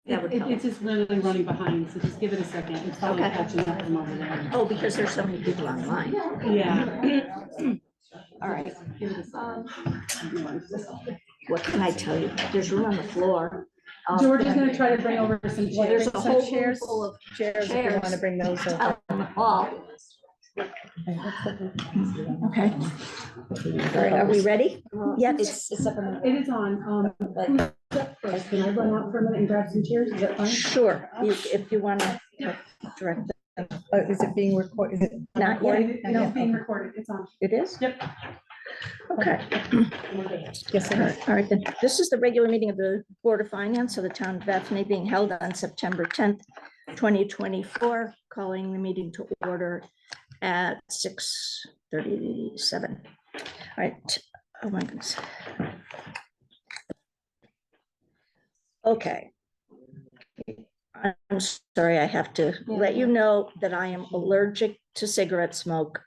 It's just literally running behind, so just give it a second. It's probably catching up from over there. Oh, because there's so many people online. Yeah. All right. Give it a second. What can I tell you? There's room on the floor. George is gonna try to bring over some Well, there's chairs. a whole chairs full of Chairs, if you want to bring those over. out in the hall. Okay. All right, are we ready? Yes. It is on. Can I run out for a minute and grab some chairs? Is that fine? Sure, if you want to direct them. Is it being recorded? Is it Not yet. It's being recorded. It's on. It is? Yep. Okay. Yes, sir. All right, then. This is the regular meeting of the Board of Finance of the town of Bethany being held on September 10th, 2024, calling the meeting to order at 6:37. All right. Oh my goodness. Okay. I'm sorry, I have to let you know that I am allergic to cigarette smoke.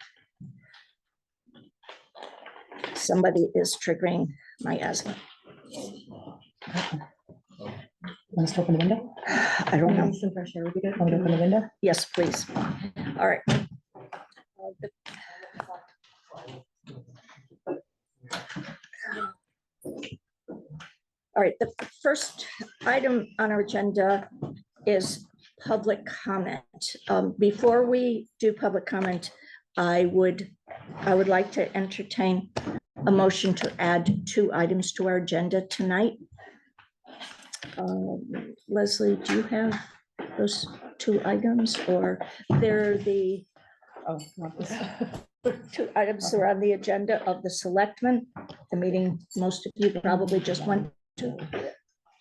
Somebody is triggering my asthma. Want us to open the window? I don't know. Some fresh air would be good. Want to open the window? Yes, please. All right. All right, the first item on our agenda is public comment. Before we do public comment, I would like to entertain a motion to add 2 items to our agenda tonight. Leslie, do you have those 2 items, or they're the not this. 2 items that are on the agenda of the selectmen, the meeting most of you probably just went to.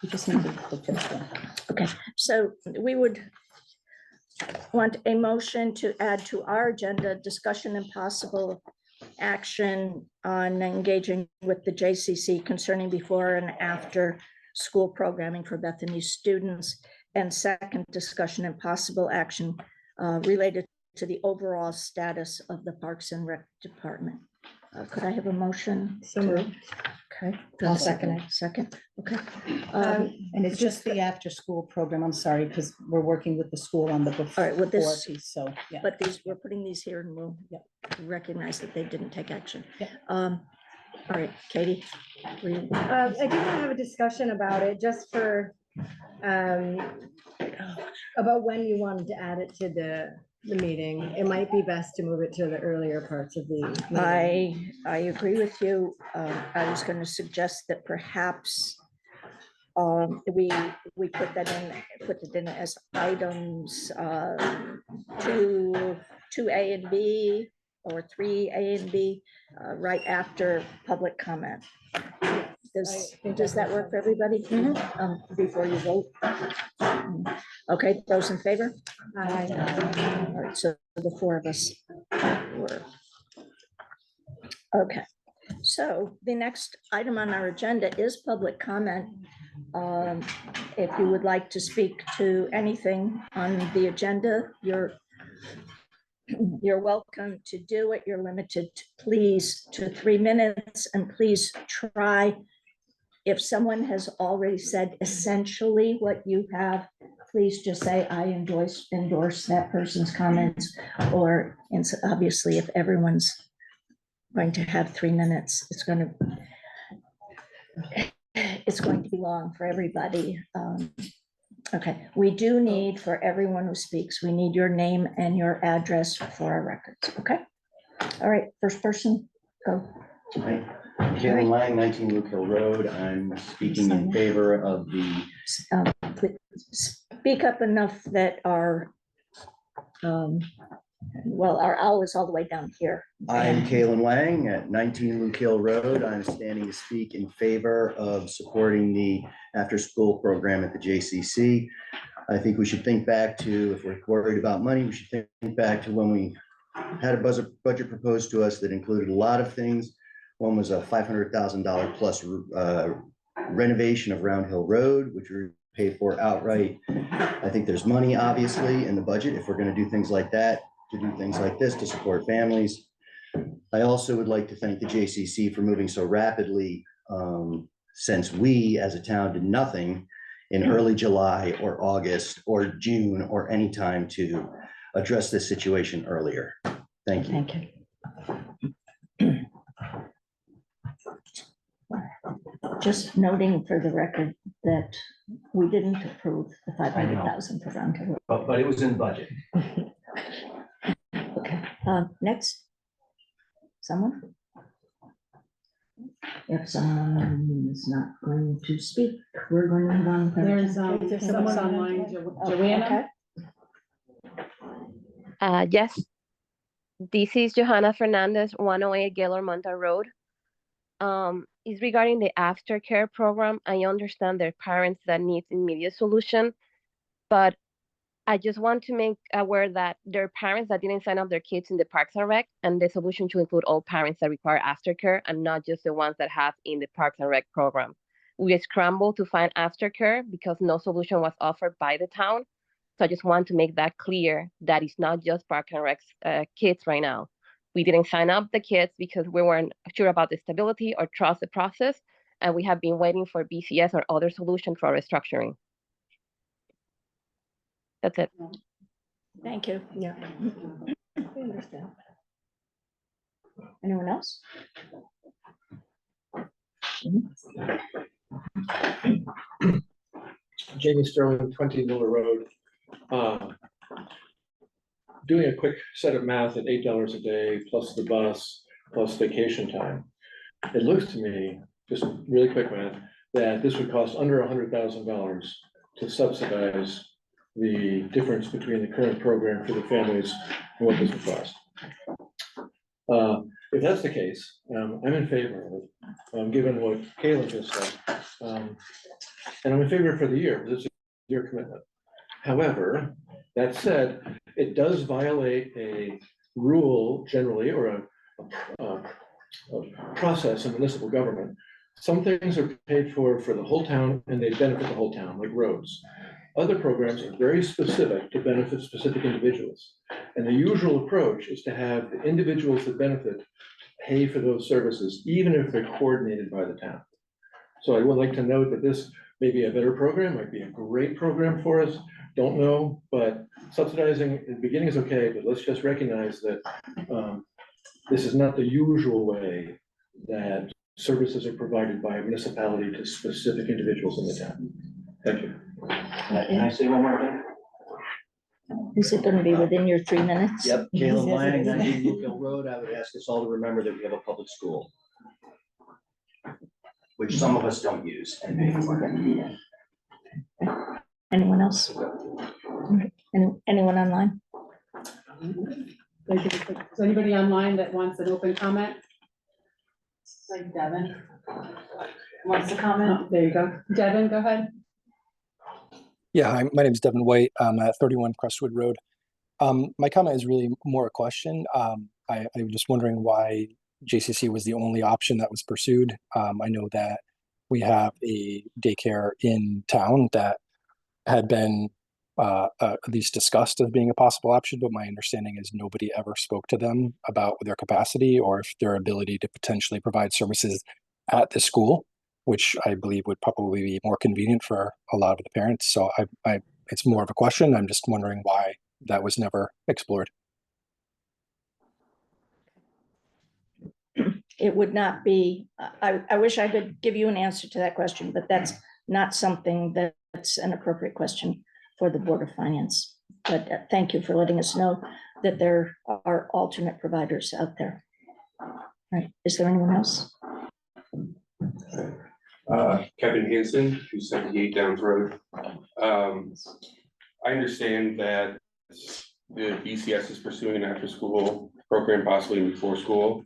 We just need the fifth one. Okay, so we would want a motion to add to our agenda discussion and possible action on engaging with the JCC concerning before and after school programming for Bethany students, and second, discussion and possible action related to the overall status of the Parks and Rec Department. Could I have a motion? So moved. Okay. I'll second it. Second, okay. And it's just the after-school program. I'm sorry, because we're working with the school on the before All right, with this, piece, so, yeah. but these, we're putting these here and we'll Yep. recognize that they didn't take action. Yep. All right, Katie. will you- I do want to have a discussion about it, just for, about when you wanted to add it to the meeting. It might be best to move it to the earlier parts of the meeting. I agree with you. I was going to suggest that perhaps we put it in as items 2A and B, or 3A and B, right after public comment. Does that work for everybody? Before you vote? Okay, those in favor? Aye. All right, so the 4 of us were. Okay, so the next item on our agenda is public comment. If you would like to speak to anything on the agenda, you're welcome to do it. You're limited, please, to 3 minutes, and please try, if someone has already said essentially what you have, please just say, I endorse that person's comments, or obviously if everyone's going to have 3 minutes, it's going to be long for everybody. Okay, we do need, for everyone who speaks, we need your name and your address for our records, okay? All right, first person, go. Karen Lang, 19 Luke Hill Road. I'm speaking in favor of the. Please speak up enough that our owl is all the way down here. I'm Kalen Lang at 19 Luke Hill Road. I'm standing to speak in favor of supporting the after-school program at the JCC. I think we should think back to, if we're worried about money, we should think back to when we had a budget proposed to us that included a lot of things. One was a $500,000 plus renovation of Round Hill Road, which we pay for outright. I think there's money, obviously, in the budget if we're going to do things like that, to do things like this to support families. I also would like to thank the JCC for moving so rapidly, since we as a town did nothing in early July or August or June or any time to address this situation earlier. Thank you. Thank you. Just noting for the record that we didn't approve the 500,000 for Round Hill. But it was in budget. Okay, next. Someone? If someone is not going to speak, we're going to move on. There's Okay. someone online, Oh, Joanna. okay. Yes, this is Johanna Fernandez, 108 Gaylord Monta Road. Is regarding the aftercare program. I understand there are parents that need immediate solution, but I just want to make aware that there are parents that didn't sign up their kids in the Parks and Rec, and the solution should include all parents that require aftercare and not just the ones that have in the Parks and Rec program. We scrambled to find aftercare because no solution was offered by the town. So I just want to make that clear that it's not just Parks and Rec kids right now. We didn't sign up the kids because we weren't sure about the stability or trust the process, and we have been waiting for BCS or other solution for restructuring. That's it. Thank you. Yeah. I understand. Anyone else? Jamie Sterling, 20 Miller Road. Doing a quick set of math at $8 a day, plus the bus, plus vacation time. It looks to me, just really quick math, that this would cost under $100,000 to subsidize the difference between the current program for the families and what this would cost. If that's the case, I'm in favor of it, given what Caleb just said. And I'm in favor for the year, because it's a year commitment. However, that said, it does violate a rule generally, or a process in municipal government. Some things are paid for the whole town and they benefit the whole town, like roads. Other programs are very specific to benefit specific individuals. And the usual approach is to have the individuals that benefit pay for those services, even if they're coordinated by the town. So I would like to note that this may be a better program, might be a great program for us, don't know, but subsidizing in the beginning is okay, but let's just recognize that this is not the usual way that services are provided by a municipality to specific individuals in the town. Thank you. Can I say one more thing? Is it going to be within your 3 minutes? Yep, Caleb Yes, Lang, it is. 19 Woodville Road. I would ask us all to remember that we have a public school, which some of us don't use. And pay for. Anyone else? Anyone online? Is anybody online that wants an open comment? Like Devin wants to comment. Oh, there you go. Devin, go ahead. Yeah, hi, my name is Devin White. I'm at 31 Crestwood Road. My comment is really more a question. I'm just wondering why JCC was the only option that was pursued. I know that we have a daycare in town that had been at least discussed as being a possible option, but my understanding is nobody ever spoke to them about their capacity or if their ability to potentially provide services at the school, which I believe would probably be more convenient for a lot of the parents. So it's more of a question. I'm just wondering why that was never explored. It would not be, I wish I could give you an answer to that question, but that's not something that's an appropriate question for the Board of Finance. But thank you for letting us know that there are alternate providers out there. All right, is there anyone else? Kevin Hansen, 278 Downs Road. I understand that the BCS is pursuing an after-school program, possibly before school,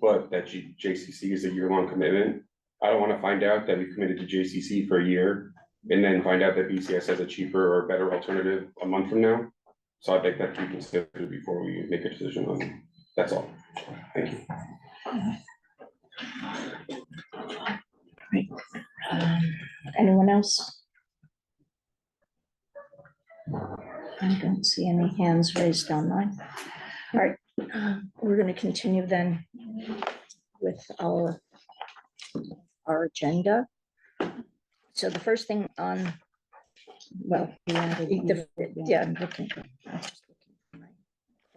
but that JCC is a year-long commitment. I don't want to find out that we committed to JCC for a year and then find out that BCS has a cheaper or better alternative a month from now. So I'd like that to be considered before we make a decision on, that's all. Thank you. Anyone else? I don't see any hands raised online. All right, we're going to continue then with our agenda. So the first thing on, well, yeah, I'm looking. I'm just looking for my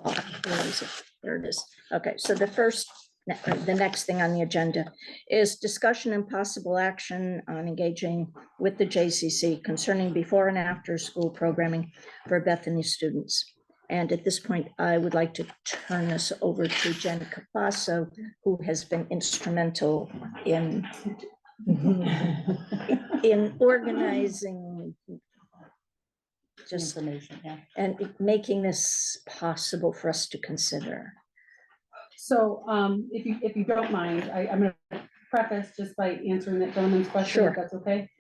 clock. Where is it? There it is. Okay, so the next thing on the agenda is discussion and possible action on engaging with the JCC concerning before and after school programming for Bethany students. And at this point, I would like to turn this over to Jen Capasso, who has been instrumental in organizing just Information, yeah. and making this possible for us to consider. So, if you don't mind, I'm gonna preface just by answering that gentleman's question, Sure. if that's okay.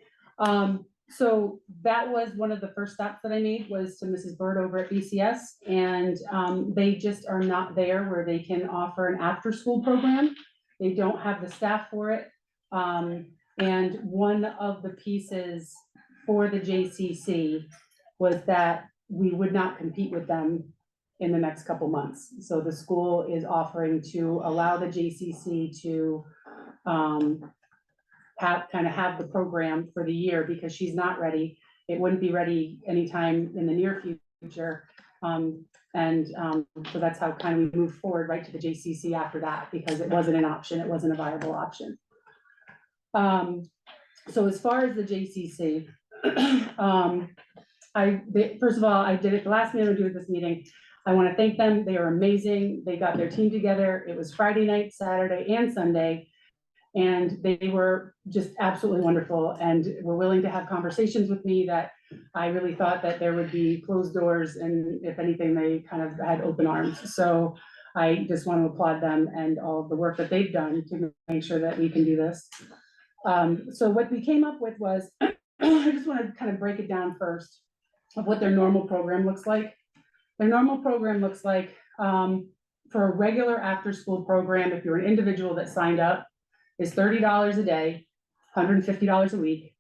So that was one of the first steps that I made, was to Mrs. Bird over at BCS, and, they just are not there where they can offer an after-school program. They don't have the staff for it. And one of the pieces for the JCC was that we would not compete with them in the next couple months. So the school is offering to allow the JCC to have the program for the year, because she's not ready. It wouldn't be ready anytime in the near future. So that's how kind of we moved forward right to the JCC after that, because it wasn't an option. It wasn't a viable option. So as far as the JCC, first of all, I did it the last minute to do at this meeting. I want to thank them. They are amazing. They got their team together. It was Friday night, Saturday, and Sunday. And they were just absolutely wonderful, and were willing to have conversations with me that I really thought that there would be closed doors, and if anything, they kind of had open arms. So I just want to applaud them and all of the work that they've done to make sure that we can do this. So what we came up with was, I just want to kind of break it down first of what their normal program looks like. Their normal program looks like, for a regular after-school program, if you're an individual that signed up, is $30 a day, $150 a week.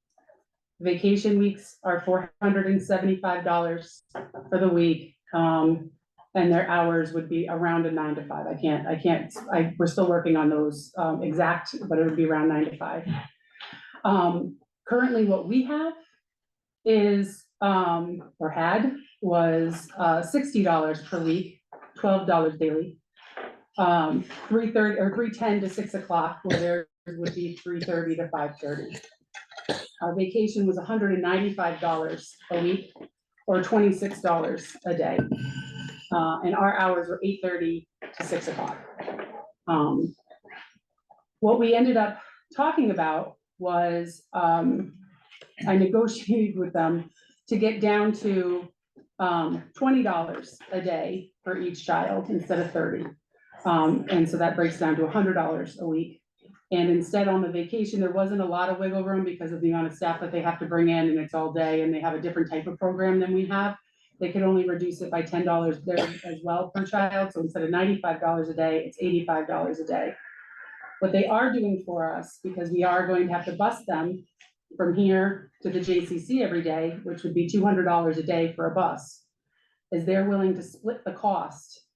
Vacation weeks are $475 for the week. And their hours would be around a 9 to 5. We're still working on those exact, but it would be around 9 to 5. Currently what we have is, was $60 per week, $12 daily. 3:10 to 6 o'clock, where there would be 3:30 to 5:30. Our vacation was $195 a week, or $26 a day. And our hours were 8:30 to 6 o'clock. What we ended up talking about was, I negotiated with them to get down to $20 a day for each child instead of 30. And so that breaks down to $100 a week. And instead, on the vacation, there wasn't a lot of wiggle room because of the amount of staff that they have to bring in, and it's all day, and they have a different type of program than we have. They could only reduce it by $10 there as well per child. So instead of $95 a day, it's $85 a day. What they are doing for us, because we are going to have to bus them from here to the JCC every day, which would be $200 a day for a bus, is they're willing to split the cost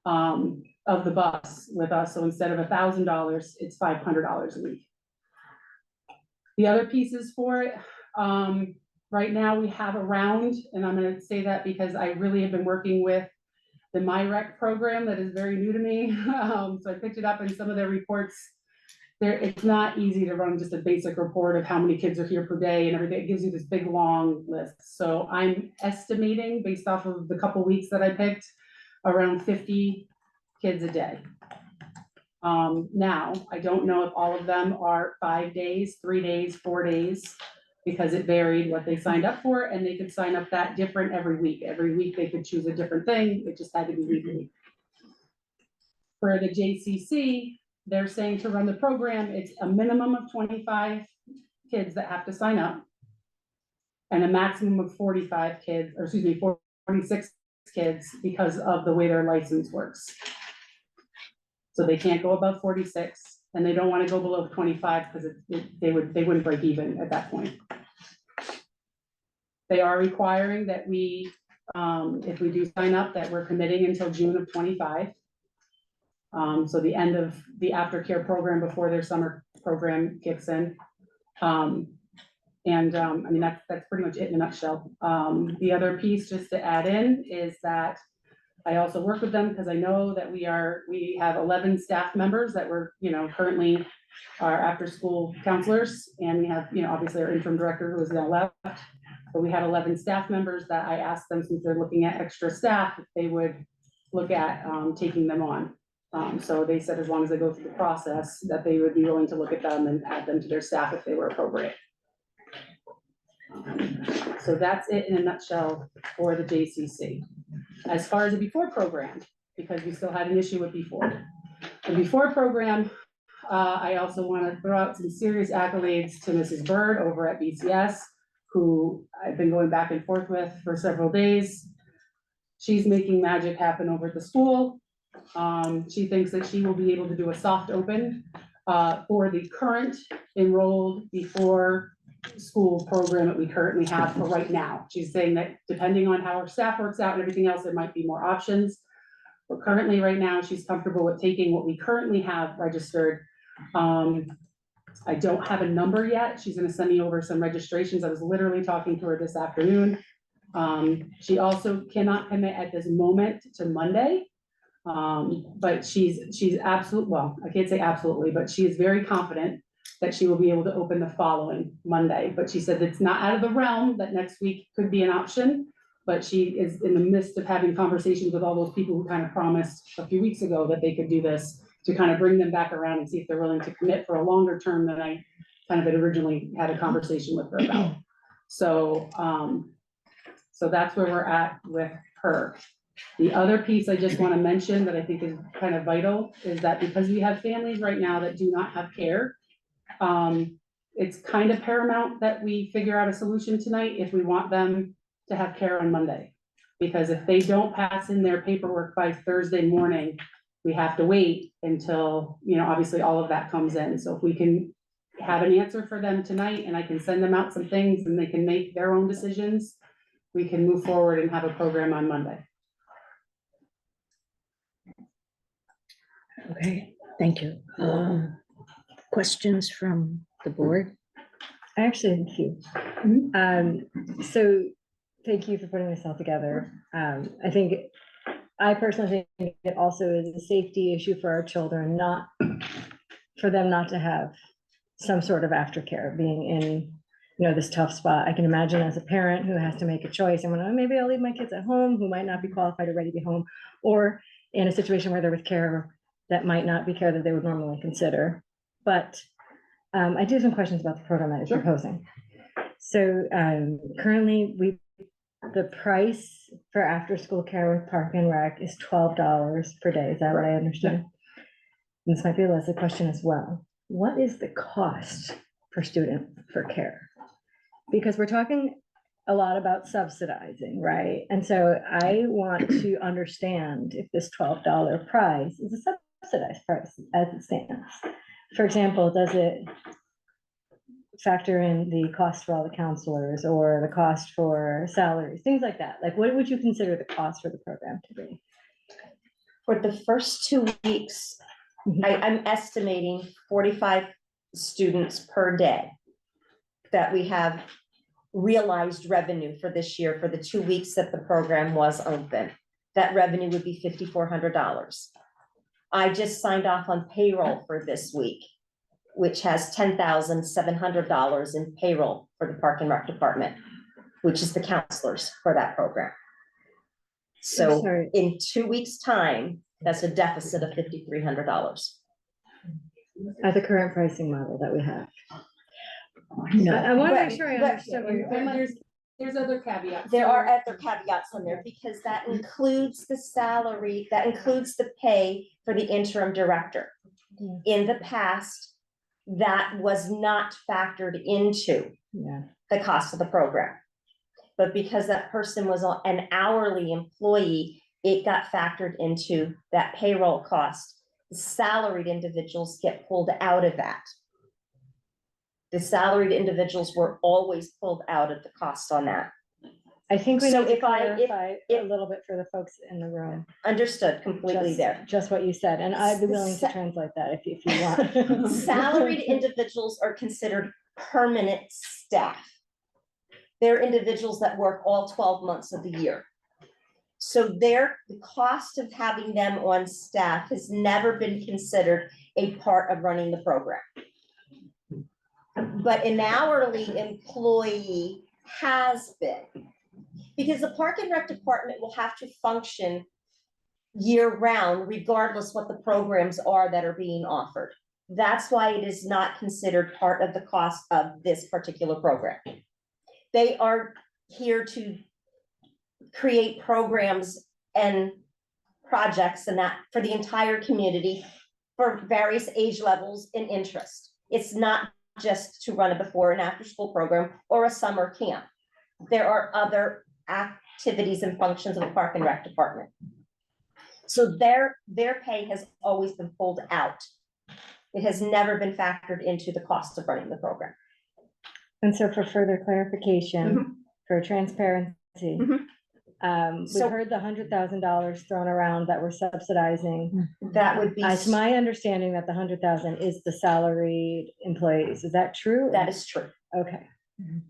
of the bus with us. So instead of $1,000, it's $500 a week. The other pieces for it, right now we have around, and I'm going to say that because I really have been working with the MyRec program that is very new to me. So I picked it up in some of their reports. It's not easy to run just a basic report of how many kids are here per day and everything. It gives you this big long list. So I'm estimating, based off of the couple weeks that I picked, around 50 kids a day. Now, I don't know if all of them are 5 days, 3 days, 4 days, because it varied what they signed up for, and they could sign up that different every week. Every week they could choose a different thing. It just had to be weekly. For the JCC, they're saying to run the program, it's a minimum of 25 kids that have to sign up, and a maximum of 46 kids because of the way their license works. So they can't go above 46 and they don't want to go below 25 because they wouldn't break even at that point. They are requiring that we, if we do sign up, that we're committing until June of 25. So the end of the aftercare program before their summer program kicks in. I mean, that's pretty much it in a nutshell. The other piece just to add in is that I also work with them because I know that we have 11 staff members that we're, currently our after school counselors. And we have, obviously our interim director who is now left, but we have 11 staff members that I asked them, since they're looking at extra staff, if they would look at taking them on. So they said as long as they go through the process, that they would be willing to look at them and add them to their staff if they were appropriate. So that's it in a nutshell for the JCC. As far as the before program, because we still had an issue with before. The before program, I also want to throw out some serious accolades to Mrs. Bird over at BCS, who I've been going back and forth with for several days. She's making magic happen over at the school. She thinks that she will be able to do a soft open for the current enrolled before school program that we currently have for right now. She's saying that depending on how her staff works out and everything else, there might be more options. But currently right now, she's comfortable with taking what we currently have registered. I don't have a number yet. She's gonna send me over some registrations. I was literally talking to her this afternoon. She also cannot commit at this moment to Monday. But she's absolutely, well, I can't say absolutely, but she is very confident that she will be able to open the following Monday. But she said it's not out of the realm that next week could be an option, but she is in the midst of having conversations with all those people who kind of promised a few weeks ago that they could do this, to kind of bring them back around and see if they're willing to commit for a longer term than I kind of had originally had a conversation with her about. So, so that's where we're at with her. The other piece I just want to mention that I think is kind of vital is that because we have families right now that do not have care, it's kind of paramount that we figure out a solution tonight if we want them to have care on Monday. Because if they don't pass in their paperwork by Thursday morning, we have to wait until, obviously all of that comes in. So if we can have an answer for them tonight and I can send them out some things and they can make their own decisions, we can move forward and have a program on Monday. Okay, thank you. Questions from the board? I actually have a few. So thank you for putting this all together. I personally think it also is a safety issue for our children, not for them not to have some sort of aftercare, being in, this tough spot. I can imagine as a parent who has to make a choice and when maybe I'll leave my kids at home who might not be qualified or ready to be home, or in a situation where they're with care that might not be care that they would normally consider. But I do have some questions about the program that you're proposing. So currently the price for after school care with Park and Rec is $12 per day. Is that what I understand? And this might be a Leslie question as well. What is the cost per student for care? Because we're talking a lot about subsidizing, right? And so I want to understand if this $12 price is a subsidized price as it stands. For example, does it factor in the cost for all the counselors or the cost for salaries, things like that? Like, what would you consider the cost for the program to be? For the first 2 weeks, I'm estimating 45 students per day that we have realized revenue for this year for the 2 weeks that the program was open. That revenue would be $5,400. I just signed off on payroll for this week, which has $10,700 in payroll for the Park and Rec department, which is the counselors for that program. So in 2 weeks' time, that's a deficit of $5,300. At the current pricing model that we have. No. I want to make sure I understand. There's other caveats. There are other caveats on there because that includes the salary, that includes the pay for the interim director. In the past, that was not factored into the cost of the program. But because that person was an hourly employee, it got factored into that payroll cost. The salaried individuals get pulled out of that. The salaried individuals were always pulled out of the cost on that. I think we So need to if clarify a if- little bit for the folks in the room. Understood completely there. Just what you said, and I'd be willing to translate that if you want. Salaried individuals are considered permanent staff. They're individuals that work all 12 months of the year. So the cost of having them on staff has never been considered a part of running the program. But an hourly employee has been. Because the Park and Rec department will have to function year-round regardless what the programs are that are being offered. That's why it is not considered part of the cost of this particular program. They are here to create programs and projects and that for the entire community for various age levels and interest. It's not just to run a before and after school program or a summer camp. There are other activities and functions of the Park and Rec department. So their pay has always been pulled out. It has never been factored into the cost of running the program. And so for further clarification, for transparency, we've So- heard the $100,000 thrown around that we're subsidizing. That would be, It's my understanding that the 100,000 is the salaried employees. Is that true? that is true. Okay,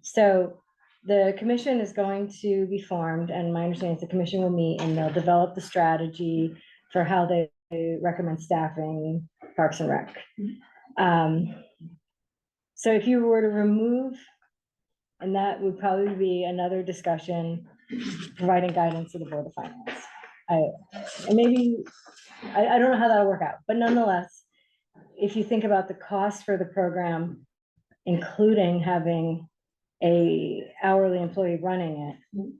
so the commission is going to be formed, and my understanding is the commission will meet and they'll develop the strategy for how they recommend staffing Parks and Rec. So if you were to remove, and that would probably be another discussion, providing guidance to the Board of Finance. And maybe, I don't know how that'll work out, but nonetheless, if you think about the cost for the program, including having a hourly employee running it,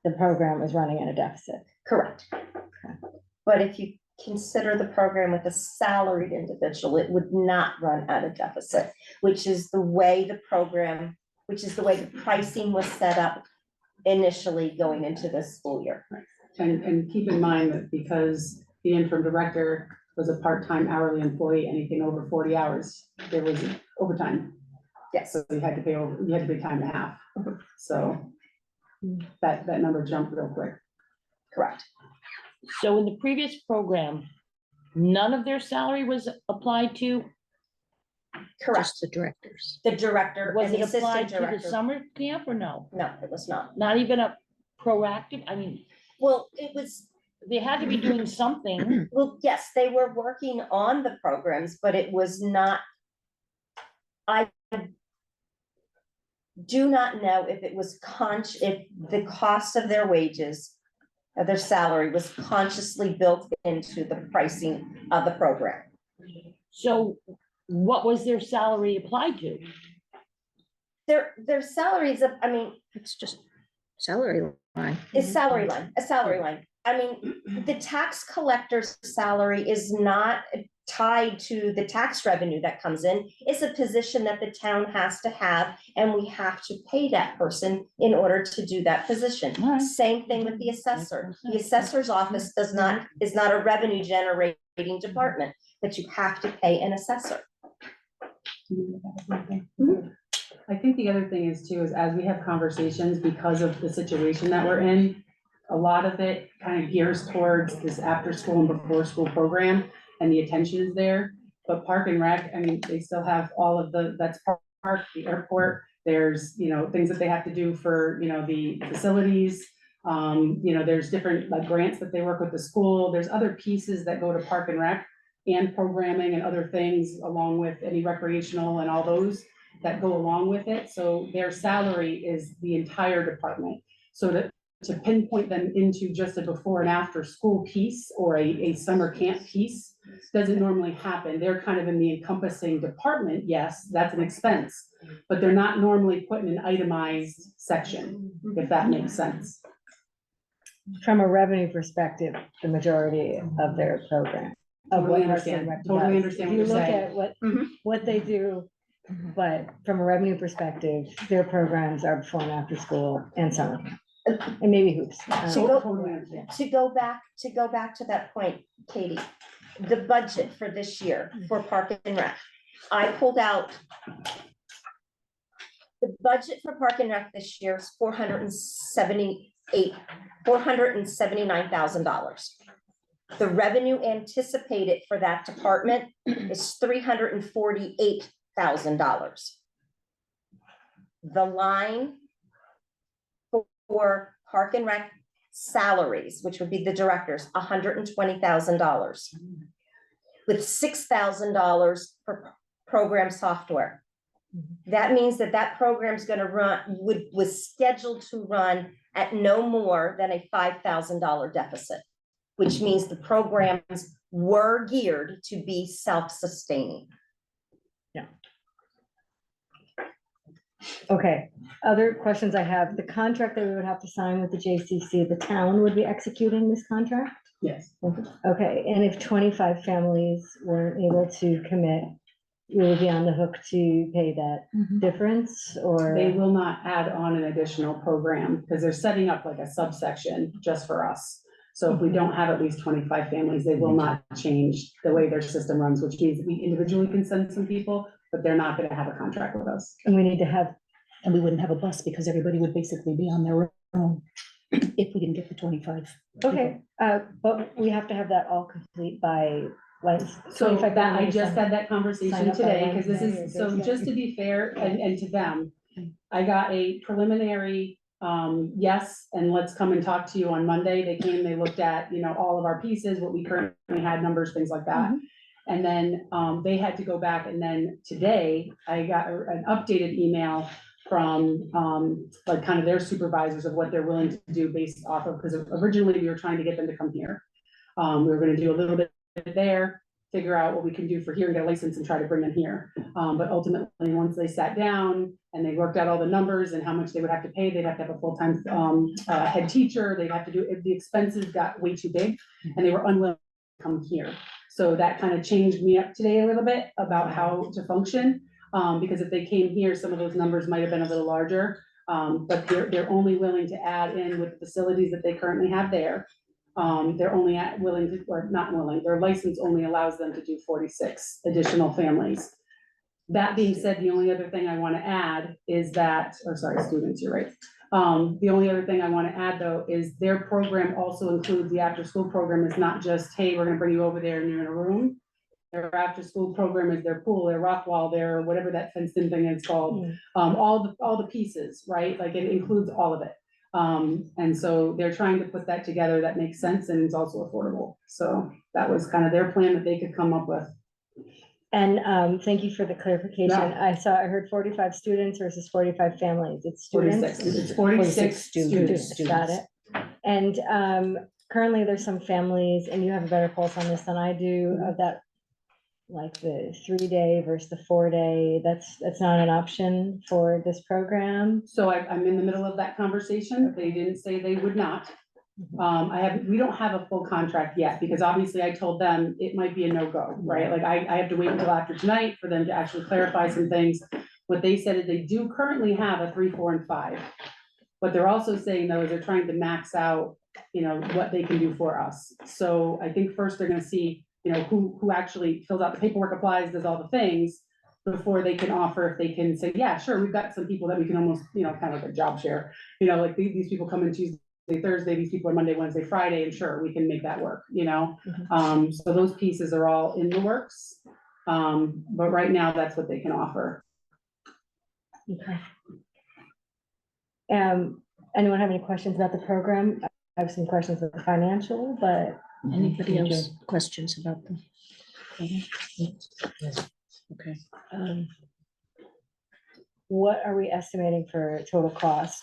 the program is running in a deficit. Correct. But if you consider the program with a salaried individual, it would not run at a deficit, which is the way the program, which is the way the pricing was set up initially going into this school year. And keep in mind that because the interim director was a part-time hourly employee, anything over 40 hours, there was overtime. Yes. So you had to pay time and a half. So that number jumped real quick. Correct. So in the previous program, none of their salary was applied to, Correct. Just the directors. The director was and it the assistant applied to the director. summer camp or no? No, it was not. Not even a proactive, I mean, Well, it was, they had to be doing something. well, yes, they were working on the programs, but it was not. I do not know if it was if the cost of their wages, of their salary was consciously built into the pricing of the program. So what was their salary applied to? Their salaries, I mean, It's just salary line. is a salary line. I mean, the tax collector's salary is not tied to the tax revenue that comes in. It's a position that the town has to have, and we have to pay that person in order to do that position. All right. Same thing with the assessor. The assessor's office is not a revenue generating department, but you have to pay an assessor. I think the other thing is too, is as we have conversations, because of the situation that we're in, a lot of it kind of gears towards this after school and before school program, and the attention is there. But Park and Rec, I mean, they still have all of that's park, the airport, there's, things that they have to do for, the facilities. There's different like grants that they work with the school. There's other pieces that go to Park and Rec and programming and other things along with any recreational and all those that go along with it. So their salary is the entire department. So to pinpoint them into just a before and after school piece or a summer camp piece doesn't normally happen. They're kind of in the encompassing department. Yes, that's an expense, but they're not normally put in an itemized section, if that makes sense. From a revenue perspective, the majority of their program. Of Totally what Parks and understand. Rec Totally does. understand If what you you're look saying. at what they do But from a revenue perspective, their programs are before and after school and summer camp. And maybe hoops. To go- Totally understand. To go back to that point, Katie, the budget for this year for Park and Rec, I pulled out. The budget for Park and Rec this year is $479,000. The revenue anticipated for that department is $348,000. The line for Park and Rec salaries, which would be the directors, $120,000. With $6,000 for program software. That means that program's gonna was scheduled to run at no more than a $5,000 deficit, which means the programs were geared to be self-sustaining. Okay, other questions I have, the contract that we would have to sign with the JCC, the town would be executing this contract? Yes. Okay, and if 25 families weren't able to commit, we would be on the hook to pay that difference, or? They will not add on an additional program because they're setting up like a subsection just for us. So if we don't have at least 25 families, they will not change the way their system runs, which means we individually can send some people, but they're not gonna have a contract with us. And we need to have, And we wouldn't have a bus because everybody would basically be on their own if we didn't get the 25. okay, but we have to have that all complete by, like. So 25 that, I families just sign- had that sign conversation up by today, because this Wednesday is, or so Thursday. just to be fair, and to them, I got a preliminary, yes, and let's come and talk to you on Monday. They came, they looked at, all of our pieces, what we currently had, numbers, things like that. And then, they had to go back, and then today, I got an updated email from, like kind of their supervisors of what they're willing to do based off of, because originally we were trying to get them to come here. We were gonna do a little bit there, figure out what we can do for here and get a license and try to bring them here. But ultimately, once they sat down and they worked out all the numbers and how much they would have to pay, they'd have to have a full-time, head teacher, they'd have to do, the expenses got way too big, and they were unwilling to come here. So that kind of changed me up today a little bit about how to function, because if they came here, some of those numbers might have been a little larger. But they're only willing to add in with the facilities that they currently have there. They're only willing to, or not willing, their license only allows them to do 46 additional families. That being said, the only other thing I want to add is that, or sorry, students, you're right. The only other thing I want to add though, is their program also includes, the after-school program is not just, hey, we're gonna bring you over there and you're in a room. Their after-school program is their pool, their rock wall, their whatever that fenced-in thing is called. All the pieces, right? Like it includes all of it. And so they're trying to put that together that makes sense and is also affordable. So that was kind of their plan that they could come up with. And thank you for the clarification. Yeah. I heard 45 students versus 45 families. It's students. 46, it's 46 students. Got it. And currently there's some families, and you have a better pulse on this than I do, of that, like the 3-day versus the 4-day, that's not an option for this program. So I'm in the middle of that conversation. They didn't say they would not. We don't have a full contract yet, because obviously I told them it might be a no-go, right? Like I have to wait until after tonight for them to actually clarify some things. What they said is they do currently have a 3, 4, and 5. What they're also saying though, is they're trying to max out, what they can do for us. So I think first they're gonna see, who actually fills out the paperwork, applies, does all the things, before they can offer, if they can say, yeah, sure, we've got some people that we can almost, kind of like a job share. Like these people come in Tuesday, Thursday, these people are Monday, Wednesday, Friday, and sure, we can make that work, So those pieces are all in the works. But right now, that's what they can offer. Okay. Anyone have any questions about the program? I have some questions about the financial, but. Anybody else questions about them? Okay. What are we estimating for total cost,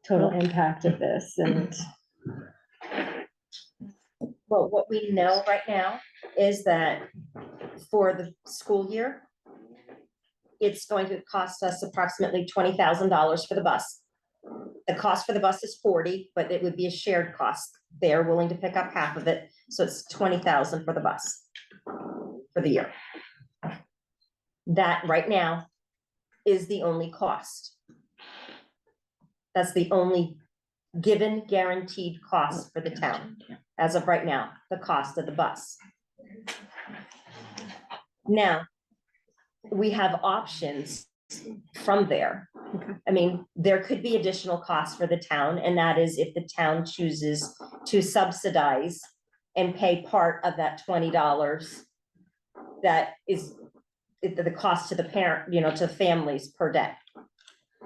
total impact of this? And Well, what we know right now is that for the school year, it's going to cost us approximately $20,000 for the bus. The cost for the bus is 40, but it would be a shared cost. They are willing to pick up half of it, so it's 20,000 for the bus for the year. That right now is the only cost. That's the only given guaranteed cost for the town, as of right now, the cost of the bus. Now, we have options from there. I mean, there could be additional costs for the town, and that is if the town chooses to subsidize and pay part of that $20 that is the cost to the parent, to families per day.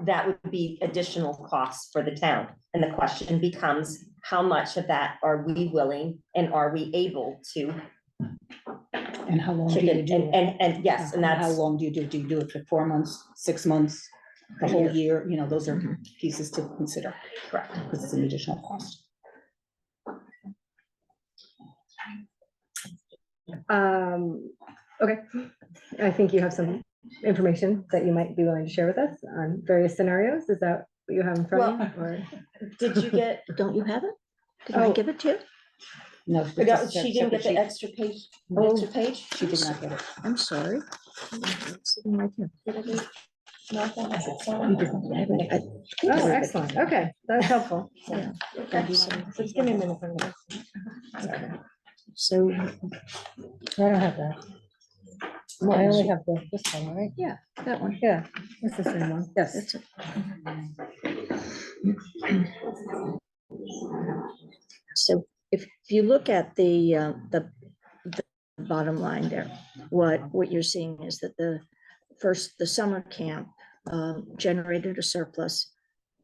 That would be additional costs for the town. And the question becomes, how much of that are we willing and are we able to? And how long do you do it? And yes, and How that's, long do you do? Do you do it for 4 months, 6 months, the whole year? Those are pieces to consider. correct. Because it's an additional cost. Okay, I think you have some information that you might be willing to share with us on various scenarios. Is that what you have in front of you? Or Did you get, Don't you have it? Did I Oh. give it to you? No, it's a she didn't get the separate extra page, Oh. extra page? sheet. She did not get it. I'm sorry. It's sitting right here. Martha, is it so? You didn't. I haven't- I- Oh, excellent. Okay, that's helpful. Yeah. So just give me a minute for this. Okay. So, I don't have that. I only have this one, right? yeah, that one. Yeah, it's the same one. Yes. That's it. So if you look at the bottom line there, what you're seeing is that the summer camp generated a surplus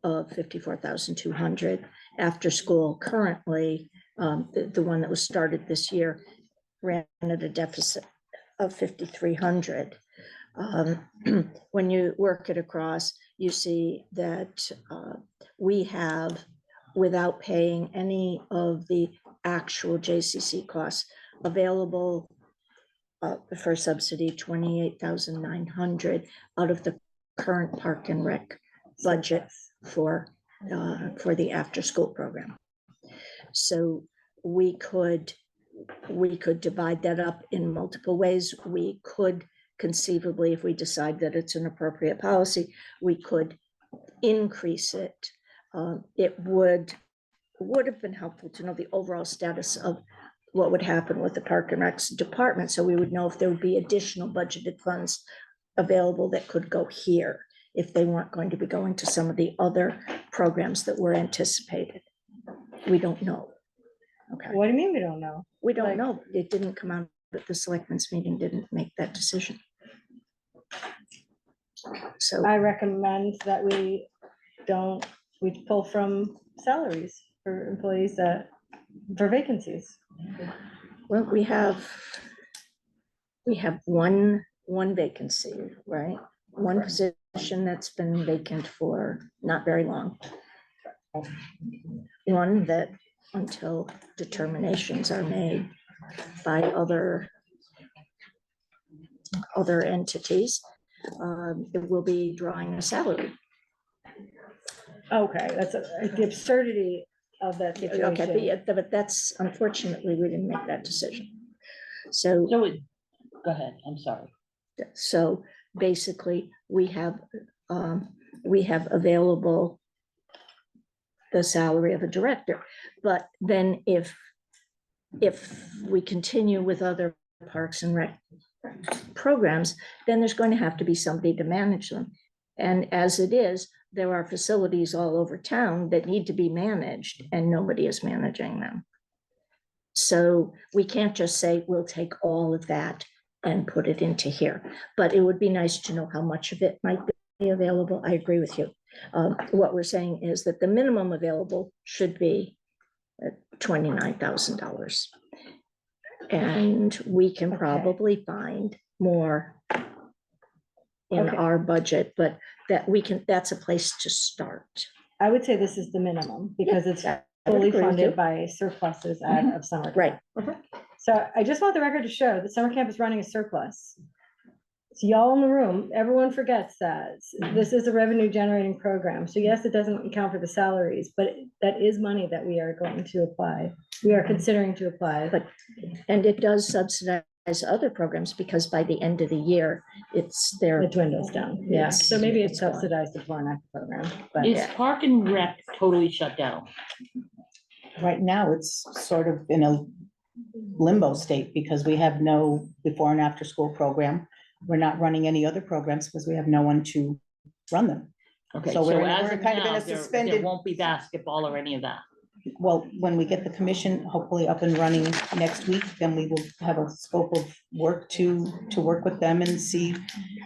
of 54,200. After school currently, the one that was started this year ran at a deficit of 5,300. When you work it across, you see that we have, without paying any of the actual JCC costs, available for subsidy, 28,900 out of the current Park and Rec budget for the after-school program. So we could divide that up in multiple ways. We could conceivably, if we decide that it's an appropriate policy, we could increase it. It would have been helpful to know the overall status of what would happen with the Park and Recs department, so we would know if there would be additional budgeted funds available that could go here if they weren't going to be going to some of the other programs that were anticipated. We don't know. Okay, What do you mean we don't know? we don't like- know. It didn't come out, but the selectmen's meeting didn't make that decision. So, I recommend that we pull from salaries for employees for vacancies. well, we have one vacancy, right? One position that's been vacant for not very long. One that, until determinations are made by other entities, it will be drawing a salary. Okay, that's the absurdity of that Okay, situation. but that's, unfortunately, we didn't make that decision. So, So go ahead, I'm sorry. so basically, we have available the salary of a director, but then if we continue with other Parks and Rec programs, then there's going to have to be somebody to manage them. And as it is, there are facilities all over town that need to be managed and nobody is managing them. So we can't just say, we'll take all of that and put it into here, but it would be nice to know how much of it might be available. I agree with you. What we're saying is that the minimum available should be $29,000. And we can Okay. probably find more in Okay. our budget, but that's a place to start. I would say this is the minimum because it's I would fully agree with you. funded by surpluses out of summer. camp. Right. So I just want the record to show that summer camp is running a surplus. So y'all in the room, everyone forgets that this is a revenue generating program. So yes, it doesn't account for the salaries, but that is money that we are going to apply. We are considering to apply. And it does subsidize other programs because by the end of the year, it's their. It dwindles down, yeah, so maybe it's subsidized the before and after program, but Is Park and Rec totally shut down? Right now, it's sort of in a limbo state because we have no before and after school program. We're not running any other programs because we have no one to run them. Okay, So so we're as kind of of in now, a there suspended. won't be basketball or any of that. Well, when we get the commission hopefully up and running next week, then we will have a scope of work to work with them and see,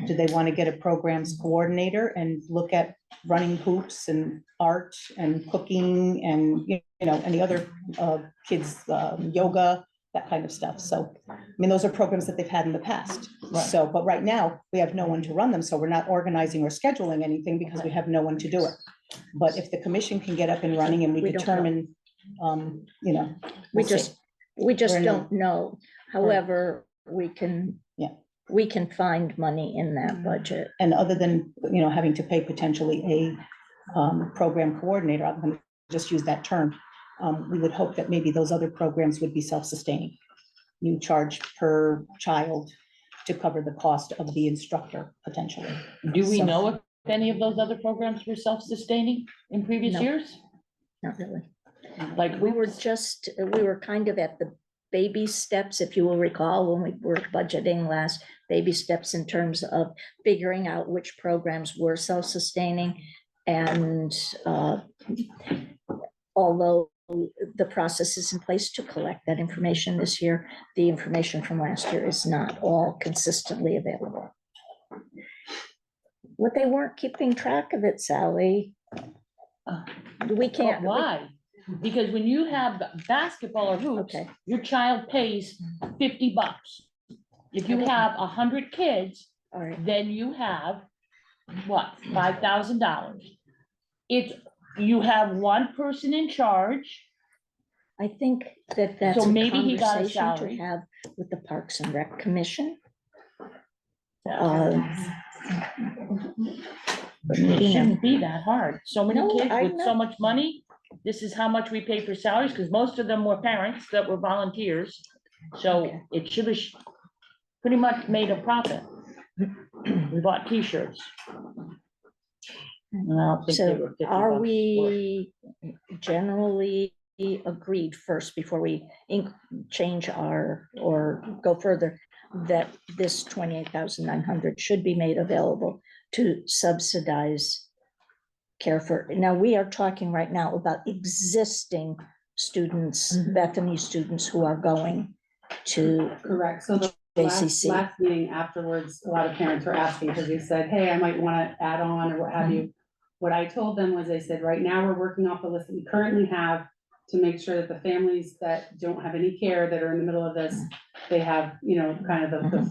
do they want to get a programs coordinator and look at running hoops and art and cooking and, you know, any other kids, yoga, that kind of stuff. So, I mean, those are programs that they've had in the past. Right. So, but right now, we have no one to run them, so we're not organizing or scheduling anything because we have no one to do it. But if the commission can get up and running and we We don't know. determine, you know. We we'll see. just, we just We're in don't know. However, we can. Yeah. We can find money in that budget. And other than, you know, having to pay potentially a program coordinator, I'm gonna just use that term. We would hope that maybe those other programs would be self-sustaining. You charge per child to cover the cost of the instructor potentially. Do we So- know if any of those other programs were self-sustaining in previous No. years? Not really. Like We were kind of at the baby steps, if you will recall, when we were budgeting last, baby steps in terms of figuring out which programs were self-sustaining. And although the process is in place to collect that information this year, the information from last year is not all consistently available. What they weren't keeping track of it, Sally. We But can't. why? Because when you have basketball or hoops, Okay. your child pays $50. If you Okay. have 100 kids, All right. then you have, what, $5,000? It's, you have one person in charge. I think that that's So a maybe he got a conversation to salary. have with the Parks and Rec Commission. But You it know. shouldn't be that hard. So many No, kids I with so know. much money. This is how much we pay for salaries, because most of them were parents that were volunteers. So Okay. it should have pretty much made a profit. We bought t-shirts. And I don't think they So were 50 are bucks we generally agreed first before we change our, or go further, that this 28,900 should be made available to subsidize care for, now we are talking right now about existing students, Bethany students who are going to Correct, so the last JCC. meeting afterwards, a lot of parents were asking, because they said, hey, I might wanna add on or what have you. What I told them was, I said, right now, we're working off the list that we currently have to make sure that the families that don't have any care, that are in the middle of this, they have, you know, kind of the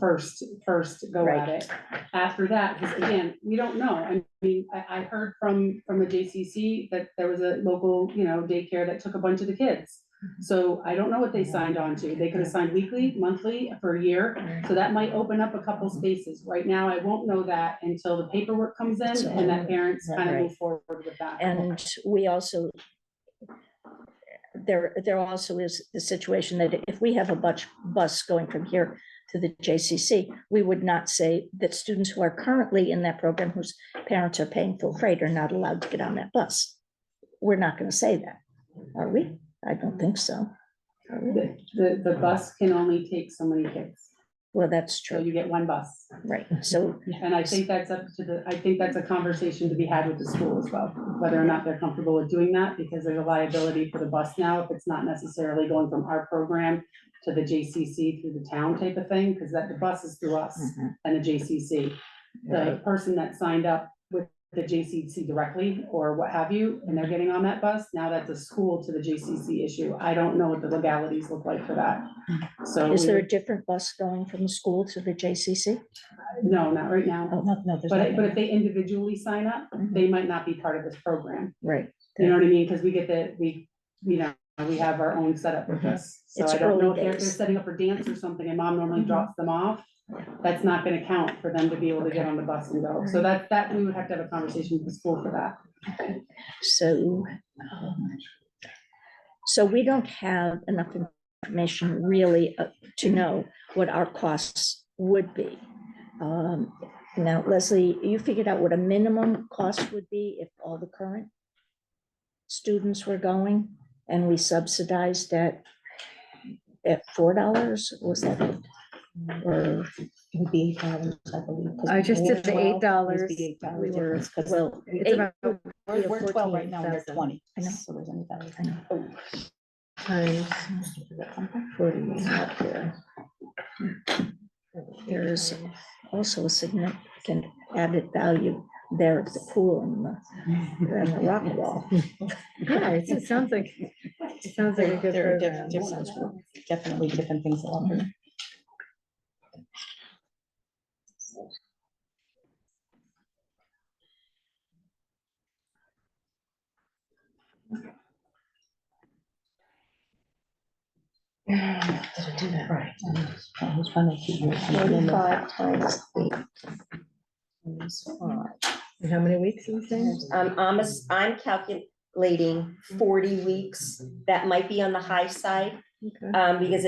first go at it. After that, because again, we don't know, I mean, I heard from the JCC that there was a local, you know, daycare that took a bunch of the kids. So I don't know what they signed on to, they could have signed weekly, monthly, for a year, so that might open up a couple spaces. Right now, I won't know that until the paperwork comes in and that parents kind of move forward with that. And we also, there also is the situation that if we have a bus going from here to the JCC, we would not say that students who are currently in that program, whose parents are paying full freight, are not allowed to get on that bus. We're not going to say that, are we? I don't think so. Are we? The bus can only take so many kids, Well, that's so true, you get one bus. right? So, And I think that's I think that's a conversation to be had with the school as well, whether or not they're comfortable with doing that, because there's a liability for the bus now, if it's not necessarily going from our program to the JCC through the town type of thing, because the bus is through us and the JCC. The person that signed up with the JCC directly or what have you, and they're getting on that bus, now that's a school to the JCC issue. I don't know what the legalities look like for that. So. is there a different bus going from the school to the JCC? No, not right now. Oh, No, there's But nothing. if they individually sign up, they might not be part of this program. Right. You know what I mean? Because we have our own setup with this. So It's I don't know early if they're days. setting up for dance or something and mom normally drops them off. That's not gonna count for them to be able to get on the bus and go. So that we would have to have a conversation with the school for that. So, so we don't have enough information really to know what our costs would be. Now, Leslie, you figured out what a minimum cost would be if all the current students were going and we subsidized at $4, was that it? Or It would be $8, I believe. 'cause I just we were did the 12, $8. it was the $8 we were, difference, 'cause well, It's eight- about. we're 12 right now, and they're 14,000 20. I know. So there's only about I know. Times $8. 40. It's not there. There is also a significant added value there at the pool and the rock wall. Yeah, it sounds like a good There are program. definitely different things along there. Do that right. I was trying to figure it out. 45 times 8 is 5. And how many weeks are you saying? I'm calculating 40 weeks. That might be on the high side, Okay. because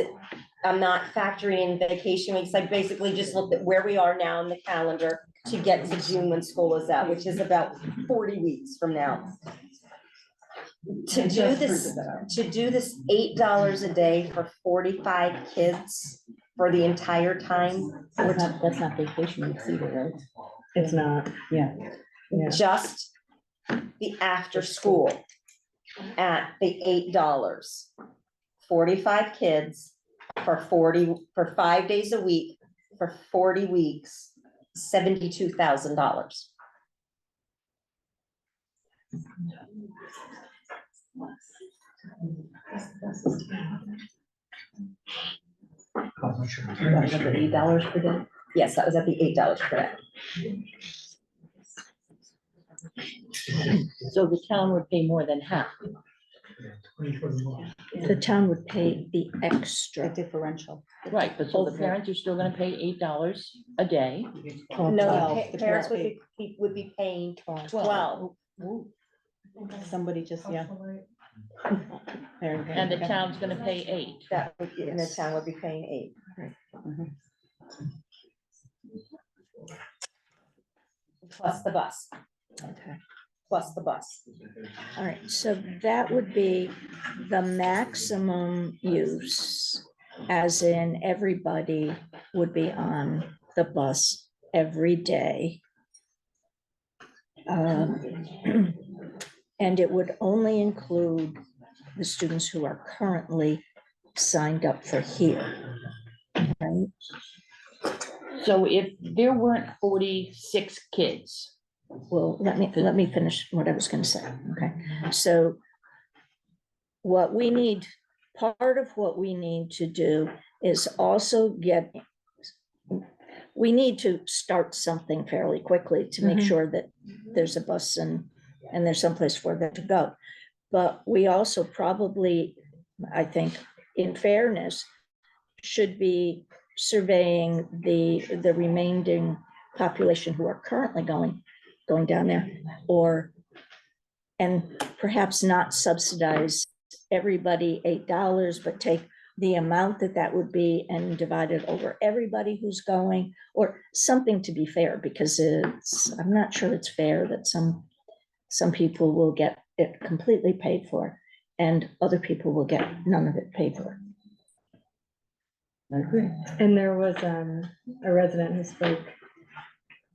I'm not factoring in vacation weeks. I basically just looked at where we are now in the calendar to get to June when school is out, which is about 40 weeks from now. To do this $8 a day for 45 kids for the entire time, That's not vacation weeks either, right? It's not. Yeah. Yeah. just the after school at the $8. 45 kids for 5 days a week, for 40 weeks, $72,000. $8 per day. Yes, that was at the $8 per day. So the town would pay more than half. The town would pay the The extra. differential. Right, but so the parents are still gonna pay $8 a day. No, Twelve. the parents would be paying 12. Somebody just, yeah. And the town's gonna pay 8. That would, and the town would be paying 8. Mhm. Plus the bus, Okay. plus the bus. All right, so that would be the maximum use, as in everybody would be on the bus every day. And it would only include the students who are currently signed up for here. Right? So if there weren't 46 kids, Well, let me finish what I was gonna say, okay? So what we need, part of what we need to do is also we need to start something fairly quickly to make sure that there's a bus and there's someplace for them to go. But we also probably, I think, in fairness, should be surveying the remaining population who are currently going down there, and perhaps not subsidize everybody $8, but take the amount that would be and divide it over everybody who's going, or something to be fair, because I'm not sure it's fair that some people will get it completely paid for and other people will get none of it paid for. I agree. And there was a resident who spoke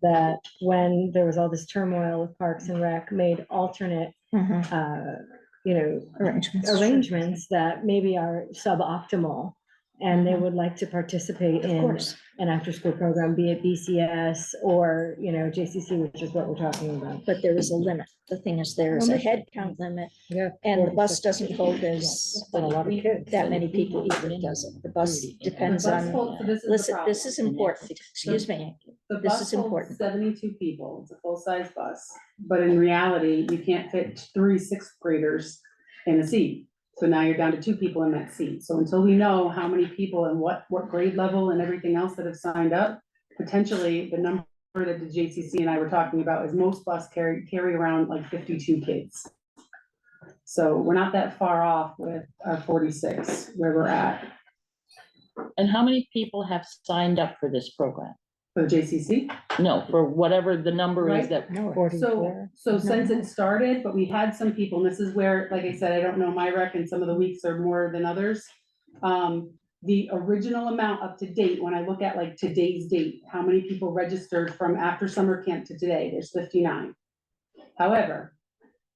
that when there was all this turmoil with Parks and Rec, made alternate, arrangements that maybe are suboptimal. And they would like to participate Of in course, an after-school program, be it BCS or, JCC, which is what we're talking about. but there is a limit. The thing is, there is a head count limit, Yeah. and the bus doesn't hold as A lot of kids. that many people either, does it? The bus depends The bus on, holds- so this is the listen, problem. this is important, excuse me. The This bus is holds important. 72 people, it's a full-size bus, but in reality, you can't fit 3 sixth graders in a seat. So now you're down to 2 people in that seat. So until we know how many people and what grade level and everything else that have signed up, potentially the number that the JCC and I were talking about is most bus carry around like 52 kids. So we're not that far off with our 46 where we're at And how many people have signed up for this program? for JCC. No, for whatever the number is Right. that, No, So, 44. so since it started, but we had some people, and this is where, like I said, I don't know my rec, and some of the weeks are more than others. The original amount up to date, when I look at like today's date, how many people registered from after summer camp to today, there's 59. However,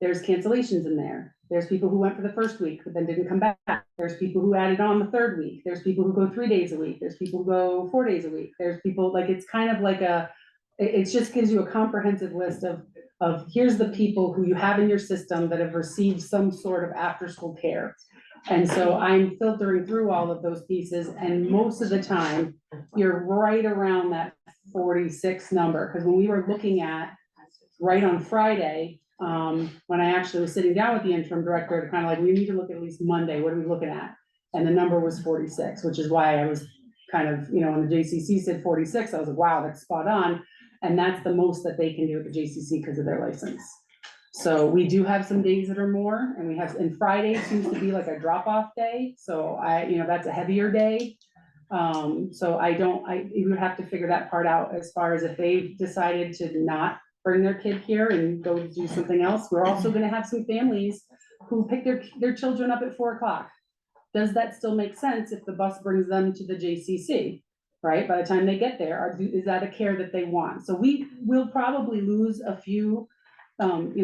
there's cancellations in there. There's people who went for the first week, but then didn't come back. There's people who added on the third week. There's people who go 3 days a week. There's people who go 4 days a week. There's people, like, it's kind of like it just gives you a comprehensive list of here's the people who you have in your system that have received some sort of after-school care. And so I'm filtering through all of those pieces, and most of the time, you're right around that 46 number. Because when we were looking at, right on Friday, when I actually was sitting down with the interim director to kind of like, we need to look at least Monday, what are we looking at? And the number was 46, which is why I was kind of, when the JCC said 46, I was like, wow, that's spot on. And that's the most that they can do at the JCC because of their license. So we do have some days that are more, and Friday seems to be like a drop-off day. So that's a heavier day. So you would have to figure that part out as far as if they decided to not bring their kid here and go do something else. We're also gonna have some families who pick their children up at 4 o'clock. Does that still make sense if the bus brings them to the JCC, right? By the time they get there, is that a care that they want? So we will probably lose a few,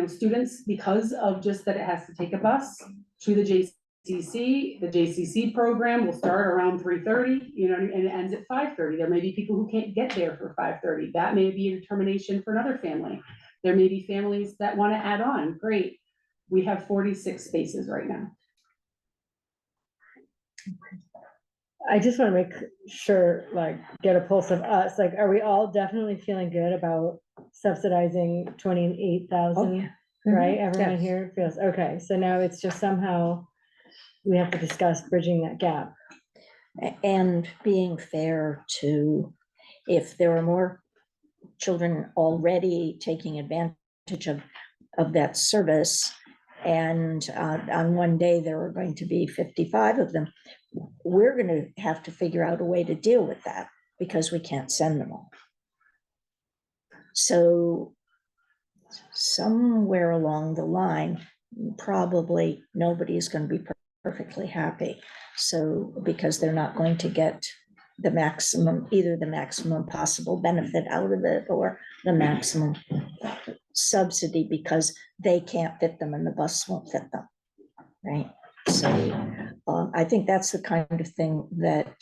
students because of just that it has to take a bus to the JCC. The JCC program will start around 3:30, and it ends at 5:30. There may be people who can't get there for 5:30. That may be a determination for another family. There may be families that want to add on. Great. We have 46 spaces right now. I just want to make sure, get a pulse of us, are we all definitely feeling good about subsidizing 28,000? Right, everyone Yes. here feels, okay, so now it's just somehow we have to discuss bridging that gap. And being fair to, if there are more children already taking advantage of that service, and on one day there are going to be 55 of them, we're going to have to figure out a way to deal with that because we can't send them all. So somewhere along the line, probably nobody's going to be perfectly happy. So because they're not going to get the maximum, either the maximum possible benefit out of it or the maximum subsidy because they can't fit them and the bus won't fit them, right? So I think that's the kind of thing that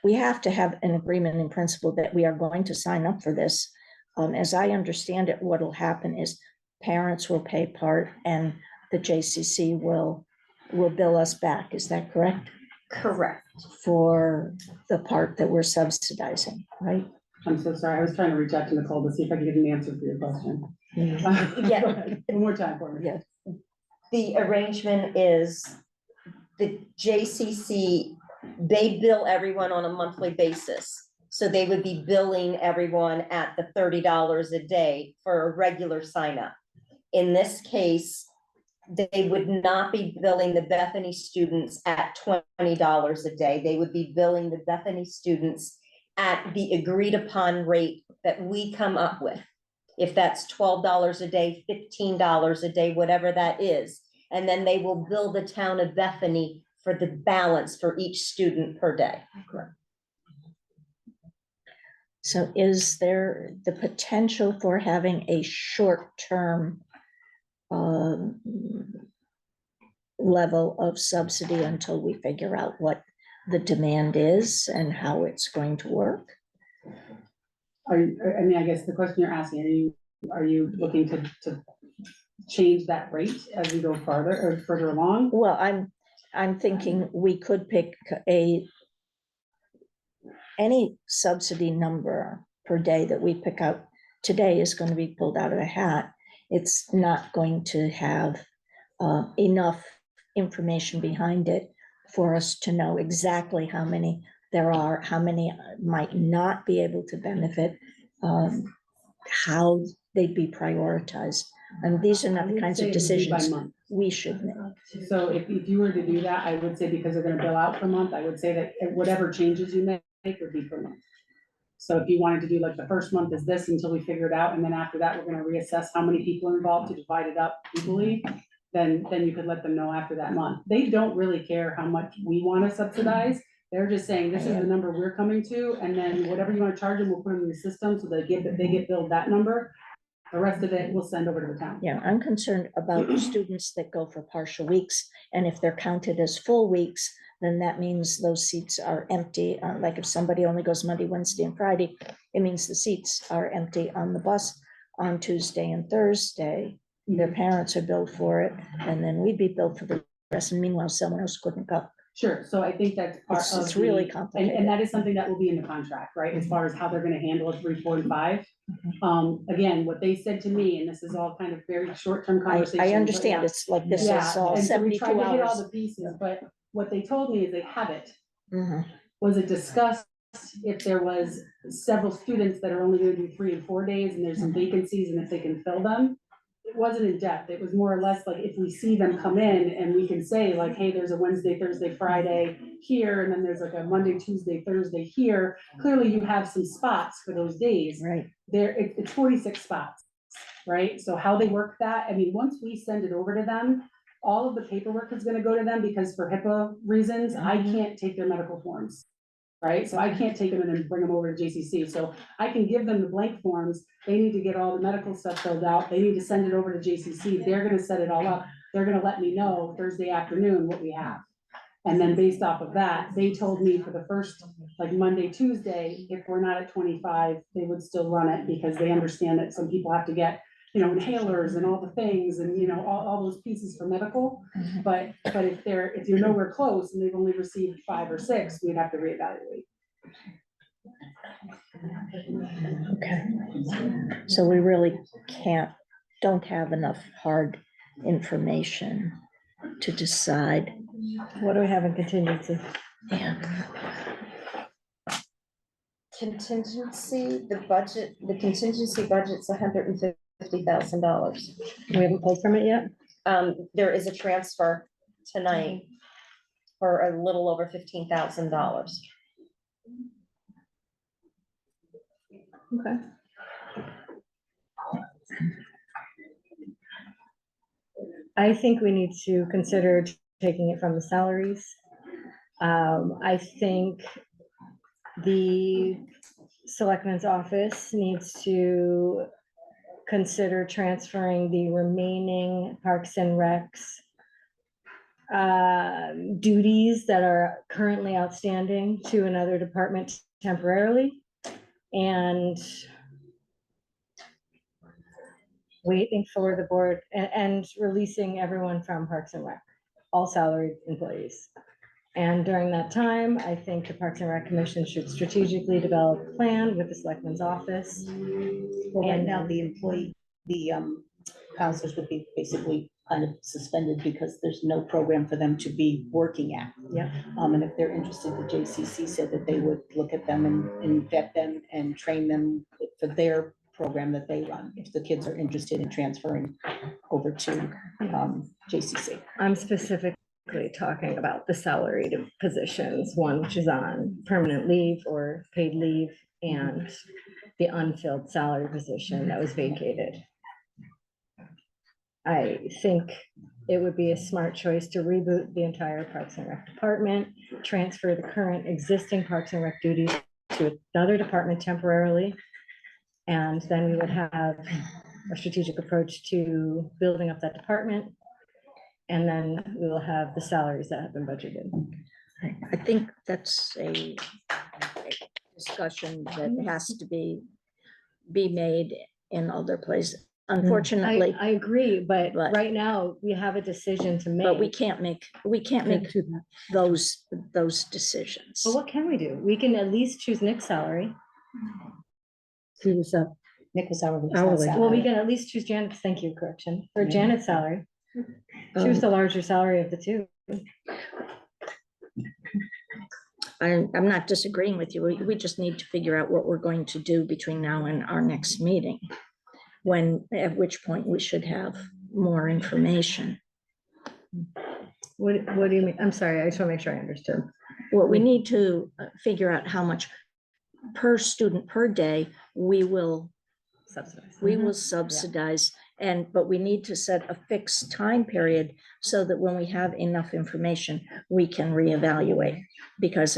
we have to have an agreement in principle that we are going to sign up for this. As I understand it, what will happen is parents will pay part and the JCC will bill us back. Is that correct? Correct. For the part that we're subsidizing, right? I'm so sorry. I was trying to reach out to Nicole to see if I could get an answer for your question. Yeah. Go ahead. One more time for me. Yes. The arrangement is the JCC, they bill everyone on a monthly basis. So they would be billing everyone at the $30 a day for a regular sign up. In this case, they would not be billing the Bethany students at $20 a day. They would be billing the Bethany students at the agreed upon rate that we come up with. If that's $12 a day, $15 a day, whatever that is. And then they will bill the town of Bethany for the balance for each student per day. Correct. So is there the potential for having a short-term level of subsidy until we figure out what the demand is and how it's going to work? I guess the question you're asking, are you looking to change that rate as we go farther or further along? Well, I'm thinking we could pick any subsidy number per day that we pick out today is going to be pulled out of a hat. It's not going to have enough information behind it for us to know exactly how many there are, how many might not be able to benefit, how they'd be prioritized. And these are I not the would kinds say of it would be by decisions month. we should make. So if you were to do that, I would say because they're gonna bill out per month, I would say that whatever changes you make would be per month. So if you wanted to do like the first month is this until we figure it out, and then after that, we're gonna reassess how many people are involved to divide it up equally, then you could let them know after that month. They don't really care how much we wanna subsidize. They're just saying, this is the number we're coming to, and then whatever you wanna charge them, we'll put them in the system, so they get billed that number. The rest of it, we'll send over to the town. Yeah, I'm concerned about students that go for partial weeks, and if they're counted as full weeks, then that means those seats are empty. Like if somebody only goes Monday, Wednesday, and Friday, it means the seats are empty on the bus on Tuesday and Thursday. Their parents are billed for it, and then we'd be billed for the rest, and meanwhile, someone else couldn't go. Sure, so I think that's part It's- of. it's really the- complicated. And that is something that will be in the contract, right, as far as how they're gonna handle it, 3, 4, and 5. Again, what they said to me, and this is all kind of very short-term conversation. I but understand, yeah. it's like this Yeah, is all and so we 72 tried to hit all hours. the pieces, but what they told me is they have it. Mhm. Was it discussed if there was several students that are only gonna do 3 and 4 days, and there's some vacancies, and if they can fill them? It wasn't in depth, it was more or less like if we see them come in and we can say like, hey, there's a Wednesday, Thursday, Friday here, and then there's like a Monday, Tuesday, Thursday here. Clearly you have some spots for those days. Right. It's 46 spots, right? So how they work that, I mean, once we send it over to them, all of the paperwork is gonna go to them, because for HIPAA reasons, I can't take their medical forms. Right, so I can't take them and then bring them over to JCC, so I can give them the blank forms, they need to get all the medical stuff filled out, they need to send it over to JCC, they're gonna set it all up. They're gonna let me know Thursday afternoon what we have. And then based off of that, they told me for the first, like Monday, Tuesday, if we're not at 25, they would still run it, because they understand that some people have to get, inhalers and all the things, and, all those pieces for medical. But if you're nowhere close and they've only received 5 or 6, we'd have to reevaluate. Okay. So we really don't have enough hard information to decide. What do we have in contingency? Yeah. Contingency, the contingency budget's $150,000. We haven't pulled from it yet? There is a transfer tonight for a little over $15,000. Okay. I think we need to consider taking it from the salaries. I think the selectman's office needs to consider transferring the remaining Parks and Recs duties that are currently outstanding to another department temporarily, and waiting for the board and releasing everyone from Parks and Rec, all salaried employees. And during that time, I think the Parks and Rec Commission should strategically develop a plan with the selectman's office. Well, right now, the counselors would be basically kind of suspended because there's no program for them to be working at. Yeah. And if they're interested, the JCC said that they would look at them and vet them and train them for their program that they run, if the kids are interested in transferring over to JCC. I'm specifically talking about the salaried positions, one which is on permanent leave or paid leave, and the unfilled salary position that was vacated. I think it would be a smart choice to reboot the entire Parks and Rec department, transfer the current existing Parks and Rec duties to another department temporarily. And then we would have a strategic approach to building up that department. And then we will have the salaries that have been budgeted. I think that's a discussion that has to be made in other places. Unfortunately, I agree, but But- right now we have a decision to make. but we can't make those decisions. But what can we do? We can at least choose Nick's salary. He was Nick was hourly. Well, we can at least choose Janet's, thank you, correction, or Yeah. Janet's salary. She was the larger salary of the two. I'm not disagreeing with you. We just need to figure out what we're going to do between now and our next meeting. at which point we should have more information. What do you mean? I'm sorry, I just want to make sure I understood. Well, we need to figure out how much per student per day we will subsidize. But we need to set a fixed time period so that when we have enough information, we can reevaluate. Because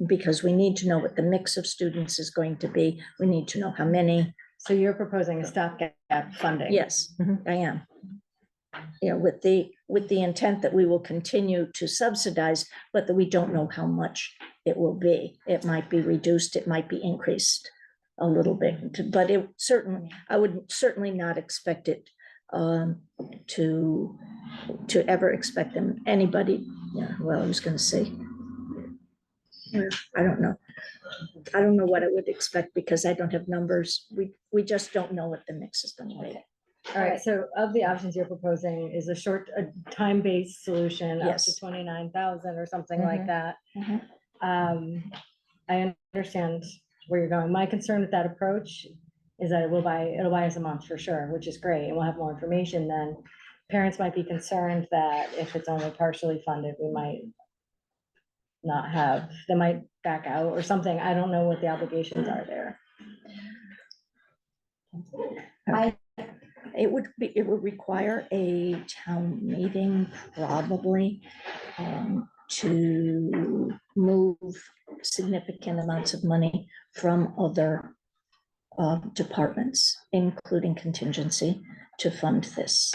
because we need to know what the mix of students is going to be. We need to know how many. So you're proposing a stopgap funding? Yes, I am. With the intent that we will continue to subsidize, but that we don't know how much it will be. It might be reduced, it might be increased a little bit, but I would certainly not expect it to ever expect anybody, well, I was gonna say, I don't know. I don't know what I would expect because I don't have numbers. We just don't know what the mix is gonna be. All right, so of the options you're proposing is a time-based solution up to Yes. 29,000 or something like that. Mhm. I understand where you're going. My concern with that approach is that it'll buy us a month for sure, which is great, and we'll have more information then. Parents might be concerned that if it's only partially funded, we might not have, they might back out or something. I don't know what the obligations are there. It would require a town meeting probably to move significant amounts of money from other departments, including contingency, to fund this.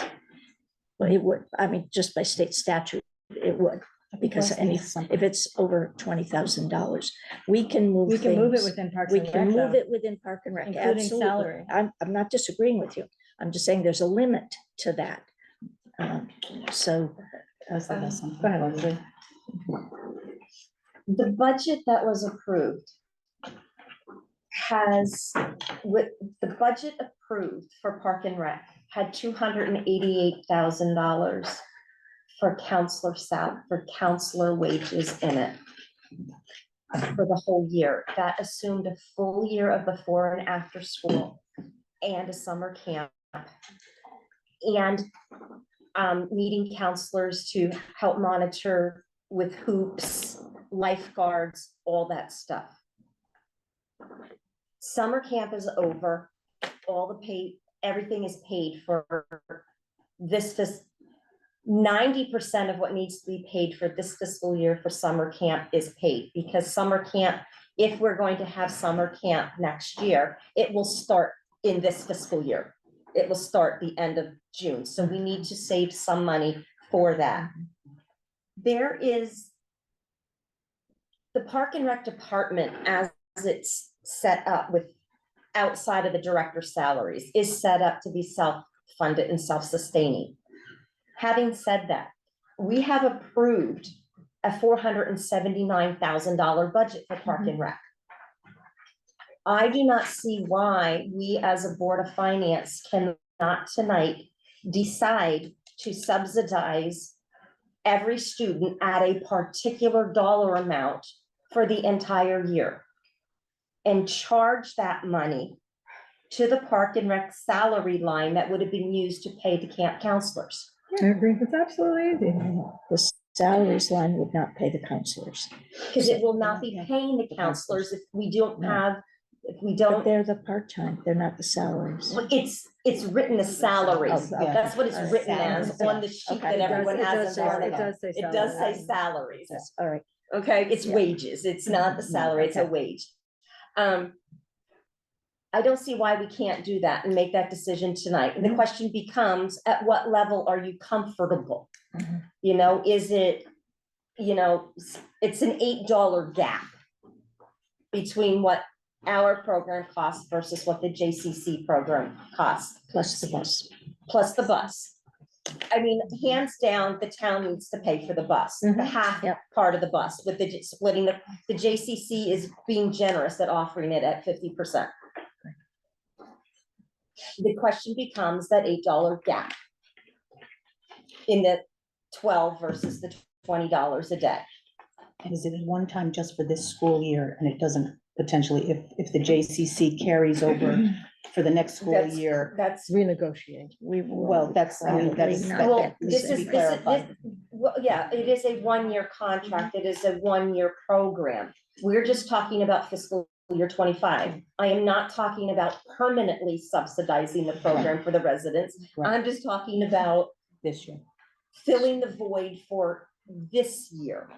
But it would, I mean, just by state statute, it would, because if it's over $20,000, we can move We can move it things. within Parks We and can Rec, move though, it within Park and Rec, including absolutely. salary. I'm not disagreeing with you. I'm just saying there's a limit to that. So. Go ahead, Leslie. The budget that was approved with the budget approved for Park and Rec had $288,000 for counselor wages in it for the whole year. That assumed a full year of before and after school and a summer camp. And needing counselors to help monitor with hoops, lifeguards, all that stuff. Summer camp is over, everything is paid for this 90% of what needs to be paid for this fiscal year for summer camp is paid, because summer camp, if we're going to have summer camp next year, it will start in this fiscal year. It will start the end of June, so we need to save some money for that. There is the Park and Rec department, as it's set up with outside of the director's salaries, is set up to be self-funded and self-sustaining. Having said that, we have approved a $479,000 budget for Park and Rec. I do not see why we as a Board of Finance cannot tonight decide to subsidize every student at a particular dollar amount for the entire year and charge that money to the Park and Rec salary line that would have been used to pay the camp counselors. I agree, it's absolutely easy. The salaries line would not pay the counselors. Because it will not be paying the counselors if we don't have, But they're the part-time, they're not the salaries. it's written as salaries. Oh, okay. That's what it's written as on the sheet Okay. that everyone has in front It of them. does say It does say salary. salaries. Yes, all right. Okay, it's Yeah. wages. It's not the salary, it's a Okay. wage. I don't see why we can't do that and make that decision tonight. And the question becomes, at what level are you comfortable? Mhm. You know, is it, it's an $8 gap between what our program costs versus what the JCC program costs, Plus the bus. plus the bus. I mean, hands down, the town needs to pay for the bus, the Mhm, half yep. part of the bus, with the splitting, the JCC is being generous at offering it at 50%. The question becomes that $8 gap in the 12 versus the $20 a day. And is it a one time just for this school year and it doesn't potentially, if the JCC carries over for the next school That's- year. That's, Renegotiate. We will. Well, that's, I mean, probably that's, not that well, get needs this to is, be this is, clarified. well, yeah, it is a one-year contract. It is a one-year program. We're just talking about fiscal year 25. I am not talking about permanently subsidizing the program for the residents. Right. I'm just talking about This year. filling the void for this year,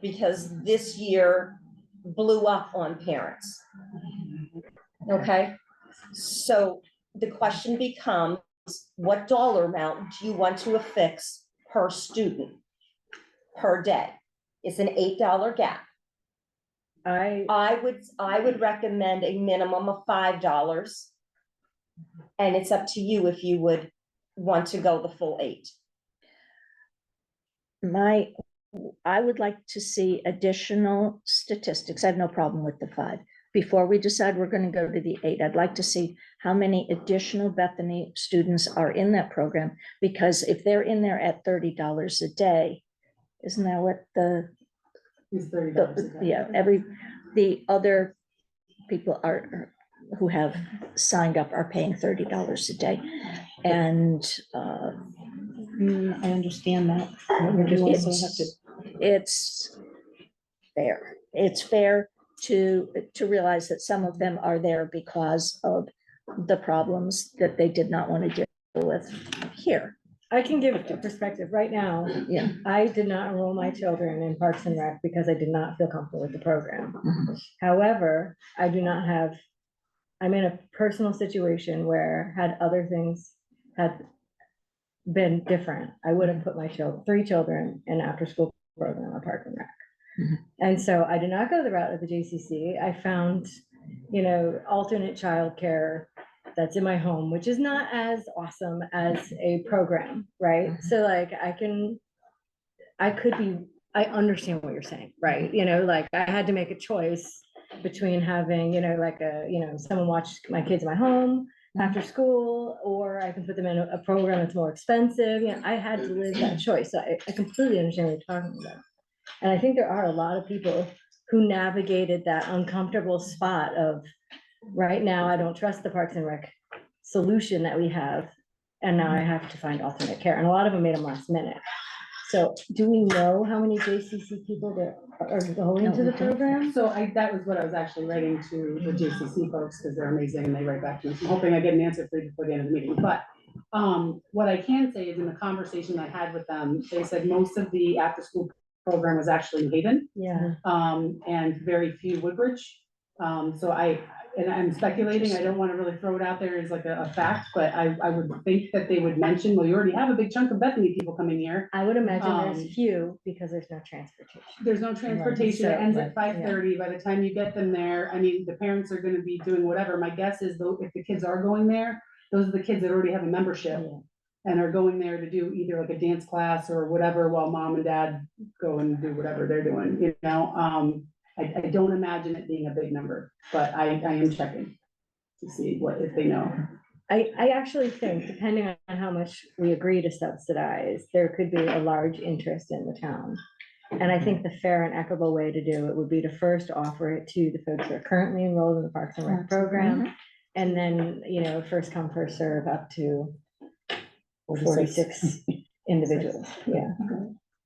because this year blew up on parents. Okay, so the question becomes, what dollar amount do you want to affix per student per day? It's an $8 gap. I would recommend a minimum of $5. And it's up to you if you would want to go the full 8. I would like to see additional statistics. I have no problem with the 5. Before we decide we're going to go to the 8, I'd like to see how many additional Bethany students are in that program, because if they're in there at $30 a day, isn't that what It's $30 a day. yeah, the other people who have signed up are paying $30 a day. And I understand that. We also have to, it's fair. It's fair to realize that some of them are there because of the problems that they did not want to deal with here. I can give a perspective right now. Yeah. I did not enroll my children in Parks and Rec because I did not feel comfortable with the program. Mhm. However, I'm in a personal situation where had other things had been different, I would have put my 3 children in after-school program or Park and Rec. Mhm. And so I did not go the route of the JCC. I found, alternate childcare that's in my home, which is not as awesome as a program, right? So like I understand what you're saying, right? Like I had to make a choice between having, someone watch my kids in my home after school, or I can put them in a program that's more expensive. I had to live that choice. So I completely understand what you're talking about. And I think there are a lot of people who navigated that uncomfortable spot of, right now, I don't trust the Parks and Rec solution that we have, and now I have to find alternate care. And a lot of them made them last minute. So do we know how many JCC people that are going to the program? So that was what I was actually writing to the JCC folks, because they're amazing and they write back to me. So I'm hoping I get an answer for you before the end of the meeting. But what I can say is in the conversation I had with them, they said most of the after-school program was actually in Haven, Yeah. and very few Woodbridge. So I'm speculating, I don't want to really throw it out there as like a fact, but I would think that they would mention, well, you already have a big chunk of Bethany people coming here. I would imagine Um, there's few because there's no transportation. There's no transportation, it so, ends right, at 5:30, by the time you get them there, I mean, the parents are gonna be doing whatever, my guess is though, if the kids are going there, those are the kids that already have a membership. Yeah. And are going there to do either like a dance class or whatever, while mom and dad go and do whatever they're doing, I don't imagine it being a big number, but I am checking to see if they know. I actually think, depending on how much we agree to subsidize, there could be a large interest in the town. And I think the fair and equitable way to do it would be to first offer it to the folks that are currently enrolled in the Parks and Rec program. And then, first come, first serve up to 46 individuals. Yeah,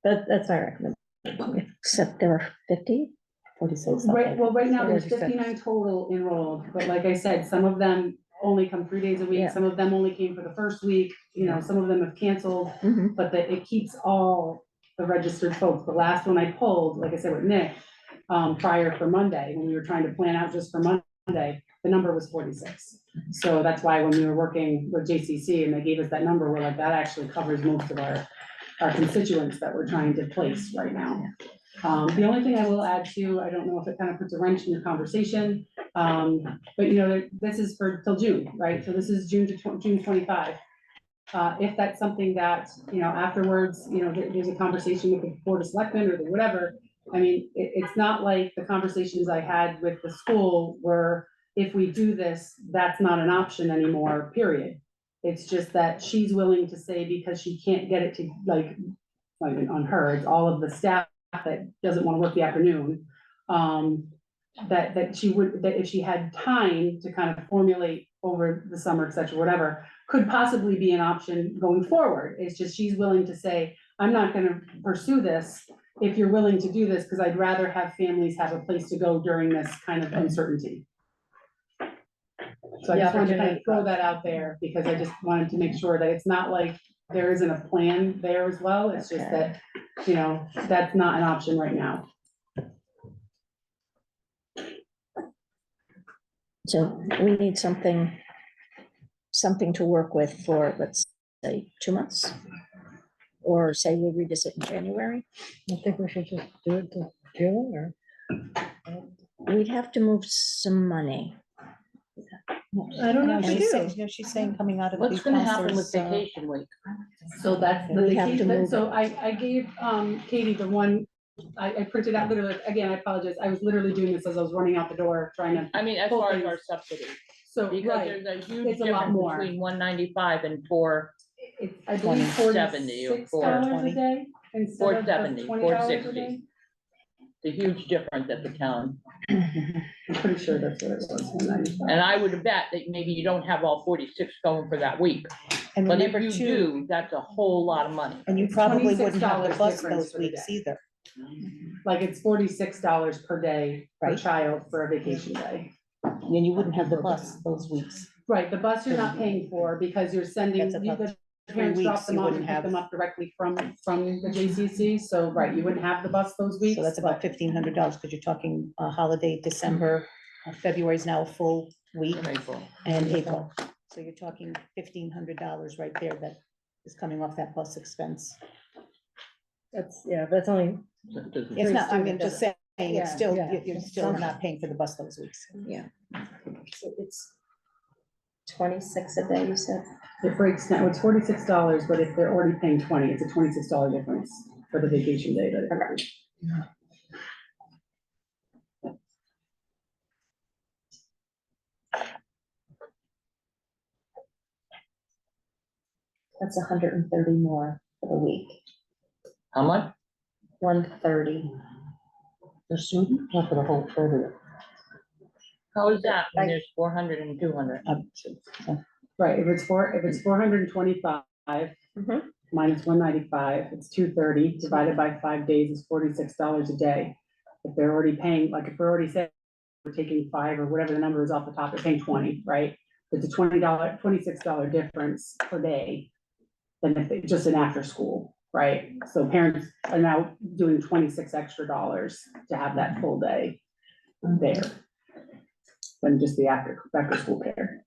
that's my recommendation. Except there are 50. 46. Right, well, right now there's 46. 59 total enrolled, but like I said, some of them only come 3 days a week, Yeah. some of them only came for the first week, some of them have canceled, Mhm. but it keeps all the registered folks. The last one I pulled, like I said with Nick, prior for Monday, when we were trying to plan out just for Monday, the number was 46. So that's why when we were working with JCC and they gave us that number, we're like, that actually covers most of our constituents that we're trying to place right now. The only thing I will add to, I don't know if it kind of puts a wrench in the conversation, but this is for till June, right? So this is June 25. If that's something that, afterwards, there's a conversation with the Board of Selectmen or the whatever. I mean, it's not like the conversations I had with the school where if we do this, that's not an option anymore, period. It's just that she's willing to say because she can't get it to like on her, it's all of the staff that doesn't want to work the afternoon. that she would, that if she had time to kind of formulate over the summer, et cetera, whatever, could possibly be an option going forward. It's just she's willing to say, I'm not gonna pursue this if you're willing to do this, because I'd rather have families have a place to go during this kind of uncertainty. So I The just wanted to kind opportunity of throw that out there, because I just wanted to make sure that it's not like there isn't a plan there as well. It's just that, you know, that's not an option right now. So we need something to work with for, let's say, 2 months? Or say we'll revisit in January? I think we should just do it to June or. We'd have to move some money. I don't know if She's we saying, do. you know, she's saying coming out of. What's the gonna happen with counselor's, vacation week? So that's the We have to vacation, move so I gave, Katie the one, I printed out literally, again, I apologize, I was literally doing this as I was running out the door, trying to, I mean, as Full far as things. our subsidy, so, because right. there's a huge It's a lot difference more. between 195 and It's, I believe, 470 or $46 a day instead of 470, $20 a 460. day. the huge difference at the town. I'm pretty sure that's what it was, 195. And I would bet that maybe you don't have all 46 going for that week, And but if remember you too, do, that's a whole lot of money. and you It's probably wouldn't have the $26 bus difference those for the weeks day. either. Like it's $46 per day per Right. child for a vacation day. And you wouldn't have the bus those weeks. Right, the bus you're not paying for because you're sending, That's you about the parents drop weeks them you off and wouldn't pick have. them up directly from the JCC, so, right, you wouldn't have the bus those weeks. So that's about but- $1,500, because you're talking holiday, December, February's now a full week, In April. and April. So you're talking $1,500 right there that is coming off that bus expense. That's, yeah, that's only. It's not, I mean, just saying, Yeah, it's still, yeah. you're still not paying for the bus those weeks. Yeah. So it's 26 a day, you said? It breaks down, it's $46, but if they're already paying 20, it's a $26 difference for the vacation day that. That's 130 more for the week, How much? 130. For student? Not for the whole, for How is that when there's 400 and 200? Right, if it's 425 Mhm. minus 195, it's 230, divided by 5 days is $46 a day. If they're already paying, like if we're already saying we're taking 5 or whatever the number is off the top, they're paying 20, right? It's a $26 difference per day than if it's just an after school, right? So parents are now doing 26 extra dollars to have that full day there than just the after school care.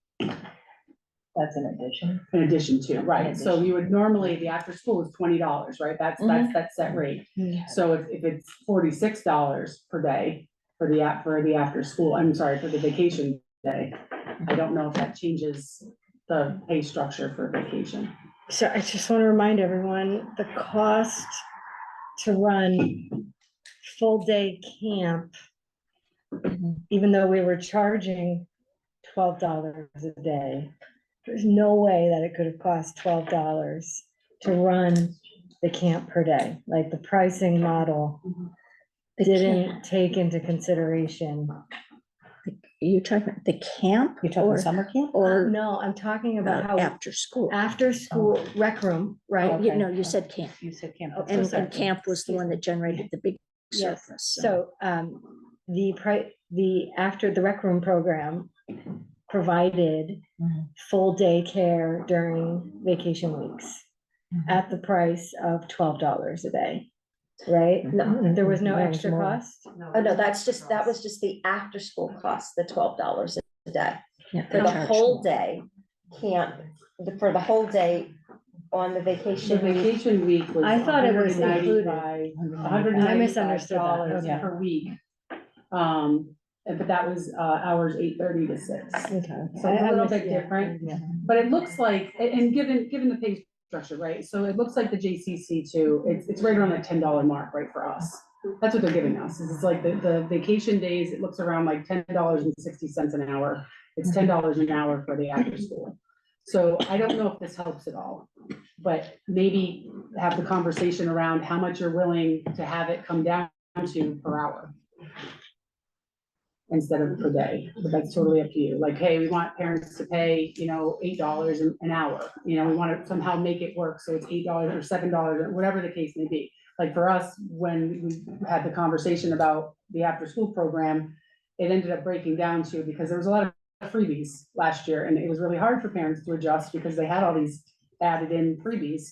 That's an addition. In addition to, right, so you would normally, the after school is $20, right, that's that set rate. So if it's $46 per day for the after school, I'm sorry, for the vacation day, I don't know if that changes the pay structure for vacation. So I just want to remind everyone, the cost to run full day camp, even though we were charging $12 a day, there's no way that it could have cost $12 to run the camp per day. Like the pricing model didn't take into consideration. You talking about the camp? You're talking or- summer camp? Or No, I'm talking about how after school? after school rec room, right? Oh, you know, you said camp, You said camp. Oh, and sorry. camp was the one that generated the big Yes, surplus. so, after the rec room program provided full day care during vacation weeks at the price of $12 a day, right? No. There was no extra cost? Oh, no, that was just the after-school cost, the $12 a day. Yeah, For they the charged whole more. day camp, for the whole day on the The vacation week. vacation week was. I thought it was included. $195 I misunderstood that, okay. per week. But that was hours 8:30 to 6. Okay. So it's a little bit different. Yeah. But it looks like, and given the pay structure, right, so it looks like the JCC too, it's right around that $10 mark, right, for us. That's what they're giving us, is it's like the vacation days, it looks around like $10.60 an hour. It's $10 an hour for the after school. So I don't know if this helps at all, but maybe have the conversation around how much you're willing to have it come down to per hour. instead of per day, but that's totally up to you. Like, hey, we want parents to pay, $8 an hour, we want to somehow make it work, so it's $8 or $7 or whatever the case may be. Like for us, when we had the conversation about the after-school program, it ended up breaking down to, because there was a lot of freebies last year, and it was really hard for parents to adjust because they had all these added in freebies.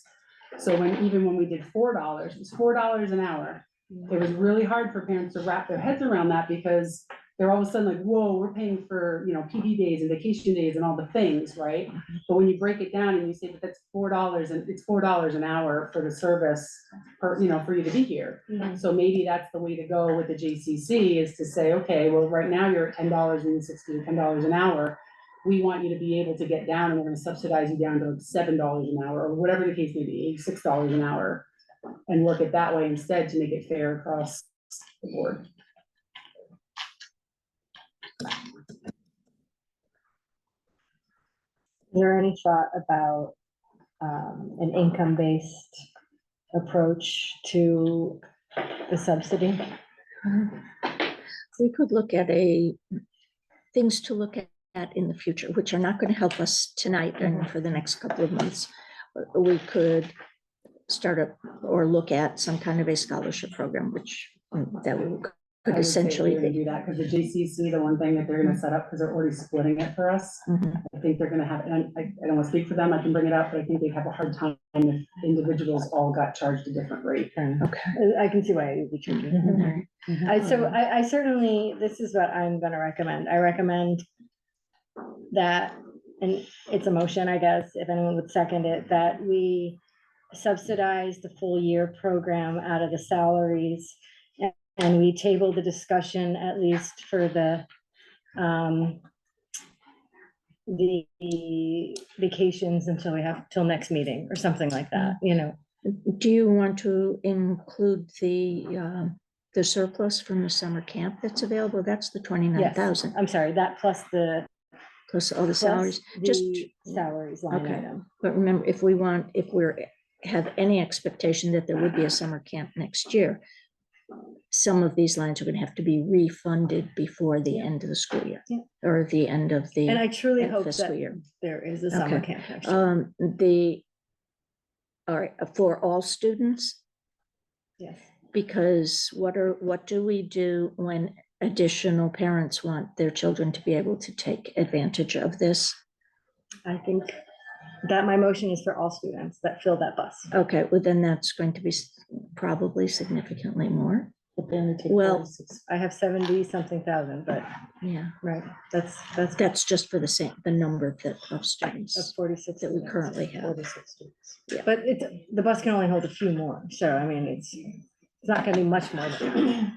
So even when we did $4, it was $4 an hour. It was really hard for parents to wrap their heads around that, because they're all of a sudden like, whoa, we're paying for, PD days and vacation days and all the things, right? But when you break it down and you say, but that's $4 and it's $4 an hour for the service for you to be here. So maybe that's the way to go with the JCC, is to say, okay, well, right now you're at $10.60 or $10 an hour. We want you to be able to get down, and we're gonna subsidize you down to $7 an hour, or whatever the case may be, $6 an hour. And work it that way instead, to make it fair across the board. Is there any thought about an income-based approach to the subsidy? We could look at things to look at in the future, which are not going to help us tonight and for the next couple of months. We could start up or look at some kind of a scholarship program, which that could essentially be. Do that, because the JCC, the one thing that they're gonna set up, because they're already splitting it for us, I think they're gonna have, and I don't wanna speak for them, I can bring it up, but I think they'd have a hard time if individuals all got charged a different rate. Okay. I can see why it would be tricky. I certainly, this is what I'm gonna recommend. I recommend that, and it's a motion, I guess, if anyone would second it, that we subsidize the full year program out of the salaries, and we table the discussion at least for the vacations until we have till next meeting or something like that, Do you want to include the surplus from the summer camp that's available? That's the 29,000. I'm sorry, that plus All the salaries, just salaries line okay. item. But remember, if we have any expectation that there would be a summer camp next year, some of these lines are going to have to be refunded before the end of the school year, or the end of the And I truly hope fiscal that year. there is a summer camp next year. All right, for all students, Yes. because what do we do when additional parents want their children to be able to take advantage of this? I think that my motion is for all students that fill that bus. Okay, well, then that's going to be probably significantly more. Well, I have 70 something thousand, but yeah, right, that's that's just for the number of students of 46 that we students. currently have. 46 students. But the bus can only hold a few more, so I mean, it's not gonna be much more than that.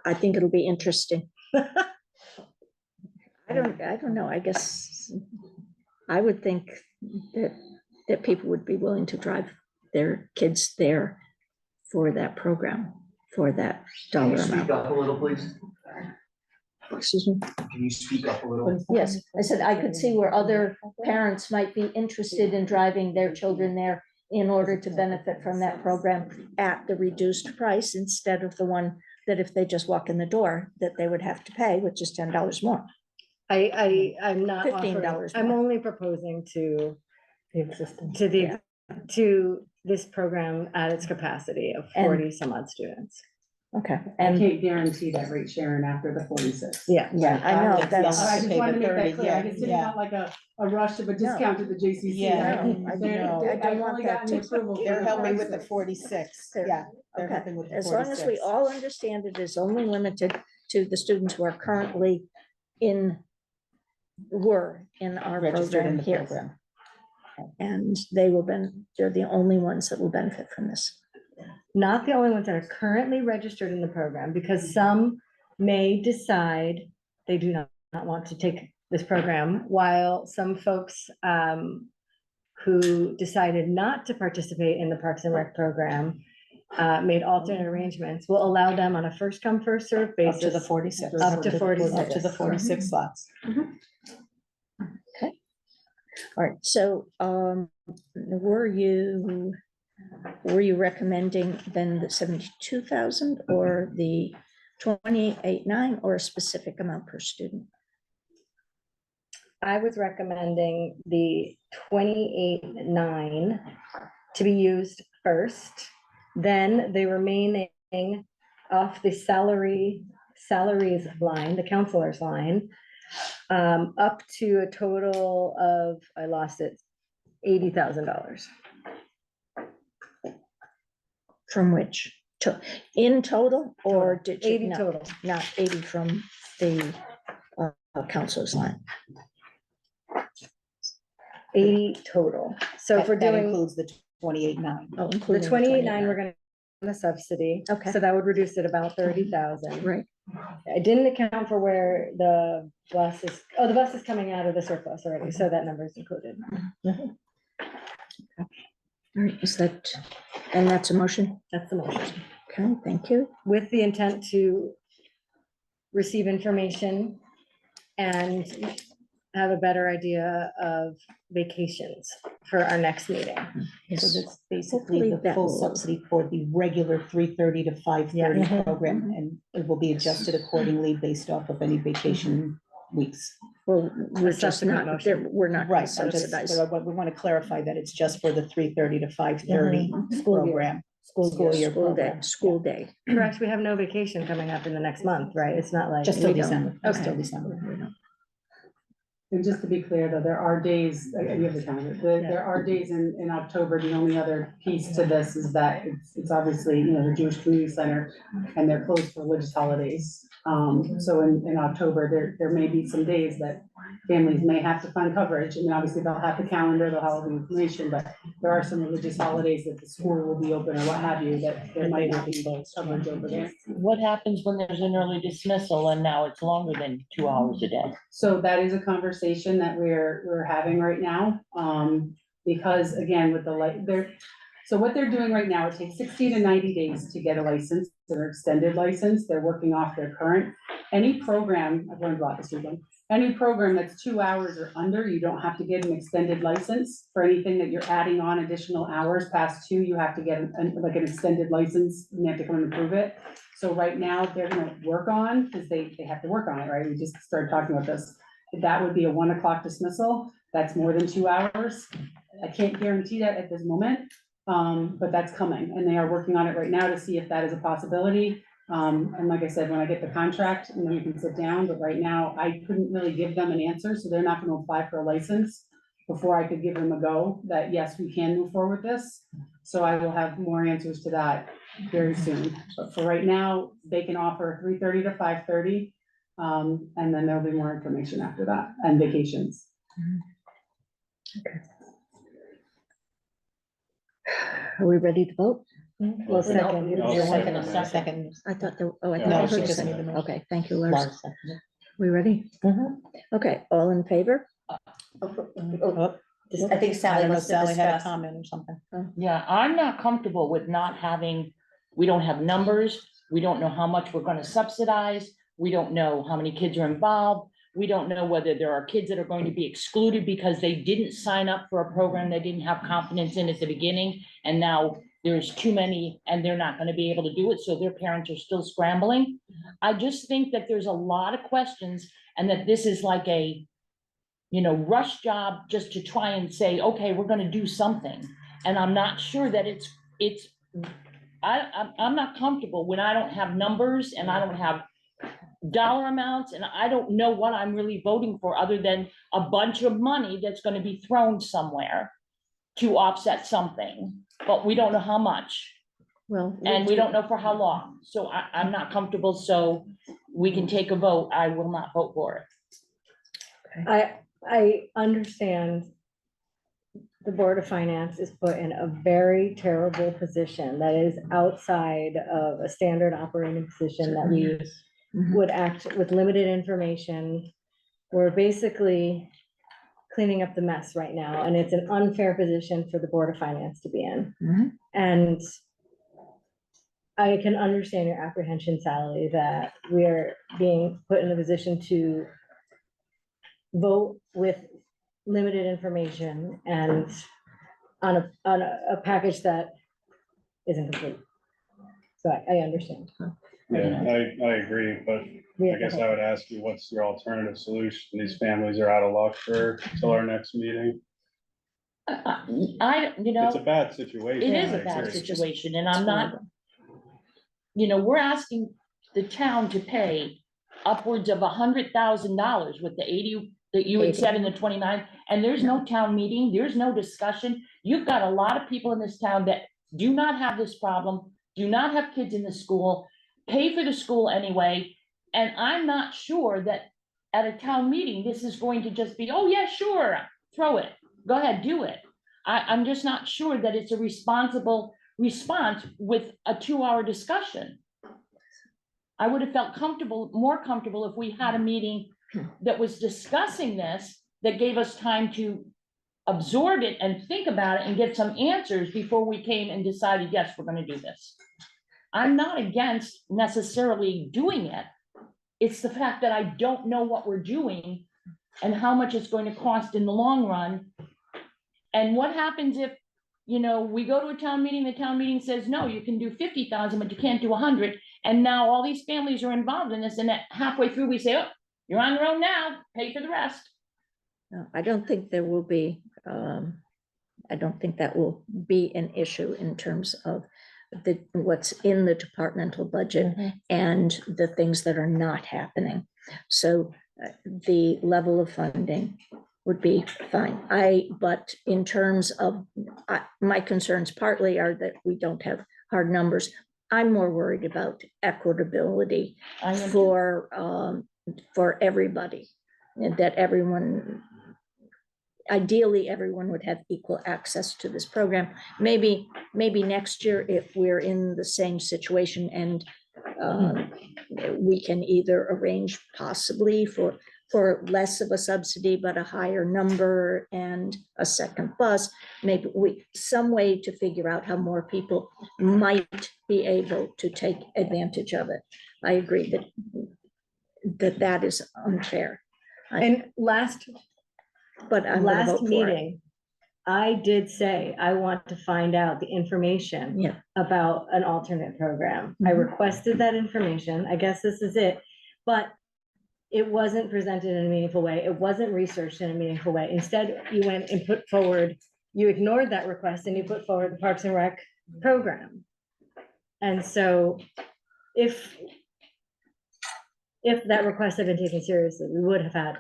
I think it'll be interesting. I don't know. I guess I would think that people would be willing to drive their kids there for that program, for that dollar amount. Speak up a little, please. Excuse me? Can you speak up a little? Yes, I said I could see where other parents might be interested in driving their children there in order to benefit from that program at the reduced price, instead of the one that if they just walk in the door, that they would have to pay, which is $10 more. I'm not $15 offering, I'm more. only proposing to this program at its capacity of 40 some odd students. Okay. I And can't guarantee that rate, Sharon, after the 46. Yeah. I know, Yes, that's, I just pay wanted the to make 30, that clear, I just didn't yeah. want like a rush of a discount at the JCC. Yeah, right? I They're- know. they- I don't I've want only that gotten to- approval for They're the helping with the 46. 46, They're- yeah. They're okay, helping with the as long as we 46. all understand it is only limited to the students who are currently were in our Registered in program the here. program. And they're the only ones that will benefit from this. Not the only ones that are currently registered in the program, because some may decide they do not want to take this program, while some folks who decided not to participate in the Parks and Rec program made alternate arrangements, will allow them on a first come, first served Up basis. to the 46. Up to 46. Up to the 46 slots. All right, so were you were you recommending then the 72,000 or the 28.9 or a specific amount per student? I was recommending the 28.9 to be used first, then the remaining off the salaries line, the counselor's line, up to a total of, I lost it, $80,000. From which? In total, or did you? 80 not- total. Not 80 from the counselor's line. 80 total. So if we're That doing includes the 28.9. Oh, the including 28.9, we're gonna a subsidy. Okay. So that would reduce it about 30,000. Right, I didn't account for where the bus is, oh, the bus is coming out of the surplus already, so that number is included. all right, is that, and that's a motion? That's the motion. Okay, thank you. With the intent to receive information and have a better idea of vacations for our next meeting. So Yes. that's basically Hopefully the that full will- subsidy for the regular 3:30 to 5:30 Yeah. program, and it will be adjusted accordingly based off of any vacation weeks. Well, we're just subsequent not, motion. we're not Right, gonna I'm just, subsidize. but we want to clarify that it's just for the 3:30 to 5:30 School year. program. School School year. year School day, program. school day. Correct, we have no vacation coming up in the next month, right? It's not like. Just till We don't. December, just till Okay. December. And just to be clear, though, there are days, you have the calendar, there are days in October. The only other piece to this is that it's obviously, you know, the Jewish Community Center, and they're closed for religious holidays. So in October, there may be some days that families may have to find coverage. I mean, obviously, they'll have the calendar, they'll have all the information, but there are some religious holidays that the school will be open or what have you, that there might not be coverage over there. What happens when there's an early dismissal and now it's longer than 2 hours a day? So that is a conversation that we're having right now, because again, with the so what they're doing right now, it takes 60 to 90 days to get a license, their extended license, they're working off their current. Any program, I've learned a lot this weekend, any program that's 2 hours or under, you don't have to get an extended license. For anything that you're adding on additional hours past 2, you have to get like an extended license, and you have to come and approve it. So right now, they're gonna work on, because they have to work on it, right? We just started talking about this. That would be a 1 o'clock dismissal. That's more than 2 hours. I can't guarantee that at this moment, but that's coming, and they are working on it right now to see if that is a possibility. And like I said, when I get the contract, and then we can sit down, but right now, I couldn't really give them an answer, so they're not gonna apply for a license before I could give them a go, that yes, we can move forward with this. So I will have more answers to that very soon. But for right now, they can offer 3:30 to 5:30. And then there'll be more information after that, and vacations. Are we ready to vote? Well, second. No, you're second, one. a second. Second, I thought, oh, I No, thought I she heard a just second. made the motion. Okay, thank you, Lars. Lars seconded. We ready? Okay, all in favor? Oh, I think I Sally don't know, wants to Sally had a discuss. comment or something. Yeah, I'm not comfortable with not having, we don't have numbers, we don't know how much we're gonna subsidize, we don't know how many kids are involved, we don't know whether there are kids that are going to be excluded because they didn't sign up for a program they didn't have confidence in at the beginning, and now there's too many and they're not gonna be able to do it, so their parents are still scrambling. I just think that there's a lot of questions, and that this is like a, you know, rush job just to try and say, okay, we're gonna do something. And I'm not sure that I'm not comfortable when I don't have numbers and I don't have dollar amounts, and I don't know what I'm really voting for, other than a bunch of money that's gonna be thrown somewhere to offset something, but we don't know how much, Well. and we don't know for how long. So I'm not comfortable, so we can take a vote. I will not vote for it. I understand the Board of Finance is put in a very terrible position that is outside of a standard operating position that we Mhm. would act with limited information. We're basically cleaning up the mess right now, and it's an unfair position for the Board of Finance to be in. Mhm. And I can understand your apprehension, Sally, that we're being put in a position to vote with limited information and on a package that isn't complete. So I understand. Yeah, I agree, but I guess I would ask you, what's your alternative solution? These families are out of luck till our next meeting. You know. It's a bad situation. It is a I bad agree. situation, and I'm not, we're asking the town to pay upwards of $100,000 with the 80 that you had said in the 29, and there's no town meeting, there's no discussion. You've got a lot of people in this town that do not have this problem, do not have kids in the school, pay for the school anyway, and I'm not sure that at a town meeting, this is going to just be, oh, yeah, sure, throw it, go ahead, do it. I'm just not sure that it's a responsible response with a 2-hour discussion. I would have felt more comfortable if we had a meeting that was discussing this, that gave us time to absorb it and think about it and get some answers before we came and decided, yes, we're gonna do this. I'm not against necessarily doing it. It's the fact that I don't know what we're doing and how much it's going to cost in the long run. And what happens if, we go to a town meeting, the town meeting says, no, you can do 50,000, but you can't do 100. And now all these families are involved in this, and that halfway through we say, oh, you're on your own now, pay for the rest. No, I don't think there will be, I don't think that will be an issue in terms of what's in the departmental budget and the things that are not happening. So the level of funding would be fine. But in terms of, my concerns partly are that we don't have hard numbers. I'm more worried about equitability for everybody, and that ideally everyone would have equal access to this program. Maybe next year, if we're in the same situation and we can either arrange possibly for less of a subsidy, but a higher number and a second bus, maybe some way to figure out how more people might be able to take advantage of it. I agree that is unfair. And last Last meeting, I did say, I want to find out the information about an alternate program. I requested that information. I guess this is it, but it wasn't presented in a meaningful way. It wasn't researched in a meaningful way. Instead, you went and you ignored that request and you put forward the Parks and Rec program. And so if that request had been taken seriously, we would have had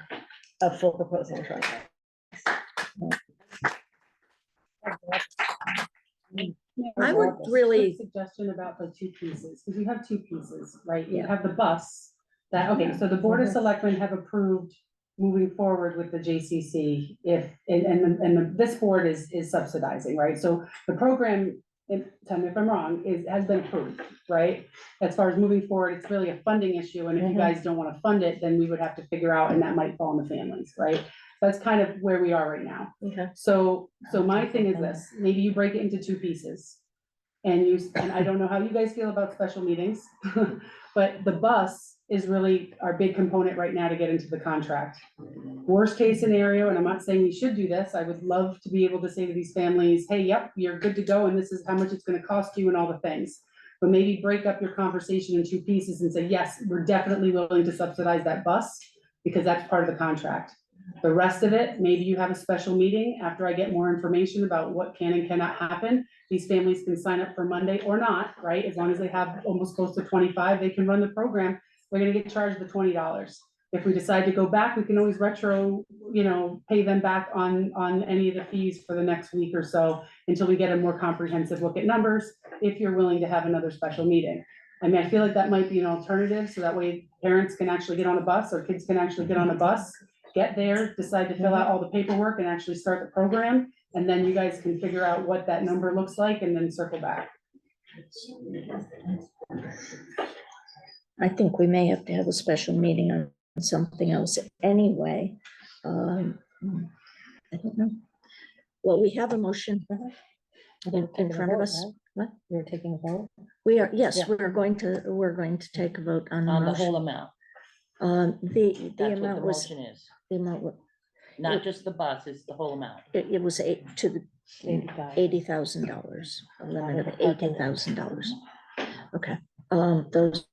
a full proposal in front of us. I would really suggestion about the 2 pieces, because you have 2 pieces, right? You Yeah. have the bus that, okay, so the Board of Selectmen have approved moving forward with the JCC this board is subsidizing, right? So the program, tell me if I'm wrong, has been approved, right? As far as moving forward, it's really a funding issue, and if you guys don't want to fund it, then we would have to figure out, and that might fall on the families, right? That's kind of where we are right now. Okay. So my thing is this, maybe you break it into 2 pieces. And I don't know how you guys feel about special meetings, but the bus is really our big component right now to get into the contract. Worst case scenario, and I'm not saying we should do this, I would love to be able to say to these families, hey, yep, you're good to go, and this is how much it's gonna cost you and all the things. But maybe break up your conversation in 2 pieces and say, yes, we're definitely willing to subsidize that bus, because that's part of the contract. The rest of it, maybe you have a special meeting after I get more information about what can and cannot happen. These families can sign up for Monday or not, right? As long as they have almost close to 25, they can run the program. They're gonna get charged the $20. If we decide to go back, we can always pay them back on any of the fees for the next week or so until we get a more comprehensive look at numbers, if you're willing to have another special meeting. I mean, I feel like that might be an alternative, so that way parents can actually get on a bus, or kids can actually get on a bus, get there, decide to fill out all the paperwork and actually start the program. And then you guys can figure out what that number looks like and then circle back. I think we may have to have a special meeting on something else anyway. I don't know. Well, we have a motion in front of us. What? You're taking a vote? We are, yes, Yeah. we're going to take a vote on the On the motion. whole amount. The That's what amount the was, motion is. the amount, not just the bus, it's the whole amount. It was to the $80,000, a limit of $80,000. Okay, those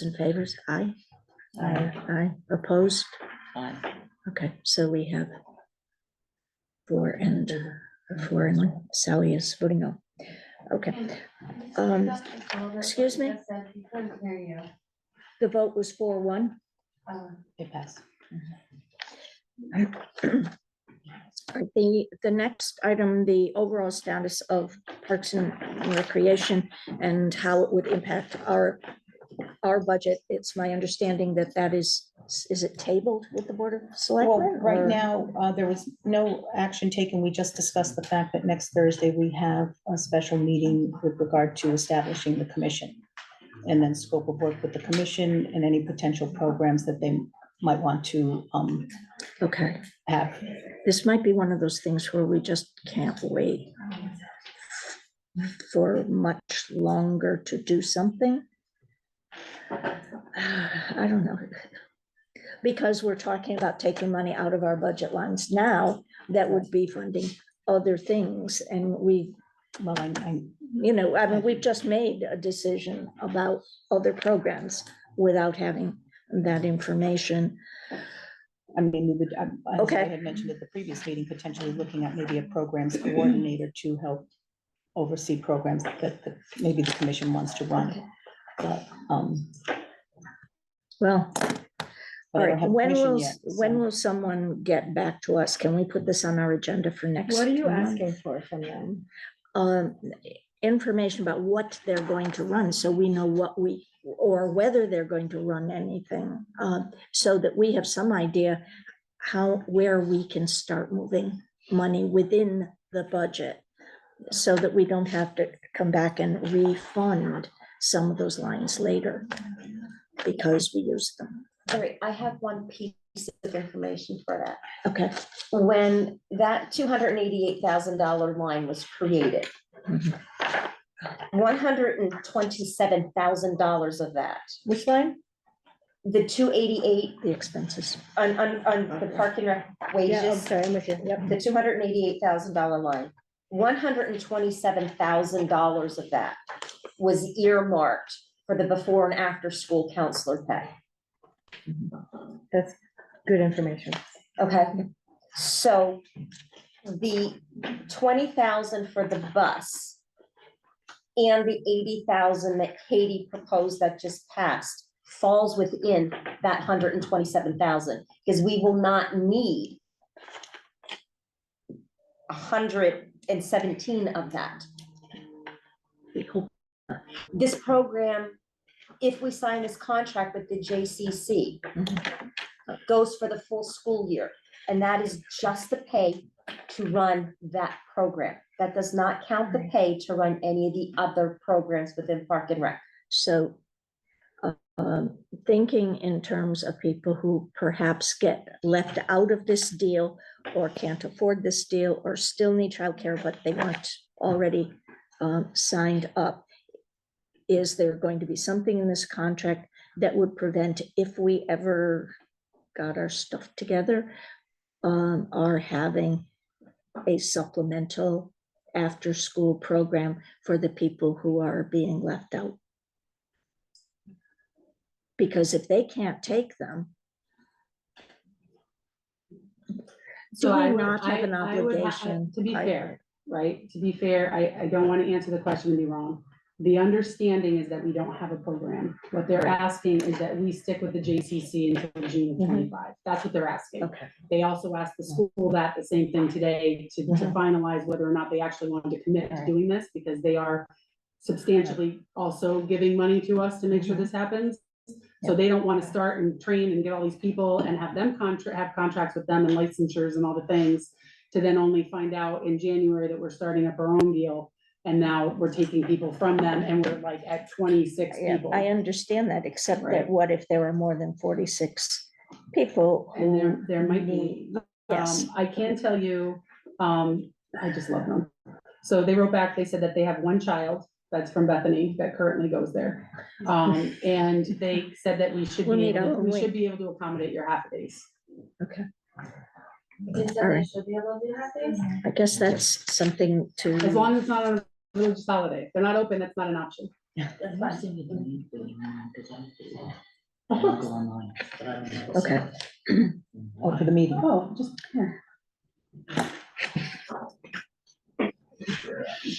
in favors, aye? Aye, opposed? Fine. Okay, so we have 4 and 1. Sally is voting no. Okay. Excuse me? The vote was 4-1. It passed. The next item, the overall status of Parks and Recreation and how it would impact our budget. It's my understanding that that is it tabled with the Board of Well, Selectmen? right or- now, there was no action taken. We just discussed the fact that next Thursday we have a special meeting with regard to establishing the commission. And then scope of work with the commission and any potential programs that they might want to Okay, have. this might be one of those things where we just can't wait for much longer to do something. I don't know. Because we're talking about taking money out of our budget lines now, that would be funding other things, and we, Well, I we've just made a decision about other programs without having that information. mean, we would, as I Okay. had mentioned at the previous meeting, potentially looking at maybe a programs coordinator to help oversee programs that maybe the commission wants to run. But, Well, but all I don't right, have permission yet. when so. will someone get back to us? Can we put this on our agenda for next? What are you month? asking for from them? Information about what they're going to run, so we know or whether they're going to run anything, so that we have some idea where we can start moving money within the budget, so that we don't have to come back and refund some of those lines later because we used them. All right, I have one piece of information for that. Okay. When that $288,000 line was created, Mhm. $127,000 of that, Which line? the 288 The expenses. on the park and rec Yeah, I'm wages, sorry, I'm with you. Yep. the $288,000 line, $127,000 of that was earmarked for the before and after school counselor pay. That's good information. Okay, so the 20,000 for the bus and the 80,000 that Katie proposed that just passed falls within that 127,000, because we will not need 117 of that. We hope. This program, if we sign this contract with the JCC, goes for the full school year, and that is just the pay to run that program. That does not count the pay to run any of the other programs within Park and Rec. So thinking in terms of people who perhaps get left out of this deal or can't afford this deal or still need childcare, but they weren't already signed up. Is there going to be something in this contract that would prevent, if we ever got our stuff together, our having a supplemental after-school program for the people who are being left out? Because if they can't take them, So do we I would- not have an I would obligation? To be fair, right, to be fair, I don't want to answer the question and be wrong. The understanding is that we don't have a program. What they're asking is that we stick with the JCC until June of 25. That's what they're asking. Okay. They also asked the school that the same thing today to finalize whether or not they actually wanted to commit to doing this, because they are substantially also giving money to us to make sure this happens. So they don't want to start and train and get all these people and have them have contracts with them and licensures and all the things, to then only find out in January that we're starting up our own deal. And now we're taking people from them and we're like at 26 Yeah, people. I understand that, except that Right. what if there were more than 46 people? And who there might need- be. Yes. I can tell you, I just love them. So they wrote back, they said that they have one child that's from Bethany that currently goes there. And they said that we should We'll be need able, our to- own we wing. should be able to accommodate your half days. Okay. All right. I guess that's something As to, long as it's not on a religious holiday. If they're not open, that's not an option. okay. Oh, for the meeting. Oh, just, yeah.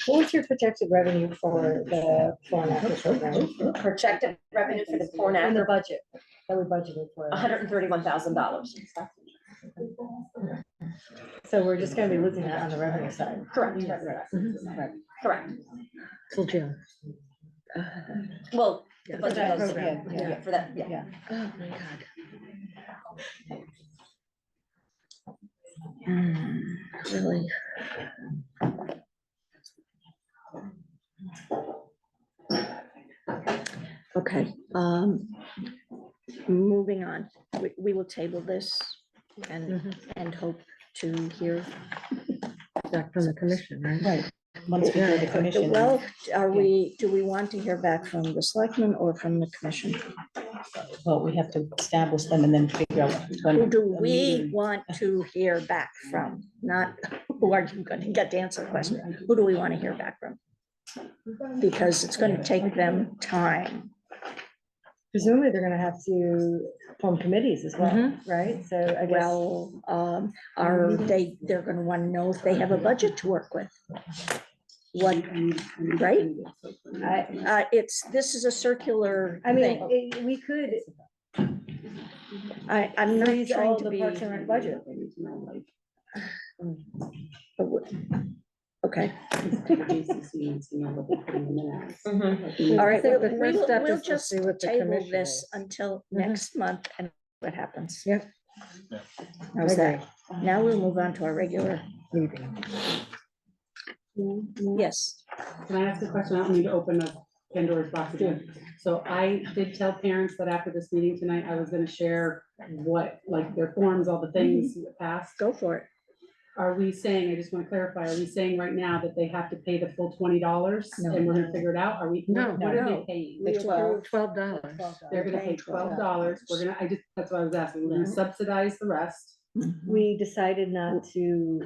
What was your projected revenue for the before and after program? Projected revenue for the before and In the after, budget that we budgeted for. $131,000. So we're just gonna be losing that on the revenue side. Correct, Right. correct. Till June. Well, Yeah, the for budget that goes, program, yeah, for that, yeah. Yeah. Oh, my God. Really? Okay, moving on, we will table this and hope to hear. Back from the commission, right? Right. Once we go to commission. Well, do we want to hear back from the selectmen or from the commission? Well, we have to establish them and then figure out. when Who do the we meeting- want to hear back from? Not who are you going to get to answer the question? Who do we want to hear back from? Because it's going to take them time. Presumably, they're gonna have to form committees as well, right? So I guess. Well, they're going to want to know if they have a budget to work with. What, right? This is a circular I mean, thing. we could I'm not freeze trying all to the be. Parks and Rec budget. Okay, Mhm. all right, I think the we'll first step we'll is to just see what the table commission this is. until Mhm. next month and what happens. Yep. How's that? Now we'll move on to our regular Meeting. Yes. Can I ask a question? I don't need to open up Pandora's box again. So I did tell parents that after this meeting tonight, I was gonna share what, like their forms, all the things in the past. Go for it. Are we saying, I just want to clarify, are we saying right now that they have to pay the full $20 No. and we're gonna figure it out? Are we, No, what are no. they paying? We $12. $12. They're gonna pay $12. We're gonna, that's what I was asking. We're gonna subsidize the rest. We decided not to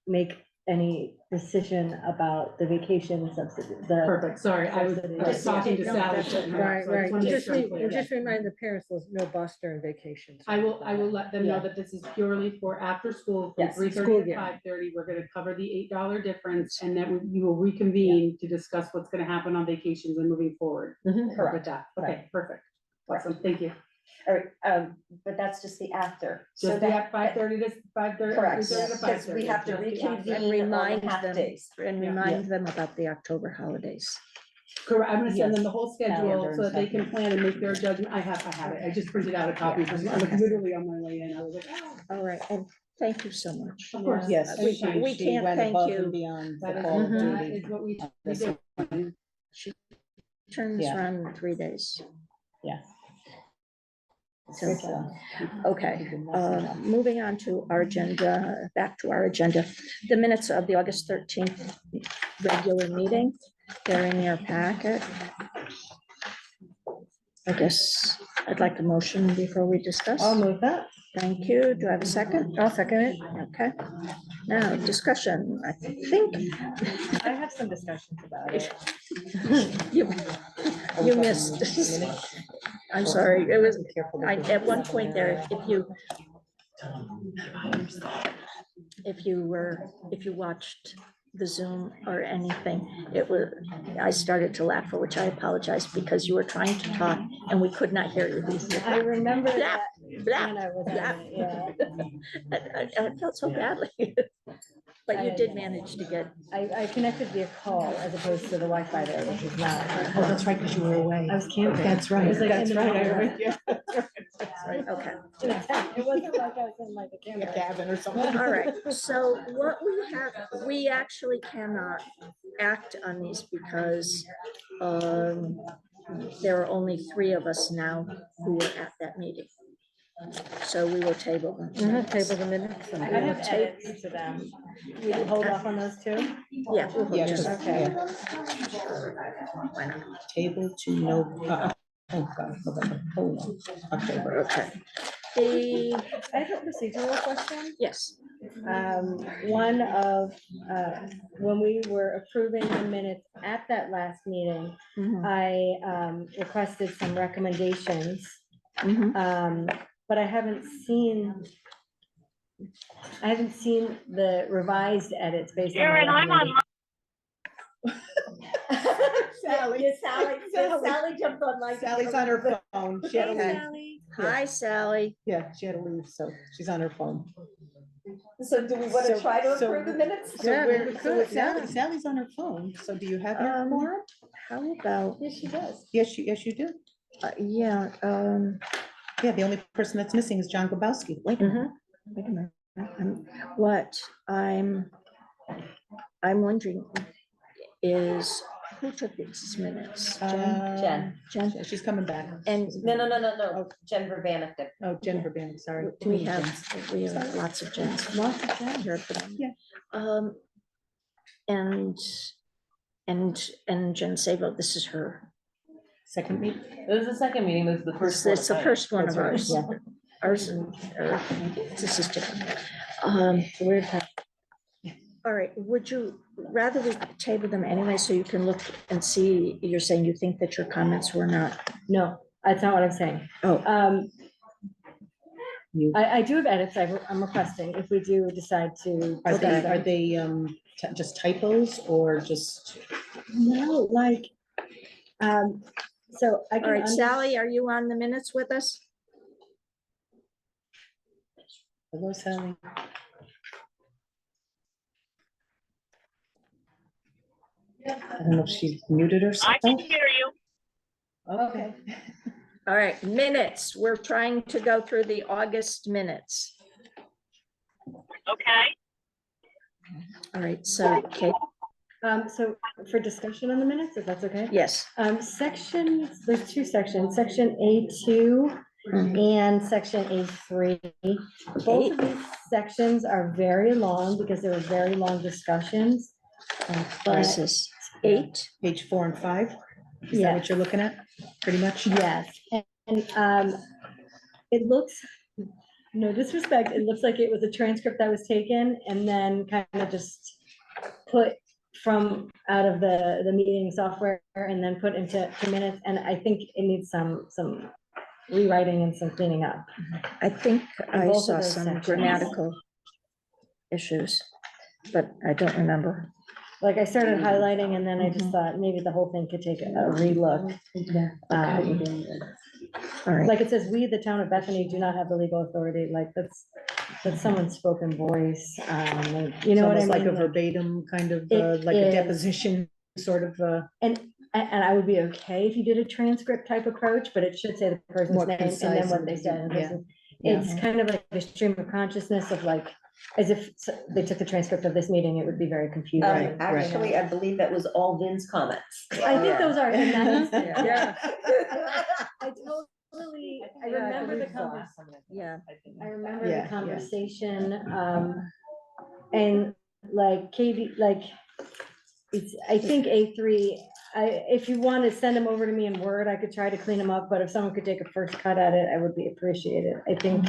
make any decision about the vacation subsidy, the. Perfect, sorry, I was just talking to No, Sally. that's okay. Right, So I just wanna make sure I'm clear. remind the parents, there's no bus during vacations. I will let them know Yeah. that this is purely for after school, from Yes, 3:30 school to year. 5:30. We're gonna cover the $8 difference, and then we will reconvene to discuss what's gonna happen on vacations and moving forward with that. Okay, perfect. Awesome, thank you. All right, but that's just the after. So Just be that, at 5:30 to 5:30. correct, 3:30 to because 5:30. we have to Just the after. And reconvene on remind the half them, days. and remind them about the October holidays. Correct, I'm gonna send them the whole schedule Calendar so that they and can plan and make their judgment. I have it. I just printed out a copy. I was literally on my way in. I was like, oh. All right, and thank you so much. Of course. Yes. We she can't went thank above you. and Beyond That the is, call of that duty. is what we This do. one. Turns Yeah. around in 3 days. Yeah. So, It's, okay, moving on to our agenda, back to our agenda. The minutes of the August 13th regular meeting, they're in your packet. I guess I'd like a motion before we discuss. I'll move that. Thank you. Do I have a second? I'll second it. Okay. Now, discussion, I think I have some discussions about it. you missed. I'm sorry, it was, at one point there, if you watched the Zoom or anything, I started to laugh, for which I apologize, because you were trying to talk and we could not hear you. I remember that. Blah, when I was on it, yeah. I felt so badly. But you did manage to get, I connected via call as opposed to the Wi-Fi there, which is not. Oh, that's right, because you were away. I was camping. That's It right, was like in that's the right. middle I of heard you. okay. It wasn't like I was in like a A camera. cabin or something. All right, so what we have, we actually cannot act on these because there are only 3 of us now who were at that meeting. So we will table them. Table the minutes. I I will have take- edits to them. We can hold off on those too? Yeah. we'll Yeah, just- Okay. Table to no, oh, God, November, hold on, October. Okay. The, I have a procedural question. yes, one of, when we were approving the minutes at that last meeting, Mhm, I requested some recommendations. mhm. But I haven't seen the revised edits based on. Sharon, I'm on Sally, Sally jumped on my. Sally's on her phone. She had to Hey, leave. Sally. Hi, Sally. Yeah, she had to leave, so she's on her phone. So do we want to So- try to so- approve the minutes? So Yeah, we're, we so could, with Sally, yeah. Sally's on her phone, so do you have your Um, quorum? How about, Yes, she does. Yes, you do. yeah, Yeah, the only person that's missing is John Gabowski. Wait a minute. wait a minute. What I'm wondering is, who took these minutes? Jen. Jen? She's coming back. And No, Jen Verbanek did. Oh, Jen Verban, sorry. Too we many have, Jens. we have lots of Jens. Lots of Jens. Here for them. Yeah. And Jen Sabo, this is her. Second meeting. This is the second meeting, this is the first one. It's the first one of That's right, ours. Ours, this is different. All right, would you rather we table them anyway, so you can look and see, you're saying you think that your comments were not, No, that's not what I'm saying. oh, I do have edits I'm requesting if we do decide to. Are they, Okay. are they just typos or just? No, like, so I can. all right, Sally, are you on the minutes with us? Hello, Sally. I don't know if she muted herself. I can hear you. Okay. All right, minutes, we're trying to go through the August minutes. Okay. All right, so, Kate, So for discussion on the minutes, if that's okay. yes. Sections, there's two sections, section A2 and section A3. Both of these sections are very long because there were very long discussions. This is 8. Page 4 and 5. Is that Yeah. what you're looking at? Pretty much? Yes, and it looks, no disrespect, it looks like it was a transcript that was taken and then kind of just put from out of the meeting software and then put into minutes, and I think it needs some rewriting and some cleaning up. I think I both of saw those some sections. grammatical issues, but I don't remember. Like I started highlighting and then I just thought maybe the whole thing could take a relook. All right, Like it says, we, the town of Bethany, do not have the legal authority, like that's someone's spoken voice, like, you know what I Almost like a mean? verbatim kind of, It like a is. deposition sort of, And I would be okay if you did a transcript type approach, but it should say the person's More name and concise then what and- they said. yeah. It's kind of like a stream of consciousness of like, as if they took the transcript of this meeting, it would be very confusing. Right. Actually, I believe that was all Vin's comments. I think those are, and that's, Yeah. I totally, I remember the conversation. yeah, I remember Yeah, the yeah. conversation, and like Katie, like, it's, I think A3, if you want to send them over to me in Word, I could try to clean them up, but if someone could take a first cut at it, I would be appreciated. I think,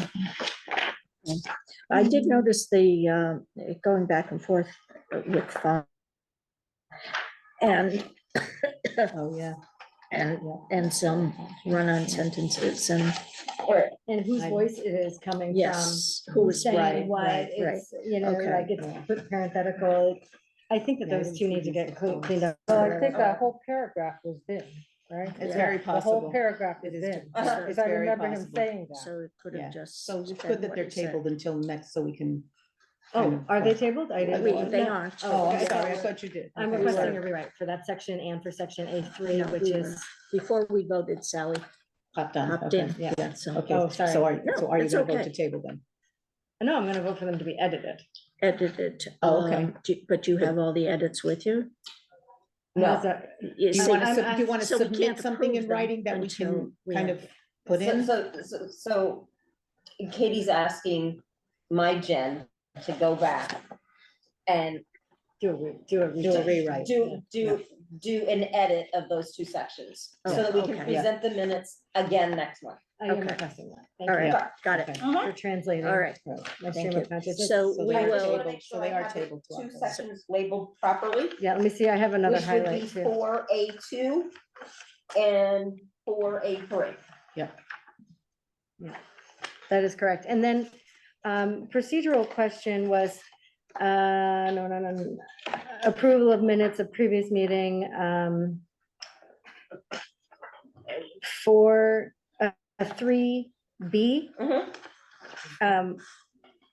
I did notice the, going back and forth with font. And, oh, yeah. and some run-on sentences and, and whose I- voice it is coming from. yes, who was saying right, what, right, it's, you know, Okay. like it's put parenthetical. I think that Yeah, I those didn't two see need to these get cleaned up. Well, I think that whole paragraph was Vin, right? It's Yeah. very The possible. whole paragraph It is is Vin, too. Uh-huh. because It's I very remember him possible. saying that. so it could Yeah. have just. So it's said good that what they're he said. tabled until next, so we can. Oh, kind of, are they tabled? I didn't. know. They No. aren't. Oh, I'm okay. sorry, I thought you did. I'm Okay, requesting sorry. a rewrite for that section and for section A3, No, which we is, were- Before we voted, Sally Popped on, popped okay, in. yeah, So okay, Oh, so sorry. are, so are you it's gonna vote okay. to table then? no, I'm gonna vote for them to be edited. edited. Oh, okay. But you have all the edits with you? How's that? You Do you see, wanna, I'm- do you wanna so we submit can't something in approve them writing that we until can we kind have- of put in? So Katie's asking my Jen to go back and Do a rewrite. Do an edit of those two sections, so Oh, that we can okay. present the minutes again next month. I am Okay. requesting that. Thank All you. right, got it. Okay, For translating. All right, My thank stream you. of consciousness. So So we they I are just will, wanna tabled- make so sure they I are have the tabled to two October. sections labeled properly, Yeah, let me see, I have another which would be highlight too. 4A2 and 4A3. That is correct. And then procedural question was, no. Approval of minutes of previous meeting for 3B. Mhm.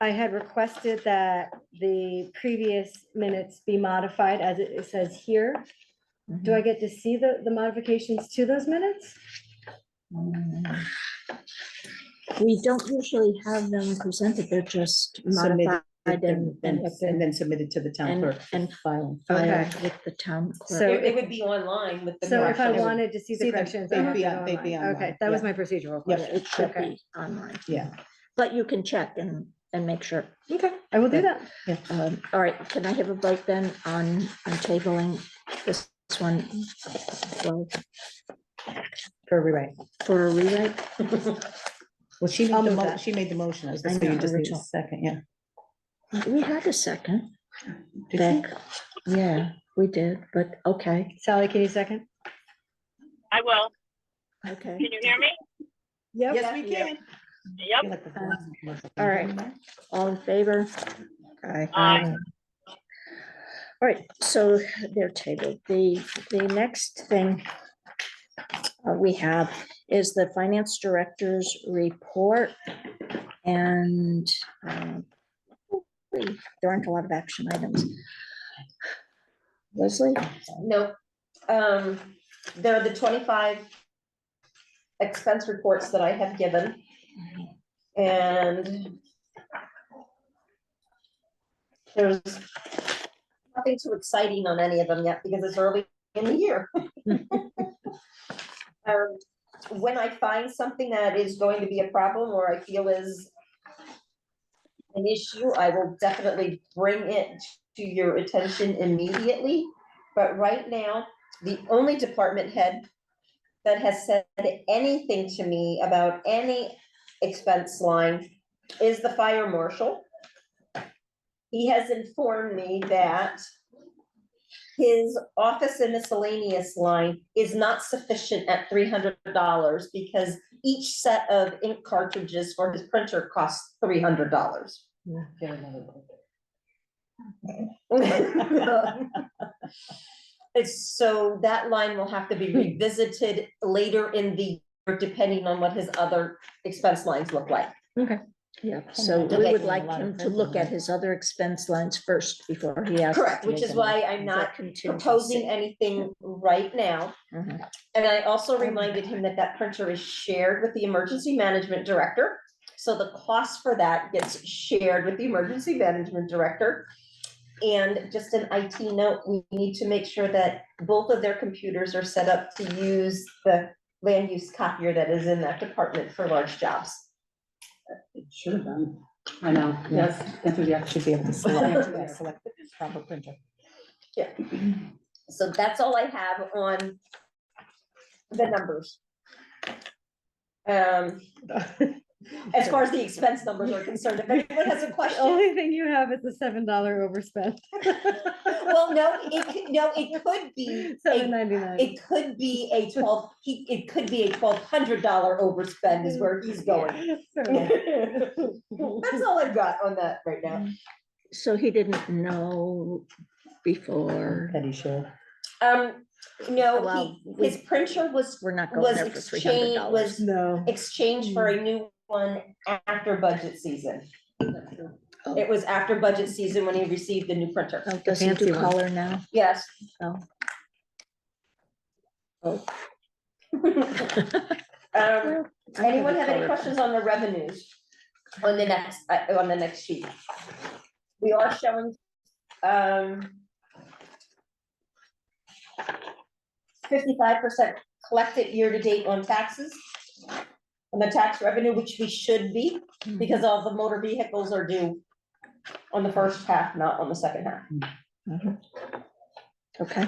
I had requested that the previous minutes be modified as it says here. Do I get to see the modifications to those minutes? we don't usually have them presented, they're just modified and then submitted to the town clerk. and File. filed Okay. with the town So clerk. It would be online with the. So if I corrections. wanted to see the corrections, I they'd have be to on- go they'd be online. Okay, online, that was yeah. my procedural Yep. question. It should Okay. be online, Yeah. but you can check and make sure. Okay, I will do that. All right, can I have a vote then on tabling this one? Well, For rewrite. for a rewrite? Well, she I'll made the move that. she made the motion. I was I just, so you know, just need a original. second, yeah. We had a second. Did you? Beck. Yeah, we did, but okay, Sally, can you second? I will. okay. Can you hear me? Yep. Yes, we can. Yep. Feel like the Verizon commercial. All right. All in favor? Aye. Aye. All right, so they're tabled. The next thing we have is the finance director's report. And there aren't a lot of action items. Leslie? Nope. There are the 25 expense reports that I have given. And there's nothing too exciting on any of them yet because it's early in the year. When I find something that is going to be a problem or I feel is an issue, I will definitely bring it to your attention immediately. But right now, the only department head that has said anything to me about any expense line is the fire marshal. He has informed me that his office and miscellaneous line is not sufficient at $300 because each set of ink cartridges for his printer costs $300. It's so that line will have to be revisited later in the year, depending on what his other expense lines look like. Okay. Yeah, so we would like him to look at his other expense lines first before he asks. Correct, which is why I'm not proposing anything right now. Mhm. And I also reminded him that that printer is shared with the emergency management director. So the cost for that gets shared with the emergency management director. And just an IT note, we need to make sure that both of their computers are set up to use the land use copier that is in that department for large jobs. It should have been. I know, yes, enthusiastic. Should be able to select the proper printer. Yeah, so that's all I have on the numbers. As far as the expense numbers are concerned, if anyone has a The question, only thing you have is the $7 overspend. well, no, it could be, $7.99. it could be a $1,200 overspend is where he's going. That's all I've got on that right now. So he didn't know before. Pretty sure. No, Well, his printer was We're not was going there for $300. was No. exchanged for a new one after budget season. Oh. It was after budget season when he received the new printer. Oh, does he fancy do one. color now? Yes. Oh. Oh. Um, I have anyone a have any color questions on the revenues? On the next sheet? We are showing, 55% collected year-to-date on taxes. On the tax revenue, which we should be, because all the motor vehicles are due on the first half, not on the second half. Mhm. Okay.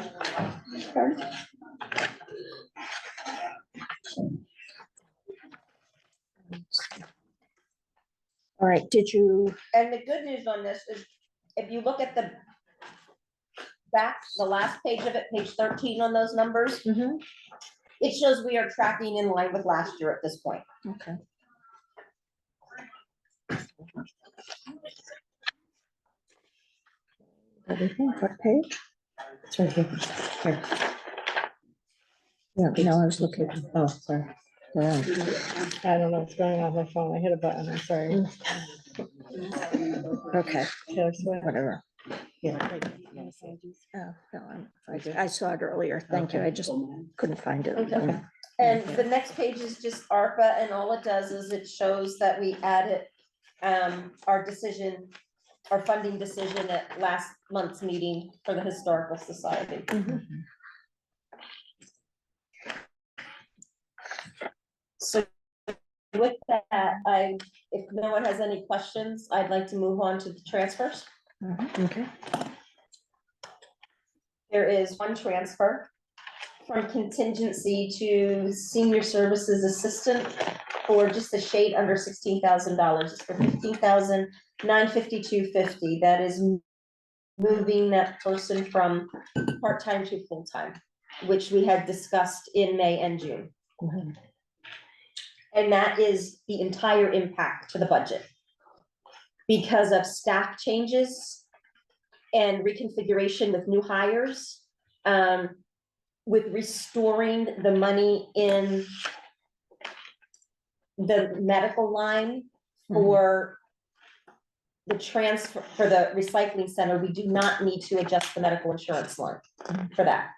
All right, did you, And the good news on this is, if you look at the back, the last page of it, page 13 on those numbers, mhm, it shows we are tracking in line with last year at this point. okay. Everything, what page? It's right here. Here. Yeah, no, I was looking. Oh, sorry. Yeah. I don't know what's going on with my phone. I hit a button. I'm sorry. Okay, Taylor Swift. whatever. Yeah. Oh, no, I saw it earlier. Thank you. I just couldn't find it. Okay. And the next page is just ARPA, and all it does is it shows that we added our decision, our funding decision at last month's meeting for the Historical Society. So with that, if no one has any questions, I'd like to move on to the transfers. Okay. There is one transfer from contingency to senior services assistant for just a shade under $16,000. It's for $15,952.50. That is moving that person from part-time to full-time, which we had discussed in May and June. And that is the entire impact to the budget. Because of staff changes and reconfiguration with new hires, with restoring the money in the medical line for the transfer, for the recycling center, we do not need to adjust the medical insurance line for that.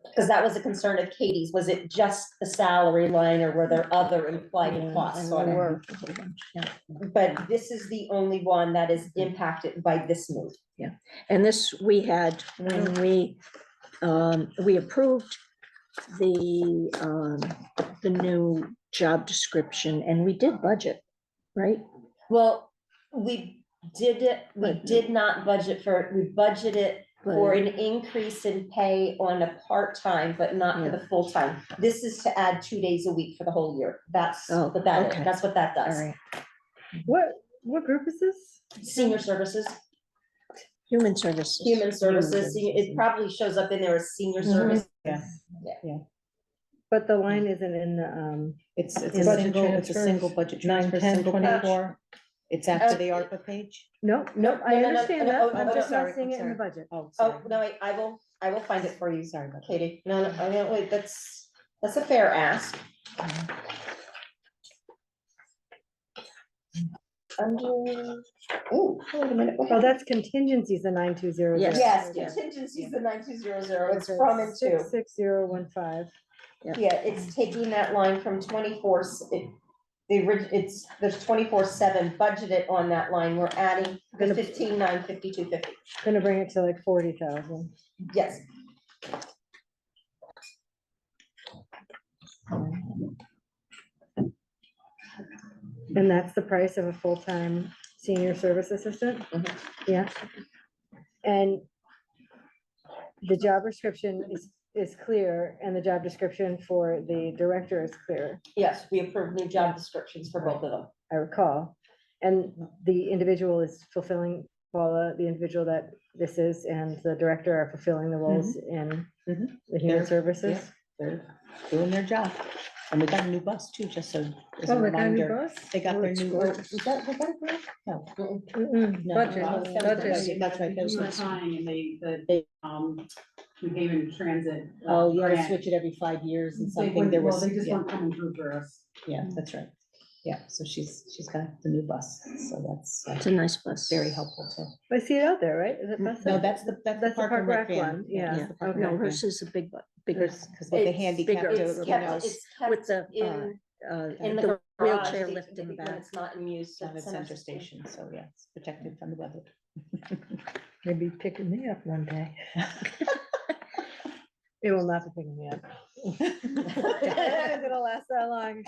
Because that was a concern of Katie's, was it just the salary line or were there other implied costs on it? But this is the only one that is impacted by this move. Yeah, and this we had when we approved the new job description, and we did budget, right? Well, we did not budget for it. We budgeted for an increase in pay on a part-time, but not for the full-time. This is to add 2 days a week for the whole year. That's what that is. okay. That's what that All does. right, What group is this? Senior services, human services. human services, it probably shows up in there as senior service. Yeah. But the line isn't in the, It's a In budget single budget transfer, 9, 10, single page. 24. It's after the ARPA page? no, I no, no, understand no, that. oh, I'm no, just sorry, not seeing I'm it in the sorry. budget. Oh, Oh, sorry. no, wait, I will find it for you, Sorry about that. Katie. No, wait, that's a fair ask. Oh, wait a minute. what Oh, happened? that's contingencies, the 9200. Yes. Yes, Yeah. contingencies, the 9200, it's from and to. 66015. Yeah, it's taking that line from 24, it's, there's 24/7 budgeted on that line, we're adding the 15,952.50, Gonna bring it to like 40,000. yes. And that's the price of a full-time senior service assistant? Yeah. And the job description is clear, and the job description for the director is clear, Yes, we approved new job descriptions for both of them. I recall. And the individual is fulfilling, Paula, the individual that this is, and the director are fulfilling the roles in Mhm. the human They're- services. yeah, They're doing their job. And we got a new bus too, just so as a Oh, they got a new reminder. bus? They got Oh, their it's new, gorgeous. was that a grant? No. Mm-mm, No. Budget, That was the budget. That's right. that was You were the- trying and New Haven Transit. Oh, yeah, they grant. switch it every 5 years and They something. wouldn't- There well, was, they just yeah, weren't coming through for us. yeah, that's right. Yeah, so she's got the new bus, so that's It's a nice bus. very helpful too. I see it out there, right? Is it bus? No, that's the Park and Rec van. one, yeah. that's the Park and No, Rec van. hers is a big, bigger, Because with the It's handicap, bigger. It's you kept, know, it's with kept the, in the garage, wheelchair lift in the when back. it's not in use. down at it's Center Station, so yeah, it's protected from the weather. Maybe picking me up one day. It will not be picking me up. It'll last that long.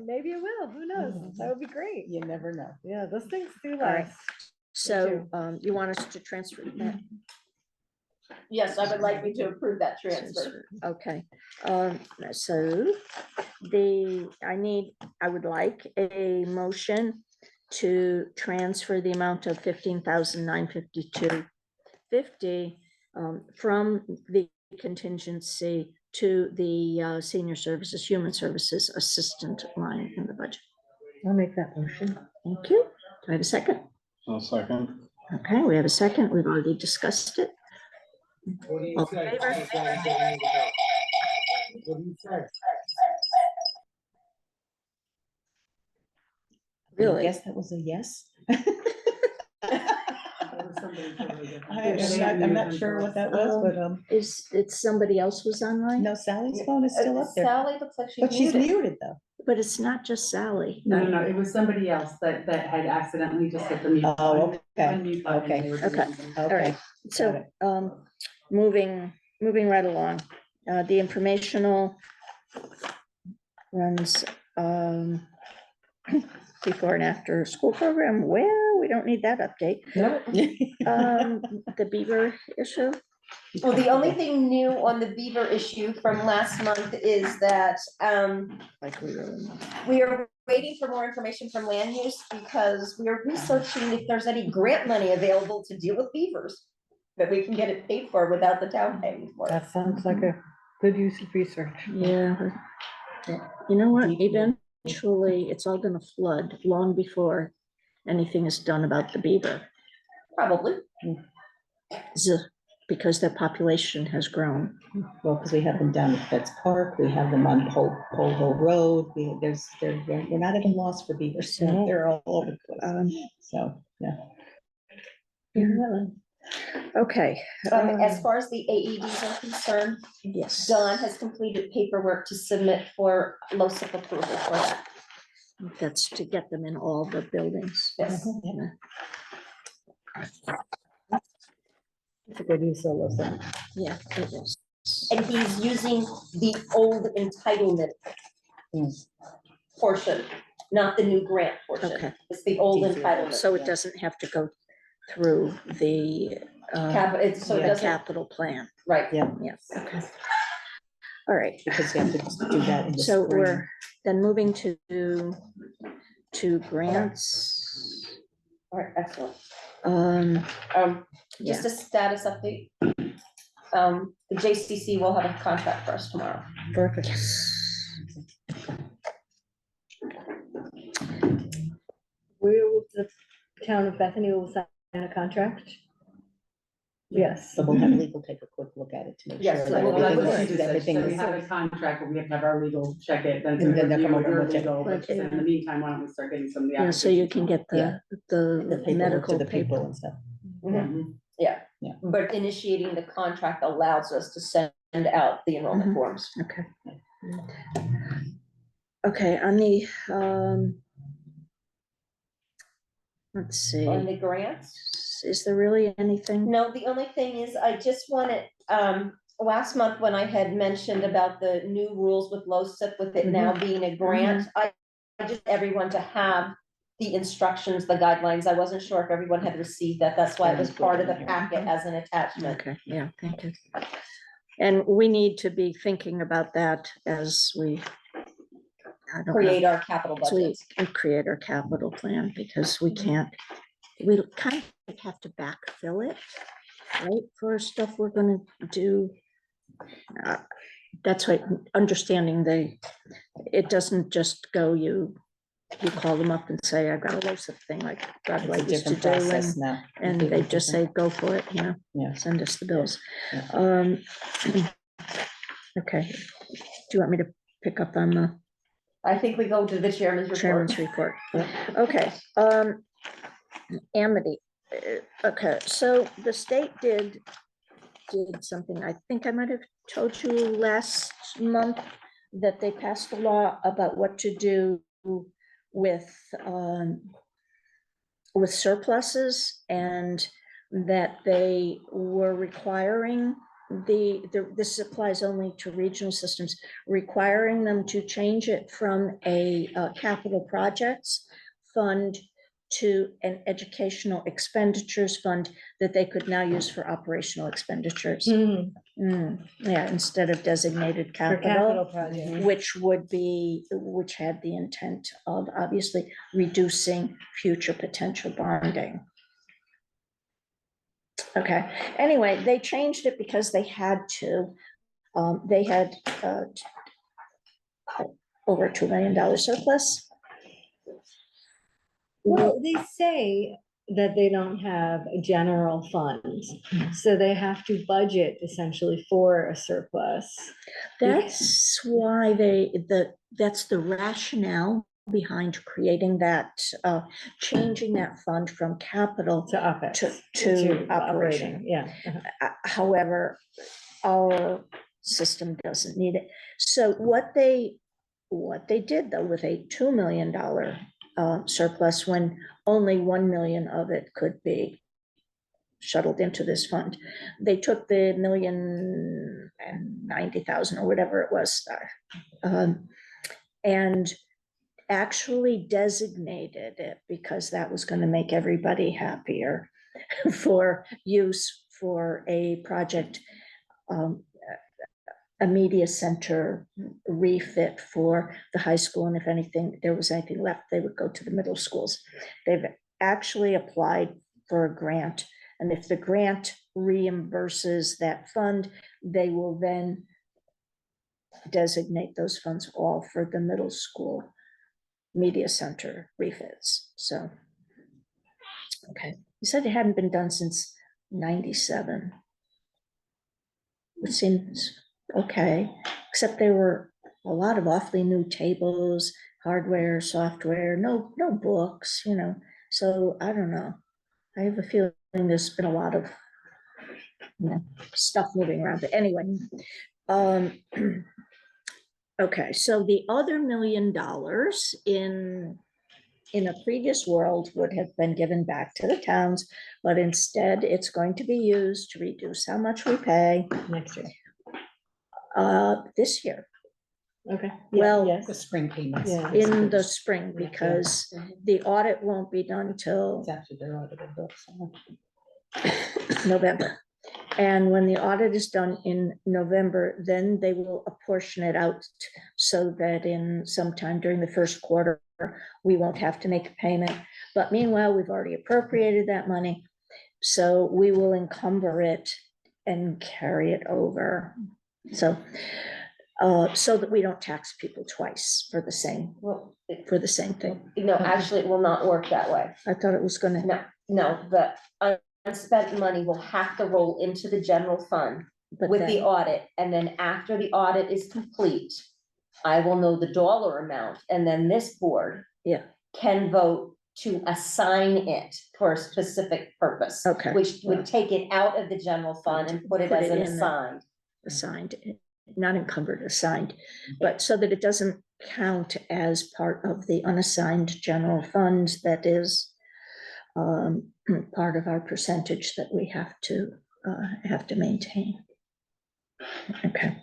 Maybe it will, who knows? That would be great. You never know. Yeah, those things do right. last. So you want us to transfer that? Yes, I would like you to approve that transfer. Okay, so I would like a motion to transfer the amount of 15,952.50 from the contingency to the senior services, human services assistant line in the budget. I'll make that motion. Thank you. Do I have a second? I'll second. Okay, we have a second. We've already discussed it. What do you All in say? favor? What do you say? I Really? guess that was a yes. I'm not sure what that was, but, Is it somebody else was online? no, Sally's phone is still up there, Sally looks like but she's muted though. But it's not just Sally. No, it was somebody else that had accidentally just hit the mute. Oh, okay, unmute button. okay, They were doing okay. something. All Okay. right, so, moving right along, the informational runs, before and after school program, well, we don't need that update. The Beaver issue, Well, the only thing new on the beaver issue from last month is that, like we really. we are waiting for more information from land use because we are researching if there's any grant money available to deal with beavers. That we can get it paid for without the town paying for it. That sounds like a good use of research. Yeah. You know what, eventually, it's all gonna flood long before anything is done about the beaver. Probably. Because their population has grown. Well, because we have them down at Betts Park, we have them on Pole Hill Road, we're not even lost for beavers, so No. they're all over the place, so, yeah. Okay. As far as the AEDs are concerned, Yes. Don has completed paperwork to submit for LoSiP approval for that. That's to get them in all the buildings. Yes. It's a good use of those. Yeah, it is. And he's using the old entitlement portion, not the new grant portion. Okay. It's the old entitlement. So it doesn't have to go through the So it the doesn't, capital plan. right. Yeah, okay. All right, Because you have to do that in the so spring. we're then moving to grants. All right, excellent. Yeah. Just a status update. The JCC will have a contract for us tomorrow. Perfect. Will the town of Bethany will sign a contract? Yes. So we'll have legal take a quick look at it to make sure. Yes, that well, that's everything what is- she just said. everything So we is- have a contract, but we have to have our legal check it, then And then they'll review come it, over your and check it. legal, but But, in the meantime, why don't we start getting some of the. Yeah, so you can applications get Yeah. the The paperwork to medical the people paper. and stuff. done? Yeah. Yeah. But initiating the contract allows us to send out the enrollment Mhm. forms. Okay. Okay, on the, let's see, On the grants? is there really anything? No, the only thing is, I just wanted, last month when I had mentioned about the new rules with LoSiP, with it now being a grant, I just everyone to have the instructions, the guidelines. I wasn't sure if everyone had received that. That's why it was part of the packet as an attachment. Okay, yeah, thank you. And we need to be thinking about that as we I don't know, Create our capital as we budgets. create our capital plan, because we can't, we kind of have to backfill it, right, for stuff we're gonna do. That's why understanding it doesn't just go, you call them up and say, I've got a LoSiP thing like God It's a used to different do, process now. and they just say, go for it, Yeah. send us the bills. Yeah. Okay, do you want me to pick up on the I think we go to the chairman's report. chairman's report? Okay, Amity, okay, so the state did something, I think I might have told you last month, that they passed a law about what to do with surpluses, and that they were requiring this applies only to regional systems, requiring them to change it from a capital projects fund to an educational expenditures fund that they could now use for operational expenditures. Yeah, instead of designated For capital capital, project. which had the intent of obviously reducing future potential bonding. Okay, anyway, they changed it because they had to. They had over $2 million surplus. Well, they say that they don't have general funds, so they have to budget essentially for a surplus. That's why that's the rationale behind creating that, changing that fund from capital To OpEx. to operation. Yeah. However, our system doesn't need it. So what they did though with a $2 million surplus, when only 1 million of it could be shuttled into this fund, they took the 1,090,000 or whatever it was, and actually designated it, because that was going to make everybody happier, for use for a project, a media center refit for the high school. And if there was anything left, they would go to the middle schools. They've actually applied for a grant. And if the grant reimburses that fund, they will then designate those funds all for the middle school media center refits. So, okay. You said it hadn't been done since 97. It seems okay, except there were a lot of awfully new tables, hardware, software, no books, so I don't know. I have a feeling there's been a lot of stuff moving around, but anyway. Okay, so the other $1 million in a previous world would have been given back to the towns, but instead it's going to be used to reduce how much we pay Next year. This year. Okay. Well, Yes. The spring payments. Yeah. in the spring, because the audit won't be done till It's after their audited books. November. And when the audit is done in November, then they will apportion it out so that in sometime during the first quarter, we won't have to make a payment. But meanwhile, we've already appropriated that money. So we will encumber it and carry it over. So, so that we don't tax people twice for the same thing. No, actually, it will not work that way. I thought it was gonna. No, the unspent money will have to roll into the general fund But with the then- audit, and then after the audit is complete, I will know the dollar amount, and then this board Yeah, can vote to assign it for a specific purpose. Okay. Which would take it out of the general fund and put it Put as it an in the- assigned. assigned, not encumbered, assigned, but so that it doesn't count as part of the unassigned general fund that is part of our percentage that we have to maintain. Okay.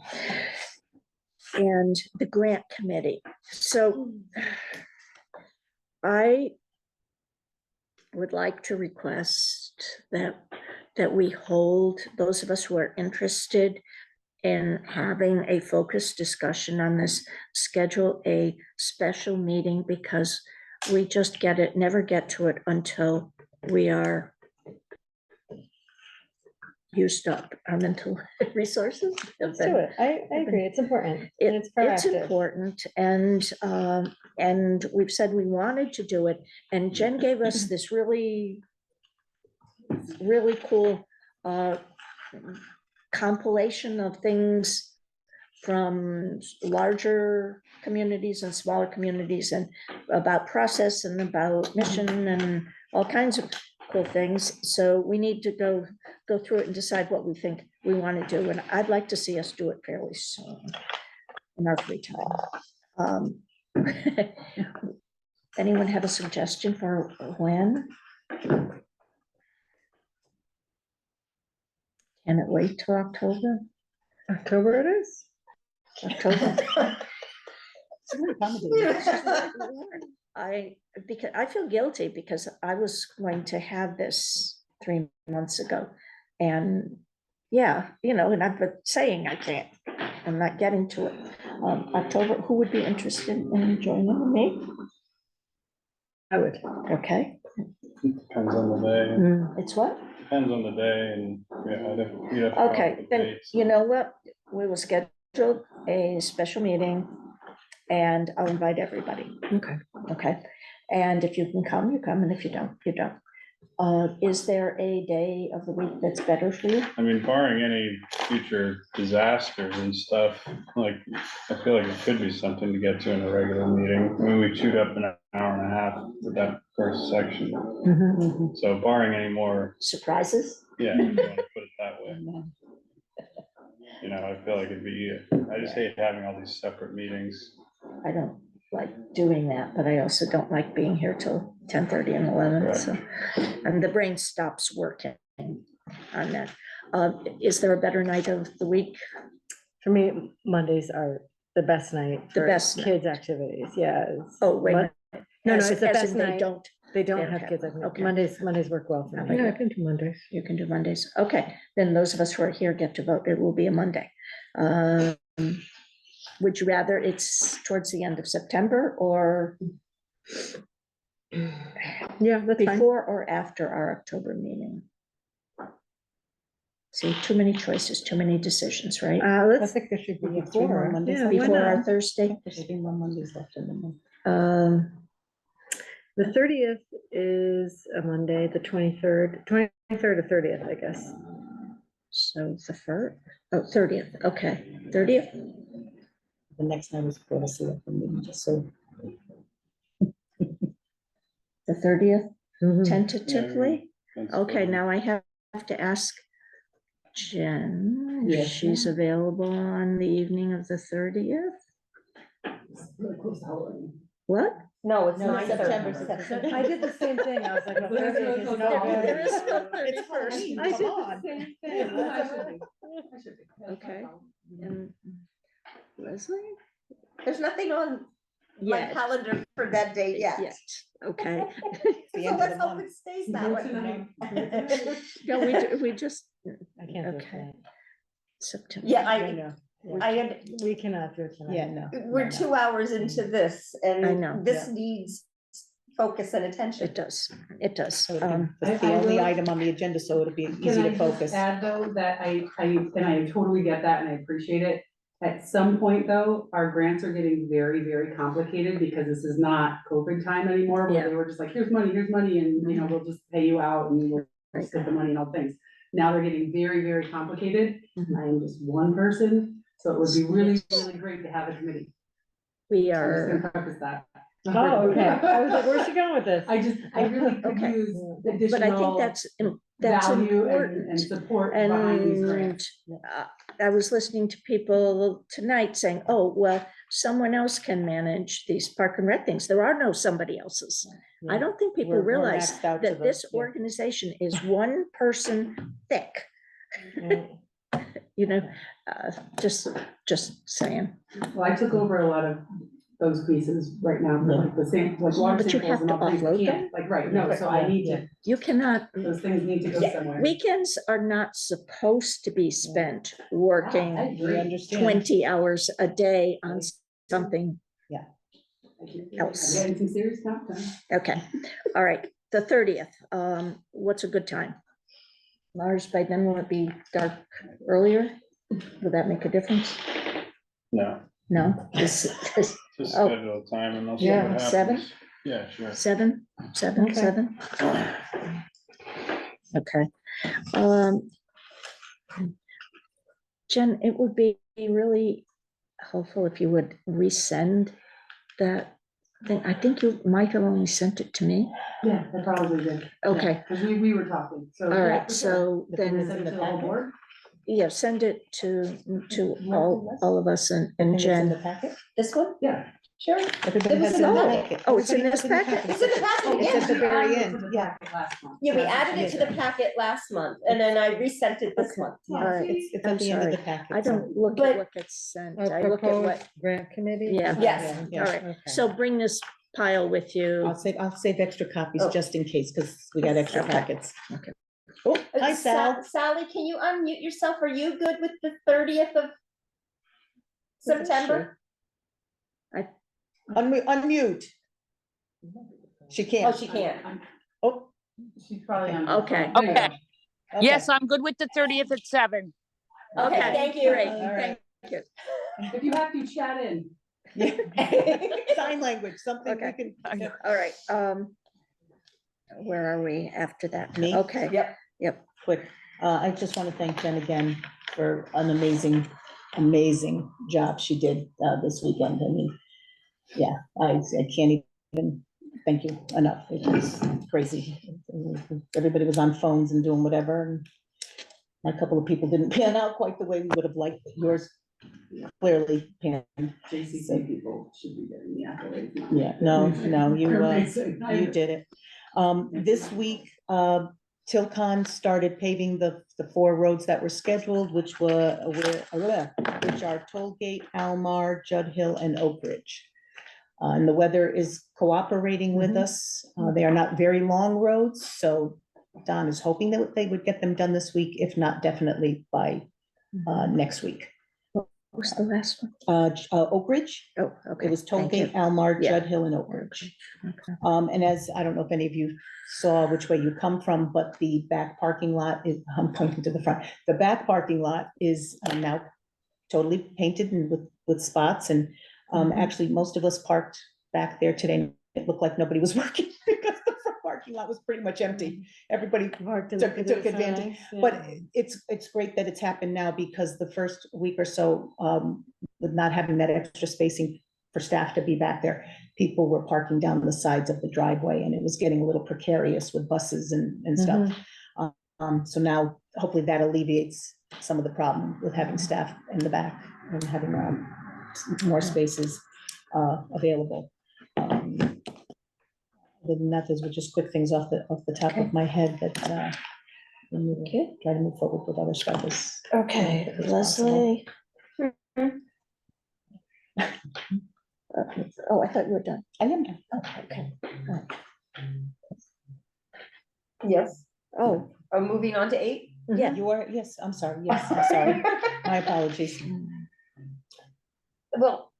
And the grant committee. So I would like to request that we hold, those of us who are interested in having a focused discussion on this, schedule a special meeting, because we just never get to it until we are used up our mental resources. Let's do it. I agree. It's important. And it's It's proactive. important, and we've said we wanted to do it, and Jen gave us this really cool compilation of things from larger communities and smaller communities, and about process and about mission and all kinds of cool things. So we need to go through it and decide what we think we want to do. And I'd like to see us do it fairly soon in our free time. Anyone have a suggestion for when? Can it wait till October? October it is. October. Because I feel guilty because I was going to have this 3 months ago. And yeah, and I've been saying I can't, I'm not getting to it. October, who would be interested in joining me? I would. Okay. Depends on the day, It's what? depends on the day and, yeah, you'd have to come up Okay, with then, dates. you know what? We will schedule a special meeting and I'll invite everybody. Okay. Okay, and if you can come, you come, and if you don't, you don't. Is there a day of the week that's better for you? I mean, barring any future disasters and stuff, like, I feel like it could be something to get to in a regular meeting. I mean, we chewed up an hour and a half with that first section. So barring any more, Surprises? yeah, if you want to put it that way. I feel like it'd be, I just hate having all these separate meetings. I don't like doing that, but I also don't like being here till 10:30 and 11, Right. so, and the brain stops working on that. Is there a better night of the week? For me, Mondays are the best night. The for best night. Kids' activities, yeah. Oh, wait a minute. No, As- it's the as best in they night. don't, They don't they don't have have kids. one. Okay. Mondays work well for me. Yeah, I can do Mondays. you can do Mondays. Okay, then those of us who are here get to vote. It will be a Monday. Would you rather it's towards the end of September or Yeah, that's fine. before or after our October meeting? See, too many choices, too many decisions, right? Let's, think there should be before. three more Mondays. Yeah, left. why Before our not? Thursday. There should be more Mondays left in the month. The 30th is a Monday, the 23rd or 30th, I guess. So the first, 30th, okay, 30th, The next night is go to see it for me, just so. the 30th Mhm. tentatively. That's Okay, fine. now I have to ask Jen, if Yes, she's available on the evening of the 30th? What? No, it's No, not September September. I did the same thing. I was like, the 30th is no good. There is no It's 31st. Halloween, I did come the on. same thing. Okay. And Leslie? There's nothing on my Yes. calendar for that date yet. Yes, okay. The So end of let's the hope month. it stays that way. No, we just, I can't do it Okay. tonight. September. Yeah, No, I, we cannot do it tonight. Yeah, no. we're 2 hours into this I know. and this needs focus and attention. It does, it does. So it'd be- It's I the only will- item on the agenda, so it'll be Can easy I to just focus. add though, that and I totally get that and I appreciate it. At some point though, our grants are getting very, very complicated because this is not COVID time anymore, where they were just like, here's money, and, we'll just pay you out and we'll just get the money and all things. Now they're getting very, very complicated. Mhm. I am just one person, so it would be really, really great to have a committee. We I'm just are, gonna preface that. Oh, okay. I was like, where's she going with this? I really could Okay. use but I think additional that's value important. and support behind these grants. I was listening to people tonight saying, oh, well, someone else can manage these park and rec things. There are no somebody else's. I don't think people We're realize maxed out to that the- this yeah. organization is one person thick, just saying. Well, I took over a lot of those pieces right now, for like the same, like water But you samples have and to all things, I offload can't, like, right, no, so I need to, You cannot, those things need to go somewhere. weekends are not supposed to be spent I working agree. understand. 20 hours a day on something. else. I'm getting some serious comp time. Okay, all right, the 30th, what's a good time? Mars, by then will it be dark earlier? Will that make a difference? No, No? just Oh. schedule a time and I'll see Yeah, what happens. 7? Yeah, sure. 7? Okay. 7? Okay. Um, Jen, it would be really helpful if you would resend that thing. I think you might have only sent it to me. Yeah, I probably did. Okay. Because we were talking, so. All yeah, right, for sure. so Send it then, to the whole board? yeah, send it to all of us and It's in the Jen. packet? This one? Yeah. Sure. Everybody It was has in it in the all- packet. Oh, it's in Everybody this has it packet? It's in the packet, It's yeah. at the very end, yeah. Yeah, we added it to the packet last month and then I resent it this Okay. month. All right. It's I'm at the end of the sorry. packet. I so- don't look But- at what gets sent. Our I look at what, proposed grant committee? yeah. Yes. All right. So bring this pile with you. I'll save extra copies Oh. just in case, because we got extra Okay. packets. Okay. Oh, hi Sal. Sally, can you unmute yourself? Are you good with the 30th of Where is September? Unmute. She Oh, can't. she can't. Oh, She's probably on. Okay. There you go. Okay. Yes, I'm good with the 30th at 7. Okay, thank you. Great. All right. Thank you. If you have to chat in. Yeah. Sign language, something we Okay. can. All right. Where are we after that? Me? Okay. Yep. Quick, I just want to thank Jen again for an amazing job she did this weekend. I mean, yeah, I can't even thank you enough. It was crazy. Everybody was on phones and doing whatever. And a couple of people didn't pan out quite the way we would have liked, but yours clearly panned. JCC people should be getting the accolades. not Yeah, me. no, you, They're amazing. you did it. This week, Tilcon started paving the 4 roads that were scheduled, which are Tollgate, Almar, Judd Hill, and Oak Ridge. And the weather is cooperating with us. They are not very long roads, so Don is hoping that they would get them done this week, if not definitely by next week. What was the last one? Oak Ridge, Oh, okay. it was Thank you. Tollgate, Almar, Yeah. Judd Hill, and Oak Ridge. Okay. And as, I don't know if any of you saw which way you come from, but the back parking lot is, I'm pointing to the front. The back parking lot is now totally painted and with spots, and actually, most of us parked back there today. It looked like nobody was working because the front parking lot was pretty much empty. Everybody took advantage. But it's great that it's happened now, because the first week or so, with not having that extra spacing for staff to be back there, people were parking down the sides of the driveway, and it was getting a little precarious with buses and stuff. So now hopefully that alleviates some of the problem with having staff in the back and having more spaces available. Other than that, those were just quick things off the top of my head that we need to try to move forward with other stuff as Okay, quickly as possible. Leslie. Oh, I thought you were done. I am done. Oh, okay. Yes. Oh, Are we moving on to 8? yeah. You are, yes, I'm sorry, yes, I'm sorry. My apologies. Well,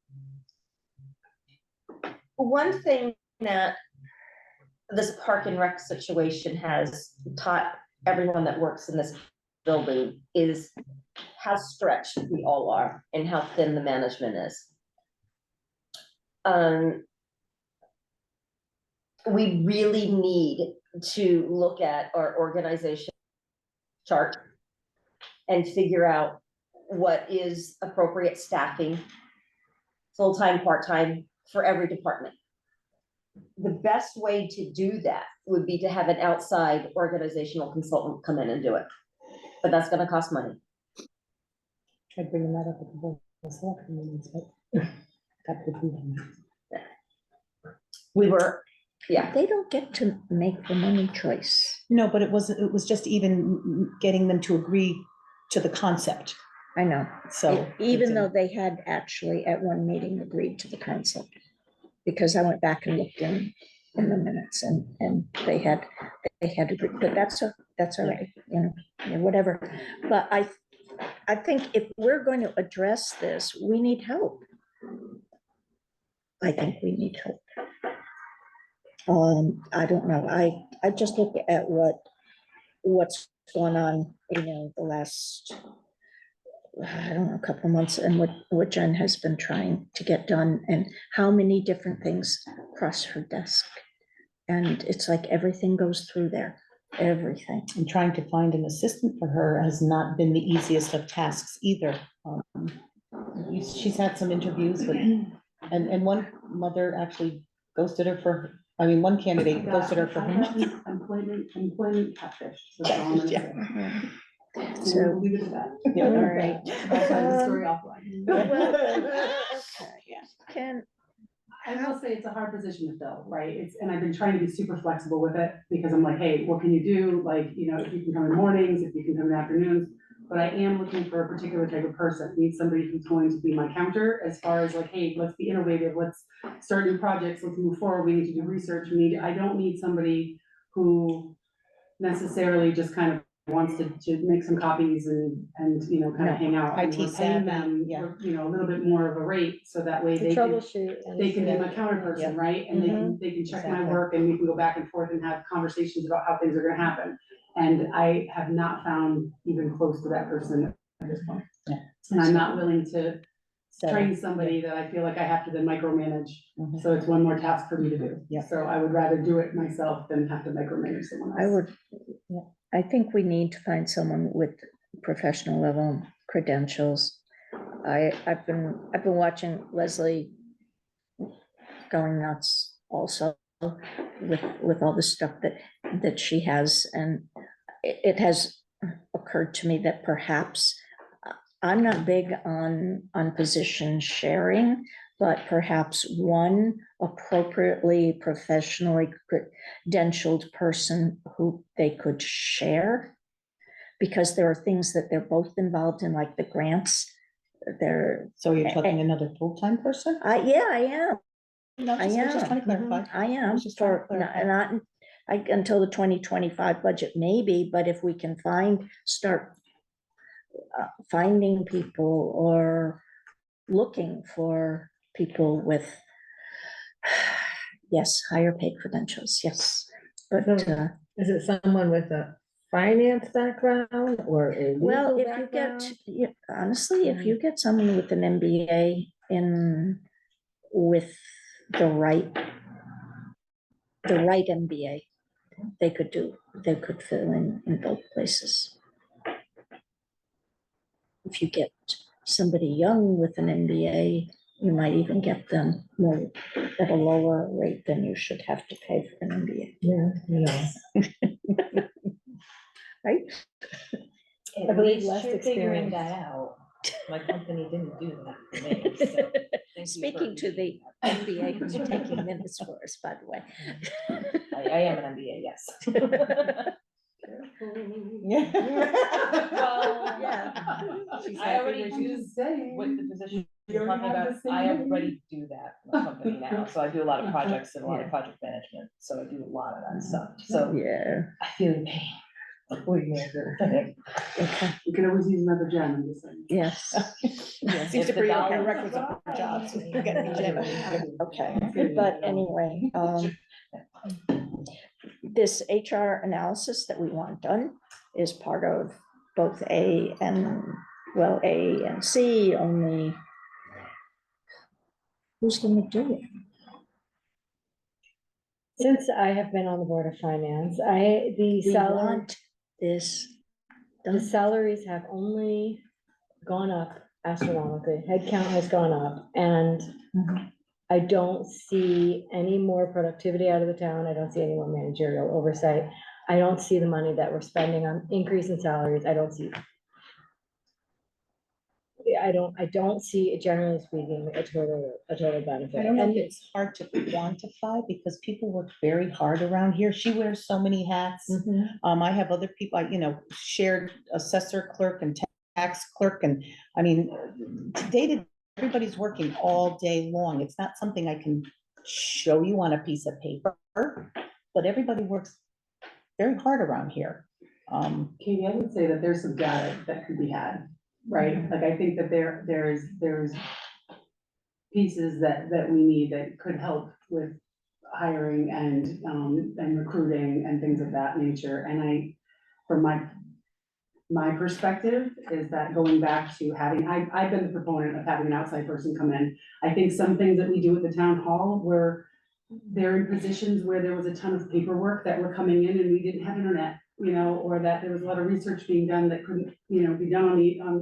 one thing that this park and rec situation has taught everyone that works in this building is how stretched we all are and how thin the management is. We really need to look at our organization chart and figure out what is appropriate staffing, full-time, part-time, for every department. The best way to do that would be to have an outside organizational consultant come in and do it. But that's gonna cost money. Tried bringing that up at the board of selectmen meetings, but got defeated. We were, yeah, They don't get to make the money choice. No, but it was just even getting them to agree to the concept, I know. so. Even though they had actually at one meeting agreed to the concept. Because I went back and looked in the minutes and they had agreed, but that's all right, you know, yeah, whatever. But I think if we're going to address this, we need help. I think we need help. I don't know, I just look at what's going on, you know, the last, I don't know, a couple of months, and what Jen has been trying to get done, and how many different things cross her desk. And it's like everything goes through there, everything. And trying to find an assistant for her has not been the easiest of tasks either. She's had some interviews, but, and one mother actually ghosted her one candidate ghosted her for. Employment catfish. So that's all I'm gonna Yeah. say. So, We'll leave it at that. Yeah. all right. I'll tell you the story offline. Well, okay. I will say it's a hard position to fill, right? And I've been trying to be super flexible with it, because I'm like, hey, what can you do? Like, if you can come in mornings, if you can come in afternoons. But I am looking for a particular type of person. Need somebody who's going to be my counter as far as like, hey, let's be innovative, let's start new projects, let's move forward, we need to do research, I don't need somebody who necessarily just kind of wants to make some copies and kind No, of hang out. I mean, IT we're paying savvy, them, yeah. a little bit more of a rate, so that way To they can troubleshoot. and they can be yeah. my counter person, right? And they can check my Exactly. work, and we can go back and forth and have conversations about how things are gonna happen. And I have not found even close to that person at this point. Yeah. And I'm not willing to So, train somebody that I feel like I have to then micromanage. Mhm. So it's one more task for me to do. Yeah. So I would rather do it myself than have to micromanage someone else. I would, I think we need to find someone with professional level credentials. I've been watching Leslie going nuts also with all the stuff that she has, and it has occurred to me that perhaps I'm not big on position sharing, but perhaps one appropriately professionally credentialed person who they could share. Because there are things that they're both involved in, like the grants. So you're talking another full-time person? Yeah, I am. No, I just trying to am. clarify. I am was just trying to for, clarify. not, until the 2025 budget maybe, but if we can start finding people or looking for people with, yes, higher paid credentials, yes. But, Is it someone with a finance background or a well, legal if you background? get, honestly, if you get someone with an MBA with the right MBA, they could fill in both places. If you get somebody young with an MBA, you might even get them more at a lower rate than you should have to pay for an MBA. Yeah. Right? I At believe least less you're figuring experience. that out. My company didn't do that for me. so thank you for Speaking to the MBA who's taking minutes for us, by the way. I am an MBA, yes. Well, Yeah. She's I happy already what do she's saying. with the position You you're already talking have about, the I same already do that in the company now, so I do a lot of projects and a lot Yeah. of project management, so I do a lot of that stuff, so Yeah. I feel the pain. Believe me, I do. Okay. You can always use another gem, I'm just saying. Yes. Yeah. Seems to If the be a dollar- prerequisite for jobs. You gotta be genuine. Okay, but anyway, this HR analysis that we want done is part of both A and C, only who's gonna do it? Since I have been on the Board of Finance, the We salary, want this the done. salaries have only gone up astronomically. Headcount has gone up, and Mhm. I don't see any more productivity out of the town. I don't see any more managerial oversight. I don't see the money that we're spending on increase in salaries. I don't see. I don't see, generally speaking, a total benefit. I don't know if And it's hard to quantify because people work very hard around here. She wears so many hats. I have other people, shared assessor clerk and tax clerk, and today everybody's working all day long. It's not something I can show you on a piece of paper, but everybody works very hard around here. Katie, I would say that there's some data that could be had, right? Like, I think that there's pieces that we need that could help with hiring and recruiting and things of that nature. And from my perspective is that going back to having, I've been the proponent of having an outside person come in. I think some things that we do at the town hall where they're in positions where there was a ton of paperwork that were coming in and we didn't have internet, or that there was a lot of research being done that couldn't, be done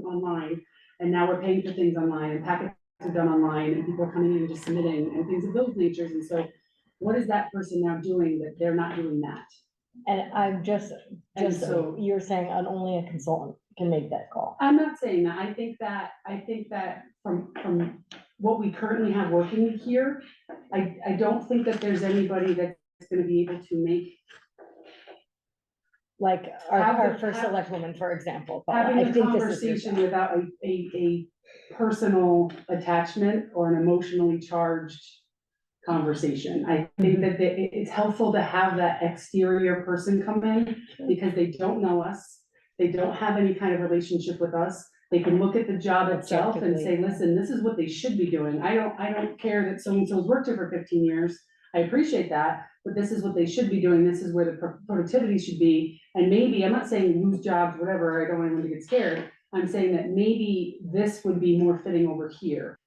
online. And now we're paying for things online and packets are done online and people are coming in and just submitting and things of those natures. And so what is that person now doing that they're not doing that? And I'm just And so- you're saying only a consultant can make that call. I'm not saying that. I think that from what we currently have working here, I don't think that there's anybody that's gonna be able to make, Like our, Have our the- first have- select woman, for example. Paula. having I a think this is your conversation job. without a personal attachment or an emotionally charged conversation. I think that it's helpful to have that exterior person come in because they don't know us. They don't have any kind of relationship with us. They can look at the job itself and say, Objectively. listen, this is what they should be doing. I don't care that so-and-so's worked here for 15 years. I appreciate that, but this is what they should be doing. This is where the productivity should be. And maybe, I'm not saying lose jobs, whatever, I don't want anyone to get scared. I'm saying that maybe this would be more fitting over here.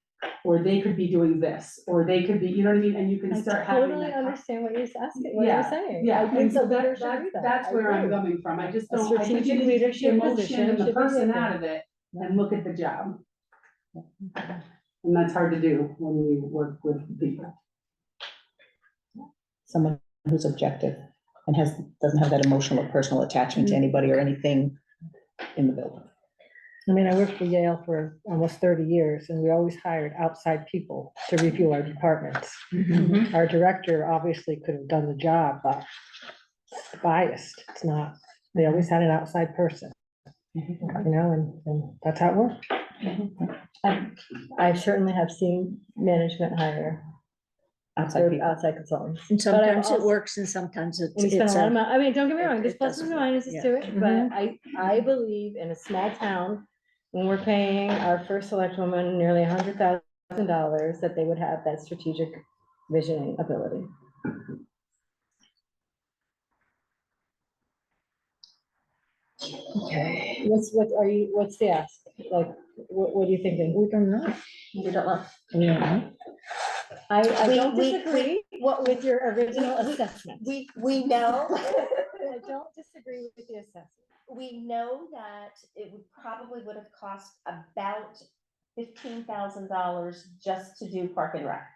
Or they could be doing this, or they could be, you know what I mean? And you can I start having totally that. understand what you're asking, what you're Yeah, saying. Yeah, I and think so the leader should do that. that's I where I'm agree. coming from. I just A don't, I think you strategic need to take the leadership emotion position and the should be person different. out of it and look at the job. And that's hard to do when you work with people. Someone who's objective and doesn't have that emotional or personal attachment to anybody or anything in the building. I mean, I worked for Yale for almost 30 years, and we always hired outside people to review our departments. Our director obviously could have done the job, but it's biased. It's not, they always had an outside person. You know, and that's how it worked. I certainly have seen management hire Outside people. outside consultants. And But I've sometimes it also- works and sometimes And we it's spend a lot of a, money, I mean, don't get me wrong, there's it pluses doesn't and minuses yeah. to it, but I believe in a small town, when we're paying our first select woman nearly $100,000, that they would have that strategic visioning ability. Okay. What's the ask? Like, what are you thinking? we don't know. We don't know. We don't know. I We- don't we- disagree What with your original assessment. we know. I don't disagree with the assessment. We know that it would have cost about $15,000 just to do Park and Rec.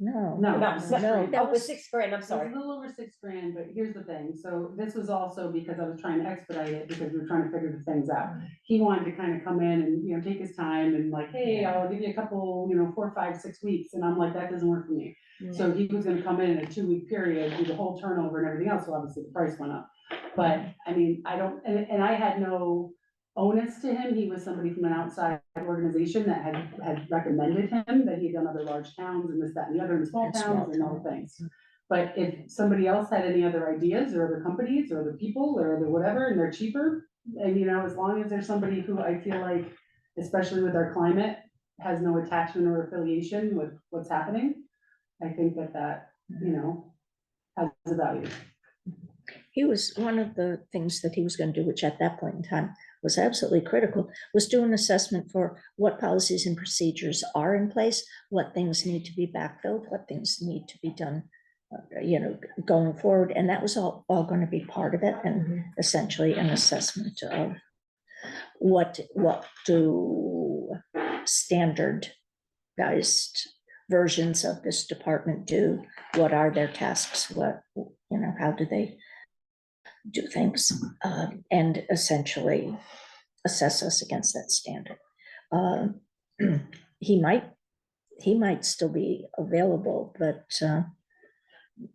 No. No, No, no, no, that Oh, with was- $6,000, I'm It's sorry. a little over $6,000, but here's the thing, so this was also because I was trying to expedite it, because we were trying to figure the things out. He wanted to kind of come in and, you know, take his time and like, hey, I'll give you a couple, 4, 5, 6 weeks, and I'm like, that doesn't work for me. So he was gonna come in a 2-week period, do the whole turnover and everything else, so obviously the price went up. But, I mean, I don't, and I had no onus to him, he was somebody from an outside organization that had recommended him, that he'd done other large towns and this, that, and the other, and small And small towns and all the things. But if somebody else had any other ideas, or other companies, or other people, or other whatever, and they're cheaper, and as long as there's somebody who I feel like, especially with our climate, has no attachment or affiliation with what's happening, I think that, has a value. He was, one of the things that he was going to do, which at that point in time was absolutely critical, was do an assessment for what policies and procedures are in place, what things need to be backfilled, what things need to be done, going forward. And that was all going to be part of it, and essentially an assessment of what do standardized versions of this department do, what are their tasks, how do they do things, and essentially assess us against that standard. He might still be available, but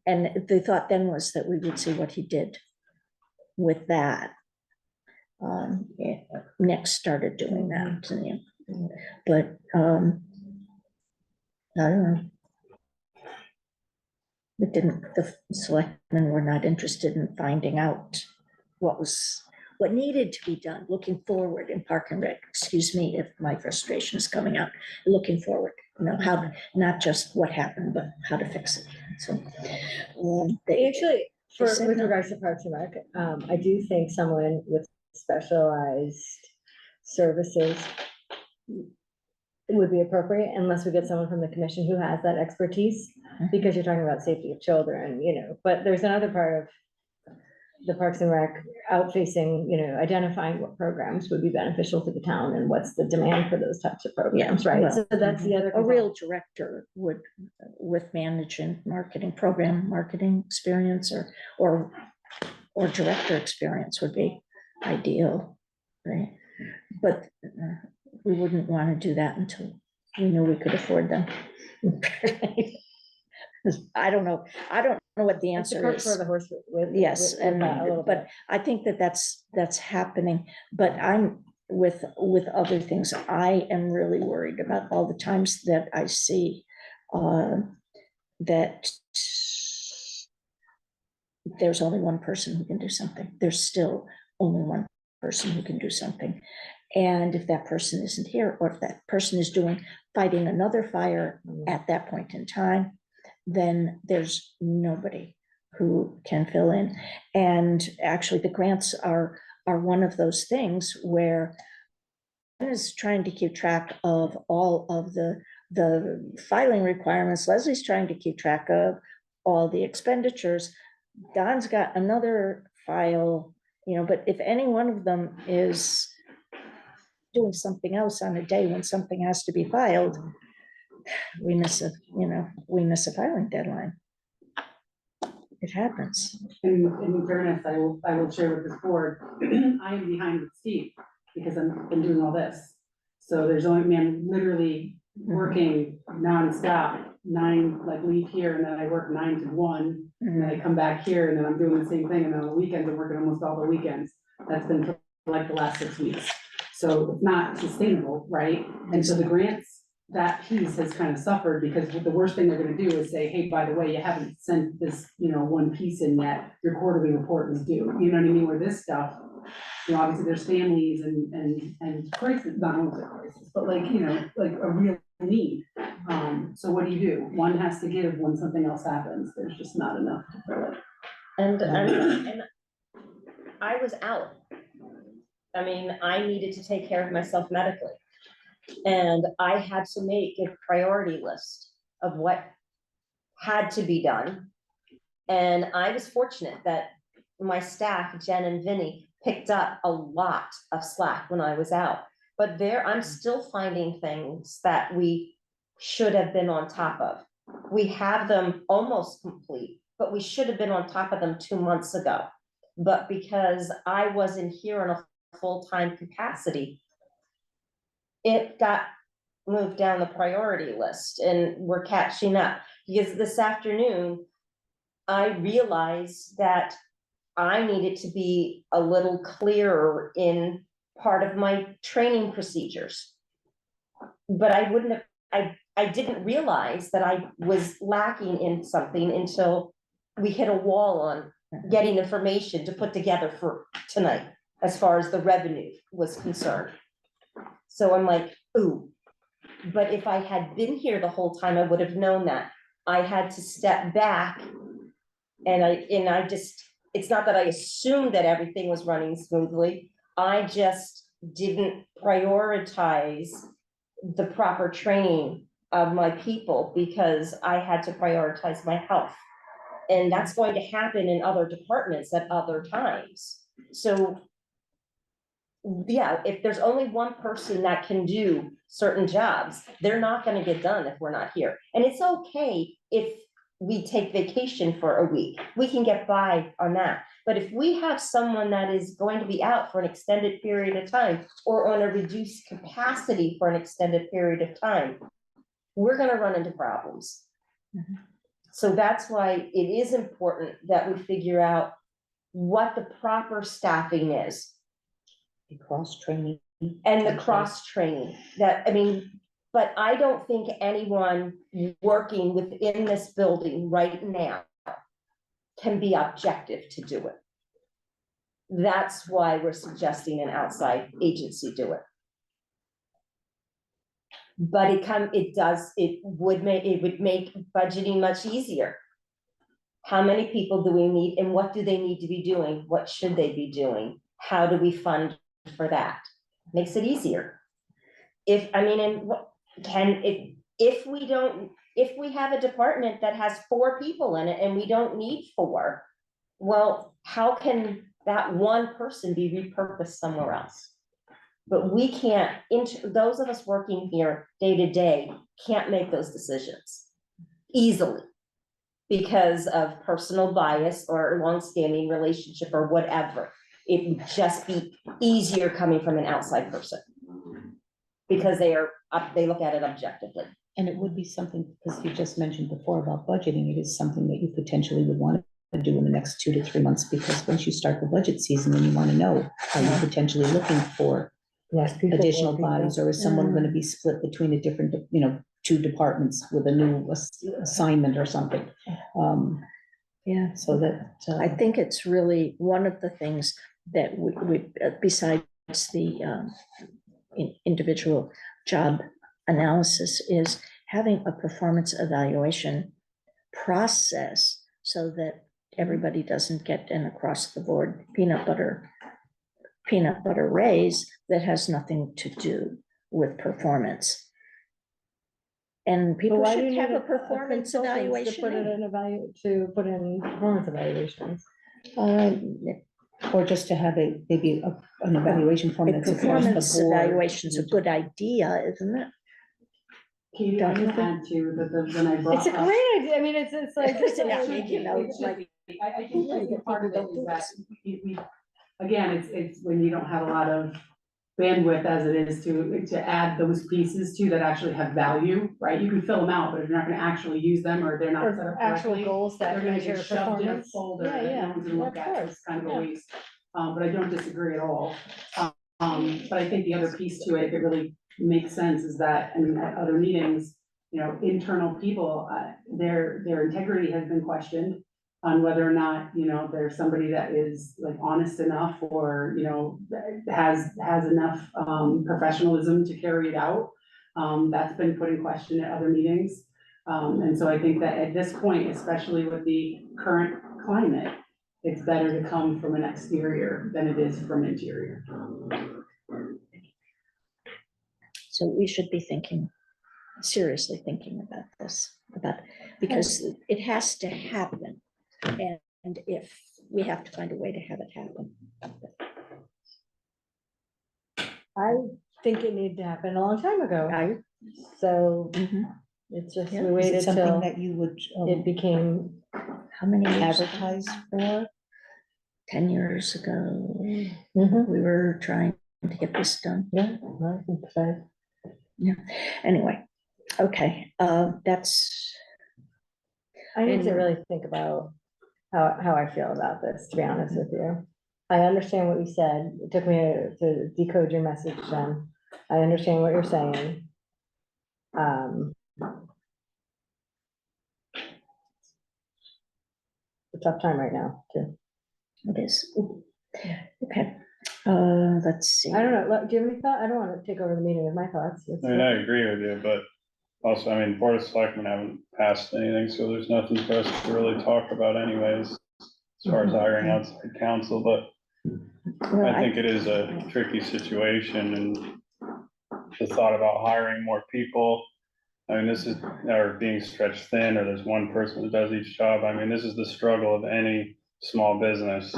and the thought then was that we would see what he did with that. Next started doing that, but I don't know. The selectmen were not interested in finding out what needed to be done, looking forward in Park and Rec. Excuse me if my frustration is coming out, looking forward, how, not just what happened, but how to fix it. So Actually, said with no. regards to Parks and Rec, I do think someone with specialized services would be appropriate, unless we get someone from the commission who has that expertise, because you're talking about safety of children, but there's another part of the Parks and Rec outfacing, identifying what programs would be beneficial to the town and what's the demand for those types of programs, right? So that's the other. A real director would, with management, program marketing experience, or director experience would be ideal, right? But we wouldn't want to do that until we knew we could afford them. I don't know what the That's the answer cart is. before the horse with. Yes, with and, that a little but bit. I think that that's happening, but I'm with other things. I am really worried about all the times that I see that there's only one person who can do something. There's still only one person who can do something. And if that person isn't here, or if that person is fighting another fire at that point in time, then there's nobody who can fill in. And actually, the grants are one of those things where one is trying to keep track of all of the filing requirements. Leslie's trying to keep track of all the expenditures. Don's got another file, but if any one of them is doing something else on a day when something has to be filed, we miss a filing deadline. It happens. In fairness, I will share with this board, I am behind with Steve because I've been doing all this. So there's only, I'm literally working nonstop, leave here and then I work 9 to 1. And then I come back here and then I'm doing the same thing. And then on the weekends, I'm working almost all the weekends. That's been for like the last 6 weeks. So it's not sustainable, right? And so the grants, that piece has kind of suffered because the worst thing they're gonna do is say, hey, by the way, you haven't sent this, one piece in yet, your quarterly report is due. You know what I mean? Where this stuff, obviously there's families and crisis, not only crisis, but like a real need. So what do? One has to give when something else happens. There's just not enough to fill it. And I was out. I mean, I needed to take care of myself medically. And I had to make a priority list of what had to be done. And I was fortunate that my staff, Jen and Vinny, picked up a lot of slack when I was out. But I'm still finding things that we should have been on top of. We have them almost complete, but we should have been on top of them 2 months ago. But because I wasn't here in a full-time capacity, it got moved down the priority list and we're catching up. Because this afternoon, I realized that I needed to be a little clearer in part of my training procedures. But I didn't realize that I was lacking in something until we hit a wall on getting information to put together for tonight, as far as the revenue was concerned. So I'm like, ooh, but if I had been here the whole time, I would have known that. I had to step back and I just, it's not that I assumed that everything was running smoothly. I just didn't prioritize the proper training of my people because I had to prioritize my health. And that's going to happen in other departments at other times. So yeah, if there's only one person that can do certain jobs, they're not gonna get done if we're not here. And it's okay if we take vacation for a week, we can get by on that. But if we have someone that is going to be out for an extended period of time or on a reduced capacity for an extended period of time, we're gonna run into problems. So that's why it is important that we figure out what the proper staffing is. Cross-training. And the cross-training but I don't think anyone working within this building right now can be objective to do it. That's why we're suggesting an outside agency do it. But it would make budgeting much easier. How many people do we need and what do they need to be doing? What should they be doing? How do we fund for that? Makes it easier. If we have a department that has 4 people in it and we don't need 4, well, how can that one person be repurposed somewhere else? But we can't, those of us working here day to day can't make those decisions easily because of personal bias or longstanding relationship or whatever. It would just be easier coming from an outside person. because they look at it objectively. And it would be something, because you just mentioned before about budgeting, it is something that you potentially would want to do in the next 2 to 3 months, because once you start the budget season, then you want to know, are you potentially looking for Yes. people, additional more people. bodies, or is someone going to be split between a different, 2 departments with a new assignment or something? Yeah. So that. I think it's really one of the things that we besides the individual job analysis is having a performance evaluation process so that everybody doesn't get an across the board peanut butter raise that has nothing to do with performance. And But people why do you should need have a performance consultant evaluation. To put in performance evaluations. Or just to have maybe an evaluation form A that's across performance the board. evaluation's a good idea, isn't it? Katie, Don't I'm you gonna add to that when I brought It's a up. great idea. I mean, it's like. Yeah, it's like, I think part of it is that we, again, it's when you don't have a lot of bandwidth as it is to add those pieces to that actually have value, right? You can fill them out, but if you're not gonna actually use them, or they're not set Or up actual correctly, goals that they're gonna measure get shoved in a performance. folder Yeah, that yeah, no one's gonna look of at, so course, it's kind of a yeah. waste. But I don't disagree at all. But I think the other piece to it, if it really makes sense, is that, I mean, at other meetings, internal people, their integrity has been questioned on whether or not, there's somebody that is like honest enough, or, has enough, professionalism to carry it out. That's been put in question at other meetings. And so I think that at this point, especially with the current climate, it's better to come from an exterior than it is from interior. so we should be seriously thinking about this, because it has to happen. And if we have to find a way to have it happen. I think it needed to happen a long time ago. So it's just, Yeah. we Is it waited something till that you would it became. How many years? advertise for? 10 years ago, Mhm. we were trying to get this done. Yeah, I think so. Yeah, anyway, okay, that's. I need to And- really think about how I feel about this, to be honest with you. I understand what you said. It took me to decode your message then. I understand what you're saying. It's a tough time right now, too. It is. Okay, let's see. I don't know. Do you have any thought? I don't want to take over the meeting with my thoughts. I mean, I agree with you, but also, I mean, Board of Selectmen haven't passed anything, so there's nothing for us to really talk about anyways, as far as hiring outside counsel, but Well, I think it is a tricky situation, and the thought about hiring more people, I mean, this is, or being stretched thin, or there's one person that does each job, I mean, this is the struggle of any small business,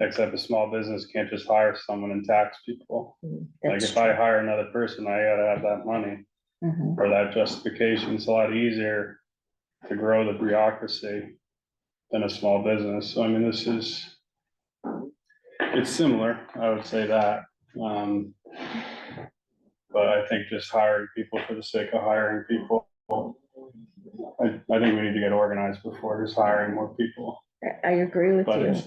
except a small business can't just hire someone and tax people. Like, That's if I hire another person, I gotta have that money. Mhm. Or that justification. It's a lot easier to grow the bureaucracy than a small business. So I mean, it's similar, I would say that. But I think just hiring people for the sake of hiring people, I think we need to get organized before just hiring more people. I agree with But you. it's,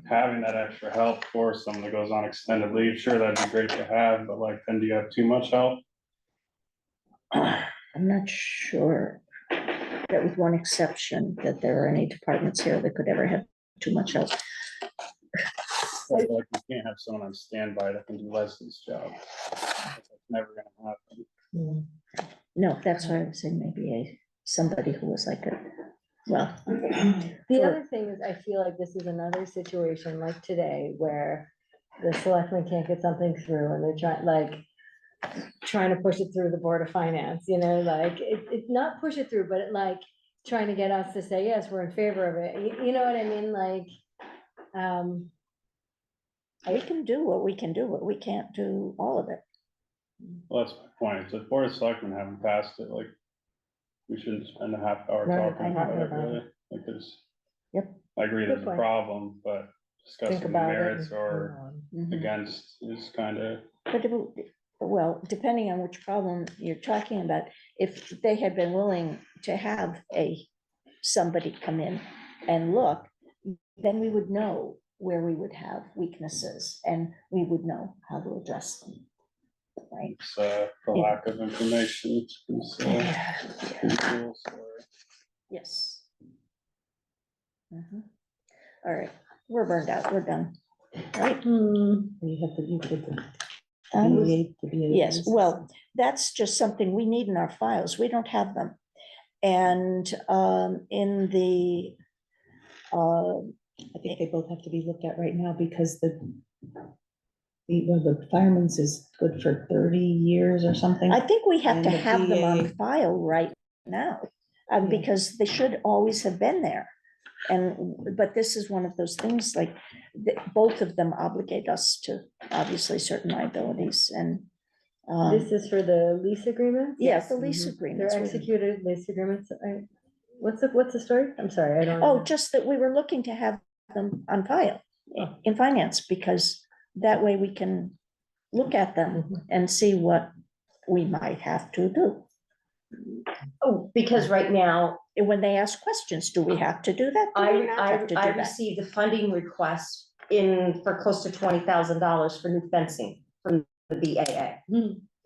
having that extra help for someone that goes on extended leave, sure, that'd be great to have, but like, then do you have too much help? I'm not sure that with one exception, that there are any departments here that could ever have too much help. Like, you can't have someone on standby that can do Leslie's job. That's never gonna happen. No, that's why I was saying maybe somebody who was like well. The other thing is, I feel like this is another situation like today where the selectmen can't get something through and they're trying to push it through the Board of Finance, it not push it through, but trying to get us to say, yes, we're in favor of it. You know what I mean? We can do what we can do, but we can't do all of it. Well, that's my point. If the Board of Selectmen haven't passed it, like, we shouldn't spend a half hour No, talking I'm about happy it, about really. Like, Yep. I agree Good there's a point. problem, but Think discussing the about it. merits or Mhm. against is kind of, But well, depending on which problem you're talking about, if they had been willing to have somebody come in and look, then we would know where we would have weaknesses and we would know how to address them. Right? It's the lack of information. Yes. Mhm. All right, we're burned out, we're done, right? You have to, you could. Yes, well, that's just something we need in our files. We don't have them. And in the, I think they both have to be looked at right now because the fireman's is good for 30 years or something. I think we have And to the have them on VA file right now, Yeah. because they should always have been there. And, but this is one of those things, like, both of them obligate us to obviously certain liabilities and. This is for the lease agreement? Yes, the lease They're agreements. executed lease agreements. What's the story? I'm sorry, I don't. Oh, know. just that we were looking to have them on file in finance, because that way we can look at them and see what we might have to do. Oh, because right now, And when they ask questions, do we have to do that? Do we not have to do I that? received a funding request for close to $20,000 for new fencing from the BAA.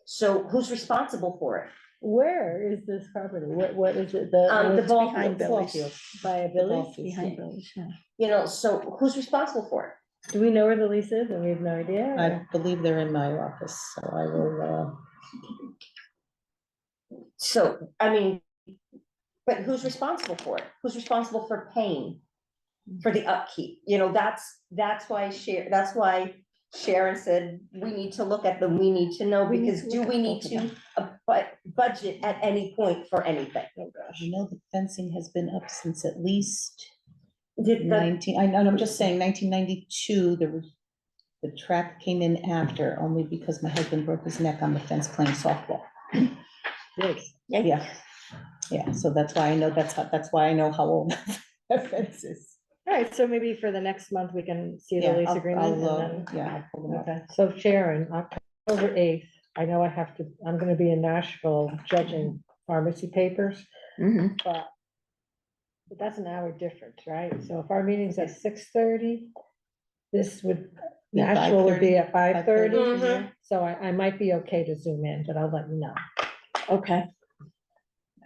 So who's responsible for it? Where is this property? What is it? The It's ball behind field. Billy's. By a village? Behind Billy's, yeah. You know, so who's responsible for it? Do we know where the lease is? And we have no idea? I believe they're in my office, so I will, So, I mean, but who's responsible for it? Who's responsible for paying for the upkeep? You know, that's why Sharon said, we need to look at them, we need to know, We need because to do look we at need both of to budget at any point for anything? I know the fencing has been up since at least Did the, 19, I'm just saying 1992, the track came in after, only because my husband broke his neck on the fence playing softball. Yeah, so that's why I know, that's why I know how old the fence is. All right, so maybe for the next month, we can see the Yeah, lease I'll- agreement and I'll, then. Yeah. I'll pull them up. Okay. So Sharon, October 8th, I know I'm gonna be in Nashville judging pharmacy papers, Mhm. but that's an hour difference, right? So if our meeting's at 6:30, this would, Be Nashville would be at 5:30. 5:30. Mhm. So I might be okay to zoom in, but I'll let you know. Okay.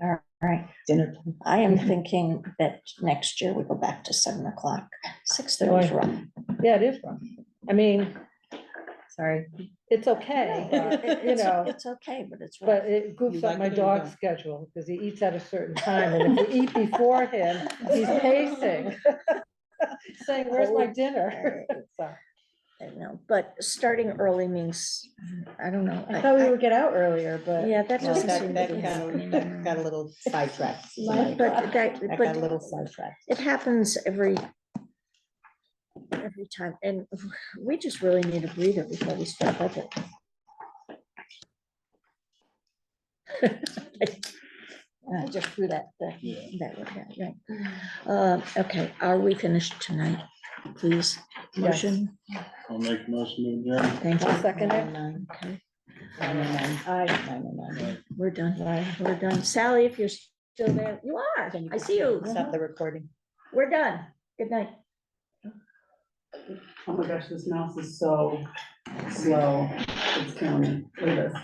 All right. Dinner time. I am thinking that next year we go back to 7 o'clock. 6:30 is rough. Yeah, it is rough. I mean, sorry, it's okay, but, you know, It's okay, but it's rough. but it You goofs up like my it or you dog's don't? schedule, because he eats at a certain time, and if we eat before him, he's pacing. Saying, where's my dinner? So, I know, but starting early means, I don't know. I thought we would get out earlier, but. Yeah, that Well, doesn't that, seem that to be got, happening. that got a little sidetracked. My- tonight. But That got a little but sidetracked. it happens every time, and we just really need a breather before we start budget. I just threw that right. Okay, are we finished tonight? Please, motion, I'll make a motion to adjourn. thank I'll you. second it. Okay, 9:09, I, 9:09. we're done, we're done. Sally, if you're still there, you are, Can I see you. Stop the recording. We're done, good night. Oh my gosh, this mouse is so slow. It's killing me. Look at this.